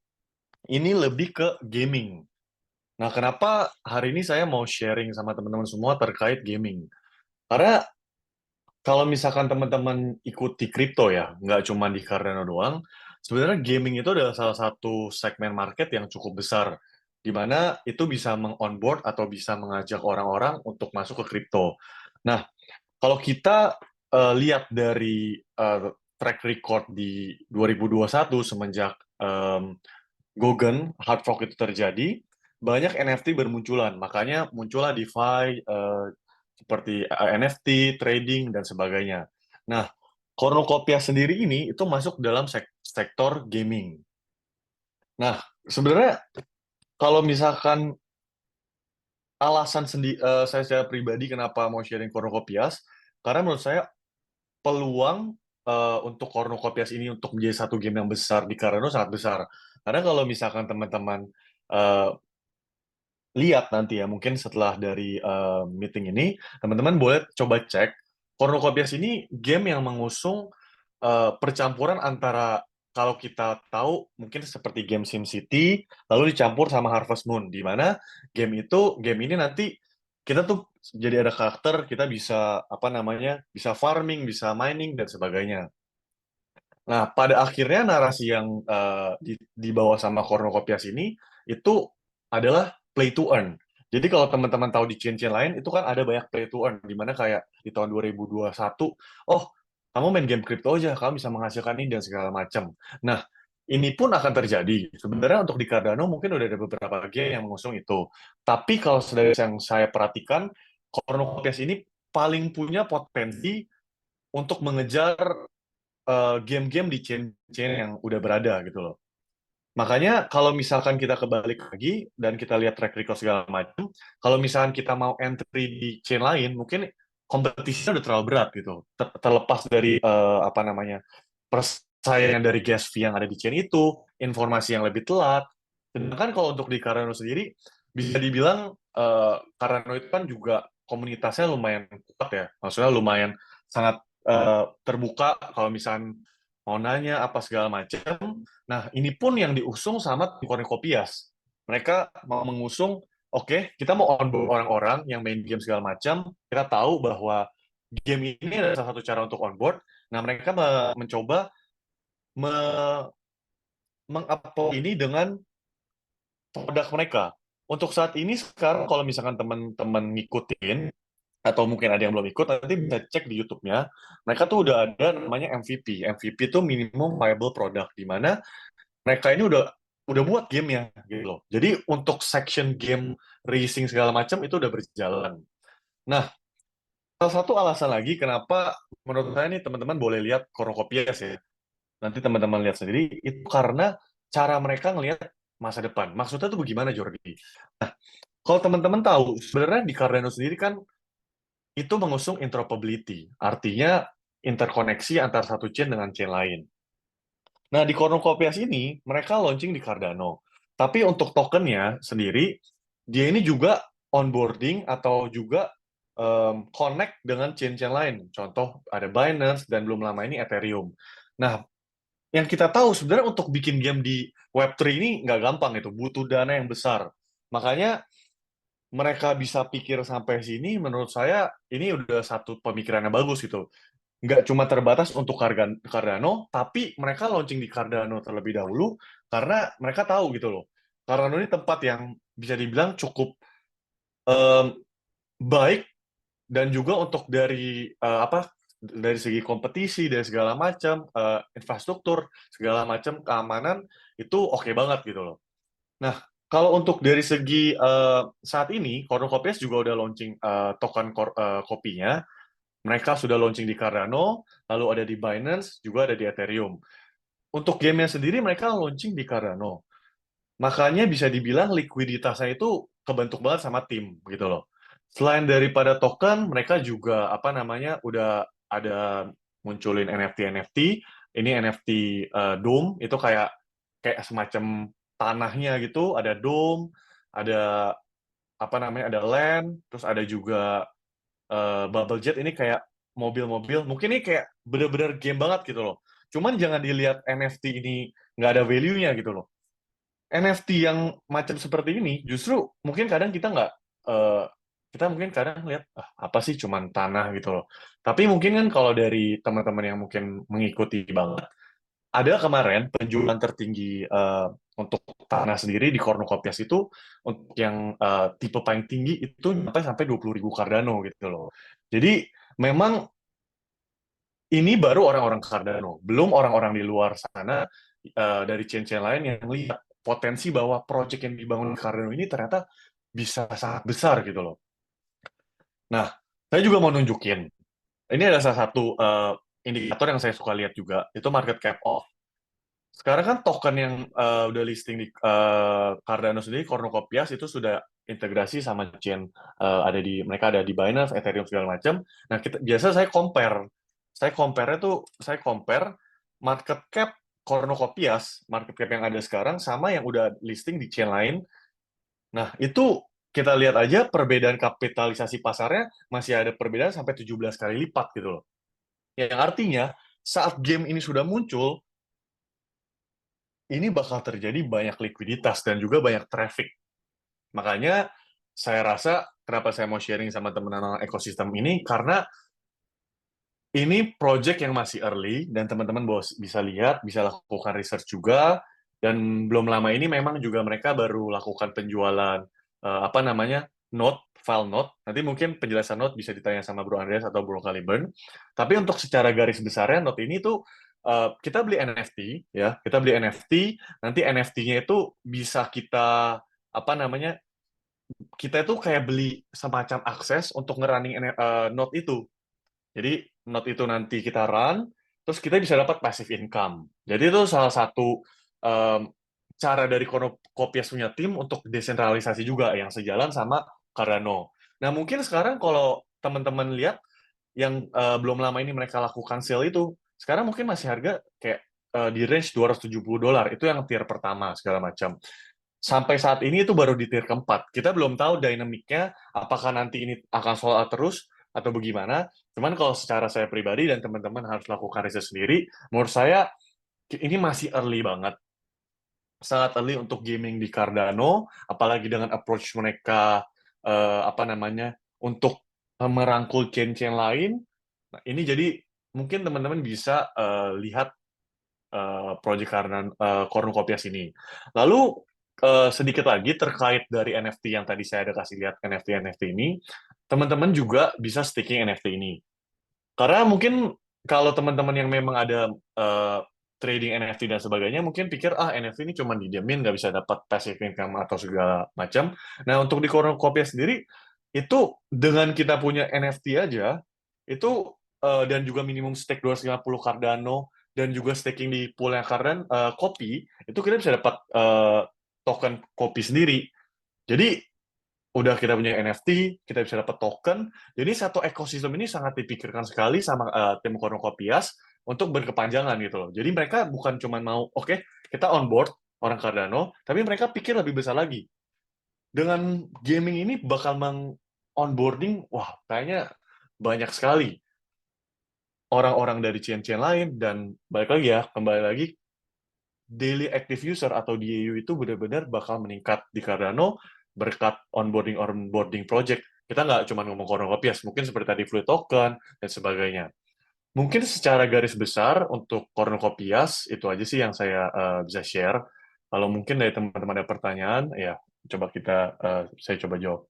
ini lebih ke gaming. Nah, kenapa hari ini saya mau sharing sama teman-teman semua terkait gaming? Karena kalau misalkan teman-teman ikuti kripto ya, nggak cuma di Cardano doang, sebenarnya gaming itu adalah salah satu segmen market yang cukup besar, di mana itu bisa meng-onboard atau bisa mengajak orang-orang untuk masuk ke kripto. Nah, kalau kita lihat dari track record di 2021 semenjak Goguen hard fork itu terjadi, banyak NFT bermunculan. Makanya muncullah DeFi seperti NFT, trading dan sebagainya. Nah, Cornucopia sendiri ini itu masuk dalam sektor gaming. Nah, sebenarnya kalau misalkan alasan saya secara pribadi kenapa mau sharing Cornucopias, karena menurut saya peluang untuk Cornucopias ini untuk menjadi satu game yang besar di Cardano sangat besar. Karena kalau misalkan teman-teman eh, lihat nanti ya, mungkin setelah dari meeting ini, teman-teman boleh coba cek. Cornucopias ini game yang mengusung percampuran antara, kalau kita tahu mungkin seperti game SimCity, lalu dicampur sama Harvest Moon, di mana game ini nanti kita tuh jadi ada karakter, kita bisa apa namanya, bisa farming, bisa mining dan sebagainya. Nah, pada akhirnya narasi yang dibawa sama Cornucopias ini itu adalah play to earn. Jadi kalau teman-teman tahu di chain-chain lain itu kan ada banyak play to earn, di mana kayak di tahun 2021, oh kamu main game crypto aja, kamu bisa menghasilkan ini dan segala macam. Nah, ini pun akan terjadi. Sebenarnya untuk di Cardano mungkin udah ada beberapa game yang mengusung itu. Tapi kalau dari yang saya perhatikan, Cornucopias ini paling punya potensi untuk mengejar game-game di chain-chain yang udah berada gitu loh. Makanya kalau misalkan kita kebalik lagi dan kita lihat track record segala macam, kalau misalkan kita mau entry di chain lain, mungkin kompetisinya udah terlalu berat gitu. Terlepas dari apa namanya, persaingan dari gas fee yang ada di chain itu, informasi yang lebih telat. Sedangkan kalau untuk di Cardano sendiri, bisa dibilang Cardano itu kan juga komunitasnya lumayan kuat ya. Maksudnya lumayan sangat terbuka kalau misalkan mau nanya apa segala macam. Nah, ini pun yang diusung sama tim Cornucopias. Mereka mau mengusung, oke, kita mau onboard orang-orang yang main game segala macam. Kita tahu bahwa game ini adalah salah satu cara untuk onboard. Nah, mereka mencoba mengupload ini dengan produk mereka. Untuk saat ini sekarang kalau misalkan teman-teman ngikutin atau mungkin ada yang belum ikut, nanti bisa cek di YouTube-nya. Mereka tuh udah ada namanya MVP. MVP itu minimum viable product, di mana mereka ini udah buat gamenya gitu loh. Jadi untuk section game racing segala macam itu udah berjalan. Nah, salah satu alasan lagi kenapa menurut saya nih teman-teman boleh lihat Cornucopias ya. Nanti teman-teman lihat sendiri itu karena cara mereka ngelihat masa depan. Maksudnya tuh bagaimana, Jordi? Nah, kalau teman-teman tahu, sebenarnya di Cardano sendiri kan itu mengusung interoperability, artinya interkoneksi antara satu chain dengan chain lain. Nah, di Cornucopias ini, mereka launching di Cardano. Tapi untuk tokennya sendiri, dia ini juga onboarding atau juga connect dengan chain-chain lain. Contoh, ada Binance, dan belum lama ini Ethereum. Nah, yang kita tahu sebenarnya untuk bikin game di Web3 ini nggak gampang itu, butuh dana yang besar. Makanya mereka bisa pikir sampai sini, menurut saya ini udah satu pemikiran yang bagus gitu. Nggak cuma terbatas untuk Cardano, tapi mereka launching di Cardano terlebih dahulu karena mereka tahu gitu loh. Cardano ini tempat yang bisa dibilang cukup em, baik, dan juga untuk dari apa, dari segi kompetisi, dari segala macam infrastruktur, segala macam keamanan itu oke banget gitu loh. Nah, kalau untuk dari segi saat ini, Cornucopias juga udah launching token kopinya. Mereka sudah launching di Cardano, lalu ada di Binance, juga ada di Ethereum. Untuk gamenya sendiri, mereka launching di Cardano. Makanya bisa dibilang likuiditasnya itu kebentuk banget sama tim, gitu loh. Selain daripada token, mereka juga, apa namanya, udah ada munculin NFT-NFT. Ini NFT Dome, itu kayak semacam tanahnya gitu, ada dome, ada apa namanya, ada land, terus ada juga Bubble Jet, ini kayak mobil-mobil. Mungkin ini kayak bener-bener game banget gitu loh. Cuman jangan dilihat NFT ini nggak ada value-nya gitu loh. NFT yang macam seperti ini justru mungkin kadang eh, kita mungkin kadang lihat apa sih cuman tanah gitu loh. Tapi mungkin kan kalau dari teman-teman yang mungkin mengikuti banget, ada kemarin penjualan tertinggi untuk tanah sendiri di Cornucopias itu, untuk yang tipe paling tinggi itu sampai 20.000 Cardano gitu loh. Jadi memang ini baru orang-orang Cardano, belum orang-orang di luar sana dari chain-chain lain yang lihat potensi bahwa proyek yang dibangun di Cardano ini ternyata bisa sangat besar gitu loh. Nah, saya juga mau nunjukin, ini ada salah satu indikator yang saya suka lihat juga, itu market cap off. sekarang kan token yang udah listing di Cardano sendiri, Cornucopias itu sudah integrasi sama chain, mereka ada di Binance, Ethereum segala macam. Nah, biasa saya compare market cap Cornucopias, market cap yang ada sekarang sama yang udah listing di chain lain. Nah, itu kita lihat aja perbedaan kapitalisasi pasarnya masih ada perbedaan sampai 17 kali lipat gitu loh. Yang artinya saat game ini sudah muncul, ini bakal terjadi banyak likuiditas dan juga banyak traffic. Makanya saya rasa kenapa saya mau sharing sama teman-teman ekosistem ini, karena ini project yang masih early, dan teman-teman bisa lihat, bisa lakukan research juga, dan belum lama ini memang juga mereka baru lakukan penjualan, file note. Nanti mungkin penjelasan note bisa ditanya sama Bro Andreas atau Bro Caliburn. Tapi untuk secara garis besarnya, note ini tuh kita beli NFT, ya, nanti NFT-nya itu bisa kita, kita itu kayak beli semacam akses untuk nge-running note itu. Jadi note itu nanti kita run, terus kita bisa dapat passive income. Jadi itu salah satu cara dari Cornucopias punya tim untuk desentralisasi juga yang sejalan sama Cardano. Nah, mungkin sekarang kalau teman-teman lihat yang belum lama ini mereka lakukan sale itu, sekarang mungkin masih harga kayak di range $270. Itu yang tier pertama segala macam. Sampai saat ini itu baru di tier keempat. Kita belum tahu dinamiknya, apakah nanti ini akan sold out terus atau bagaimana. Cuman kalau secara saya pribadi dan teman-teman harus lakukan riset sendiri, menurut saya ini masih early banget. Sangat early untuk gaming di Cardano, apalagi dengan approach mereka untuk merangkul chain-chain lain. Nah, ini jadi mungkin teman-teman bisa lihat project Cornucopias ini. Lalu sedikit lagi terkait dari NFT yang tadi saya ada kasih lihat NFT ini, teman-teman juga bisa staking NFT ini. Karena mungkin kalau teman-teman yang memang ada trading NFT dan sebagainya, mungkin pikir NFT ini cuma dijamin, nggak bisa dapat passive income atau segala macam. Nah, untuk di Cornucopia sendiri, itu dengan kita punya NFT aja, itu dan juga minimum stake 250 Cardano, dan juga staking di poolnya Cardano, kopi, itu kita bisa dapat token kopi sendiri. Jadi, udah kita punya NFT, kita bisa dapat token. Jadi satu ekosistem ini sangat dipikirkan sekali sama tim Cornucopias untuk berkepanjangan gitu loh. Jadi mereka bukan cuma mau, oke, kita on board orang Cardano, tapi mereka pikir lebih besar lagi. Dengan gaming ini bakal onboarding, wah, kayaknya banyak sekali orang-orang dari chain-chain lain, dan kembali lagi, daily active user atau DAU itu benar-benar bakal meningkat di Cardano berkat onboarding project. Kita nggak cuma ngomong Cornucopias, mungkin seperti tadi Fluid Token dan sebagainya. Mungkin secara garis besar untuk Cornucopias itu aja sih yang saya bisa share. Kalau mungkin dari teman-teman ada pertanyaan, ya coba saya coba jawab.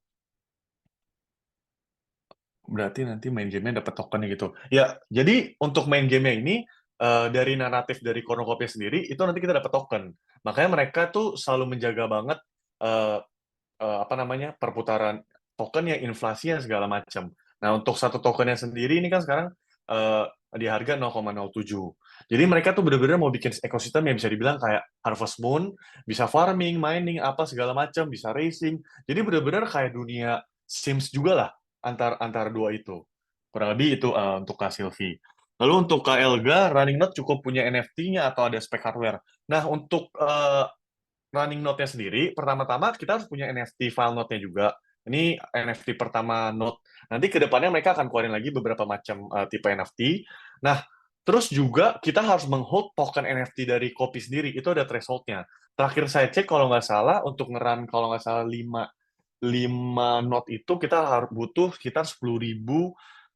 Berarti nanti main gamenya dapat tokennya gitu. Ya, jadi untuk main gamenya ini dari naratif dari Cornucopia sendiri itu nanti kita dapat token. Makanya mereka tuh selalu menjaga banget perputaran token yang inflasinya segala macam. Nah, untuk satu tokennya sendiri ini kan sekarang di harga 0,07. Jadi mereka tuh benar-benar mau bikin ekosistem yang bisa dibilang kayak Harvest Moon, bisa farming, mining, apa segala macam, bisa racing. Jadi benar-benar kayak dunia Sims juga lah antar dua itu. Kurang lebih itu untuk Kak Silvi. Lalu untuk Kak Elga, Running Node cukup punya NFT-nya atau ada spek hardware. Nah, untuk Running Node-nya sendiri, pertama-tama kita harus punya NFT file node-nya juga. Ini NFT pertama node. Nanti ke depannya mereka akan keluarin lagi beberapa macam tipe NFT. Nah, terus juga kita harus menghold token NFT dari kopi sendiri. Itu ada threshold-nya. Terakhir saya cek kalau nggak salah, untuk nge-run kalau nggak salah 5 node itu kita harus butuh sekitar 10.000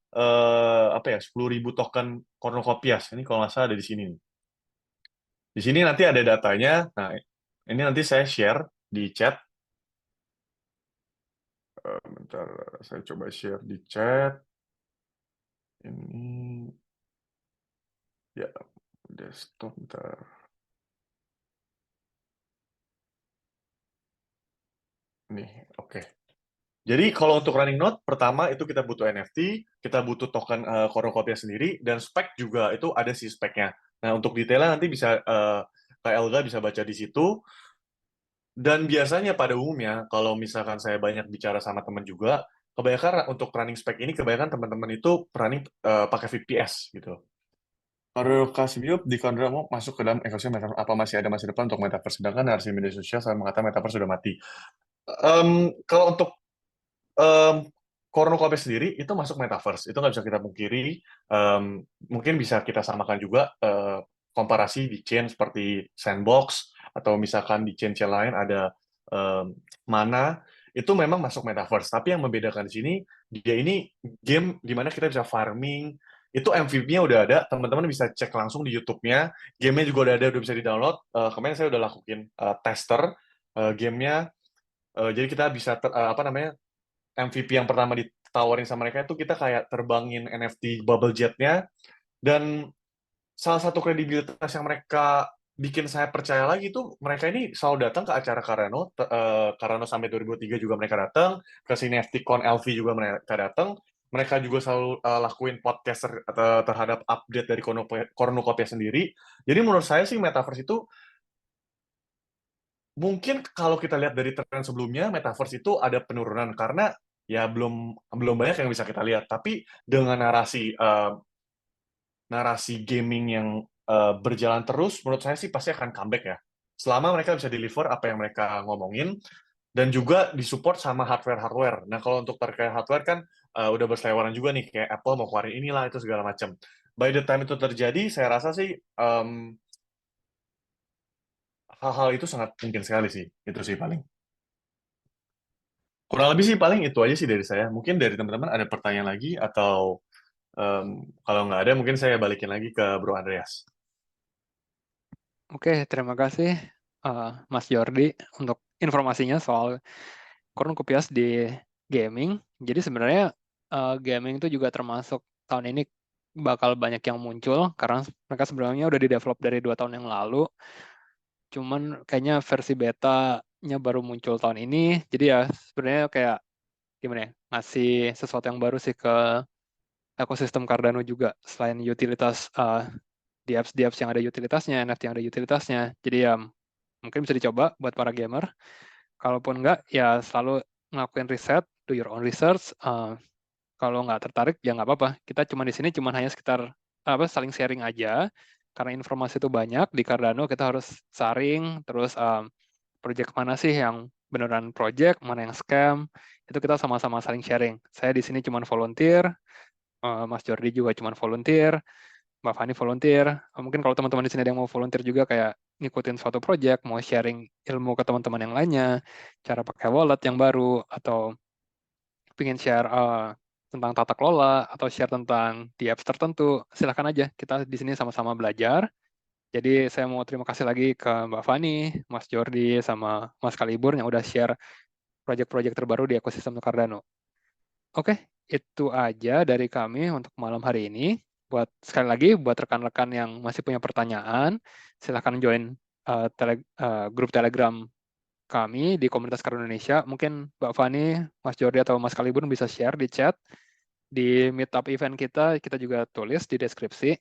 10.000 token Cornucopias. Ini kalau nggak salah ada di sini. Di sini nanti ada datanya. Nah, ini nanti saya share di chat. Bentar, saya coba share di chat. Ini, ya, desktop, bentar. Nih, oke. Jadi kalau untuk running node, pertama itu kita butuh NFT, kita butuh token Cornucopia sendiri, dan spek juga itu ada sih speknya. Nah, untuk detailnya nanti bisa Kak Elga bisa baca di situ. Dan biasanya pada umumnya, kalau misalkan saya banyak bicara sama teman juga, kebanyakan untuk running spec ini, kebanyakan teman-teman itu running pakai VPS gitu. Kalau Kak Simio di Kondra mau masuk ke dalam ekosistem metaverse, apa masih ada masa depan untuk metaverse? Sedangkan narasi media sosial selalu mengatakan metaverse sudah mati. Kalau untuk Cornucopia sendiri itu masuk metaverse, itu nggak bisa kita pungkiri. Mungkin bisa kita samakan juga komparasi di chain seperti Sandbox atau misalkan di chain-chain lain ada Mana, itu memang masuk metaverse. Tapi yang membedakan di sini dia ini game di mana kita bisa farming. Itu MVP-nya udah ada, teman-teman bisa cek langsung di YouTube-nya. Game-nya juga udah ada, udah bisa di-download. Kemarin saya udah lakuin tester game-nya. Jadi kita bisa apa namanya MVP yang pertama ditawarin sama mereka itu kita kayak terbangin NFT Bubble Jet-nya, dan salah satu kredibilitas yang mereka bikin saya percaya lagi itu mereka ini selalu datang ke acara Carano sampai 2003 juga mereka datang, ke sini FTCon LV juga mereka datang, mereka juga selalu lakuin podcast terhadap update dari Cornucopia sendiri. Jadi menurut saya sih metaverse itu mungkin kalau kita lihat dari tren sebelumnya, metaverse itu ada penurunan karena ya belum banyak yang bisa kita lihat. Tapi dengan narasi gaming yang berjalan terus, menurut saya sih pasti akan comeback ya. Selama mereka bisa deliver apa yang mereka ngomongin dan juga disupport sama hardware-hardware. Nah, kalau untuk terkait hardware kan udah berseliweran juga nih, kayak Apple mau keluarin inilah itu segala macam. By the time itu terjadi, saya rasa sih hal-hal itu sangat mungkin sekali sih. Itu sih paling. Kurang lebih sih paling itu aja sih dari saya. Mungkin dari teman-teman ada pertanyaan lagi atau kalau nggak ada mungkin saya balikin lagi ke Bro Andreas. Oke, terima kasih Mas Jordi untuk informasinya soal Cornucopias di gaming. Jadi sebenarnya gaming itu juga termasuk tahun ini bakal banyak yang muncul karena mereka sebenarnya udah di-develop dari 2 tahun yang lalu. Cuman kayaknya versi beta-nya baru muncul tahun ini. Jadi ya sebenarnya kayak gimana ya, ngasih sesuatu yang baru sih ke ekosistem Cardano juga selain utilitas dApps yang ada utilitasnya, NFT yang ada utilitasnya. Jadi ya mungkin bisa dicoba buat para gamer. Kalaupun enggak, ya selalu ngelakuin riset, do your own research. Kalau nggak tertarik, ya nggak apa-apa. Kita cuma di sini cuma hanya sekitar saling sharing aja. Karena informasi itu banyak di Cardano, kita harus saring. Terus project mana sih yang beneran project, mana yang scam. Itu kita sama-sama saling sharing. Saya di sini cuma volunteer, Mas Jordi juga cuma volunteer, Mbak Fani volunteer. Mungkin kalau teman-teman di sini ada yang mau volunteer juga kayak ngikutin suatu project, mau sharing ilmu ke teman-teman yang lainnya, cara pakai wallet yang baru, atau ingin share tentang tata kelola, atau share tentang di apps tertentu, silakan aja. Kita di sini sama-sama belajar. Jadi saya mau terima kasih lagi ke Mbak Fani, Mas Jordi, sama Mas Kalibur yang udah share project-project terbaru di ekosistem Cardano. Oke, itu aja dari kami untuk malam hari ini. Sekali lagi, buat rekan-rekan yang masih punya pertanyaan, silahkan join grup Telegram kami di komunitas Cardano Indonesia. Mungkin Mbak Fani, Mas Jordi, atau Mas Kalibun bisa share di chat. Di meetup event kita juga tulis di deskripsi.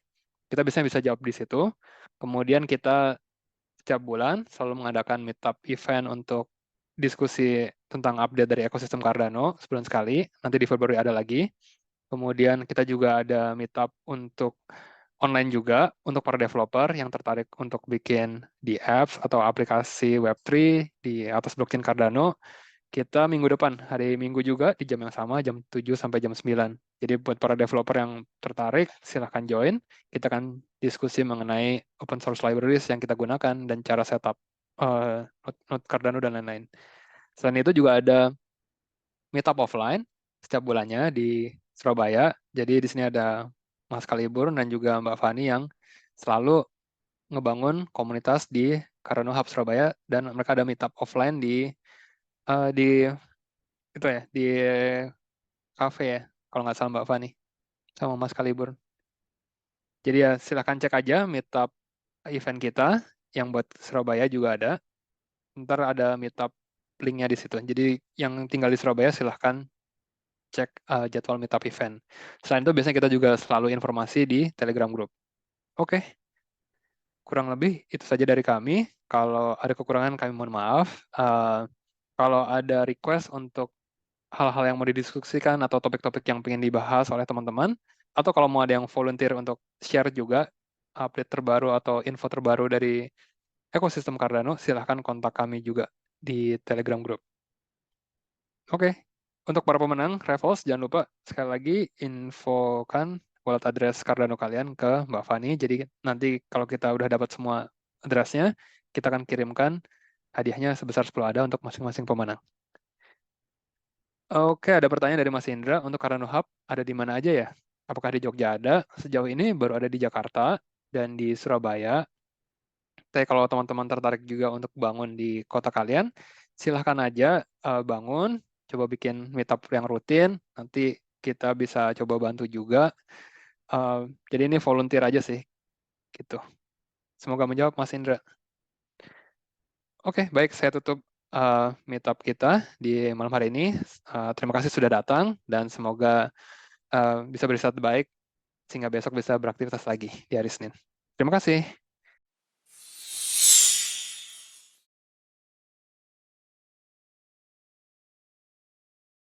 Kita bisa jawab di situ. Kemudian kita setiap bulan selalu mengadakan meetup event untuk diskusi tentang update dari ekosistem Cardano sebulan sekali. Nanti di Februari ada lagi. Kemudian kita juga ada meetup untuk online juga untuk para developer yang tertarik untuk bikin di apps atau aplikasi Web3 di atas blockchain Cardano. Kita minggu depan, hari Minggu juga di jam yang sama, jam 7 sampai jam 9. Jadi buat para developer yang tertarik, silahkan join. Kita akan diskusi mengenai open source libraries yang kita gunakan dan cara setup node Cardano dan lain-lain. Selain itu juga ada meetup offline setiap bulannya di Surabaya. Jadi di sini ada Mas Kalibur dan juga Mbak Fani yang selalu ngebangun komunitas di Cardano Hub Surabaya, dan mereka ada meetup offline di itu ya, di cafe ya, kalau nggak salah Mbak Fani sama Mas Kalibur. Jadi ya silahkan cek aja meetup event kita yang buat Surabaya juga ada. Ntar ada meetup linknya di situ. Jadi yang tinggal di Surabaya silahkan cek jadwal meetup event. Selain itu biasanya kita juga selalu informasi di Telegram Group. Oke. kurang lebih itu saja dari kami. Kalau ada kekurangan kami mohon maaf. Kalau ada request untuk hal-hal yang mau didiskusikan atau topik-topik yang ingin dibahas oleh teman-teman, atau kalau mau ada yang volunteer untuk share juga update terbaru atau info terbaru dari ekosistem Cardano, silahkan kontak kami juga di Telegram Group. Oke, untuk para pemenang, Revels, jangan lupa sekali lagi infokan wallet address Cardano kalian ke Mbak Fani. Jadi nanti kalau kita udah dapat semua addressnya, kita akan kirimkan hadiahnya sebesar 10 ADA untuk masing-masing pemenang. Oke, ada pertanyaan dari Mas Indra. Untuk Cardano Hub, ada di mana aja ya? Apakah di Jogja ada? Sejauh ini baru ada di Jakarta dan di Surabaya. Tapi kalau teman-teman tertarik juga untuk bangun di kota kalian, silahkan aja bangun, coba bikin meetup yang rutin, nanti kita bisa coba bantu juga. Jadi ini volunteer aja sih, gitu. Semoga menjawab Mas Indra. Oke, baik, saya tutup meetup kita di malam hari ini. Terima kasih sudah datang, dan semoga bisa beristirahat baik, sehingga besok bisa beraktivitas lagi di hari Senin. Terima kasih.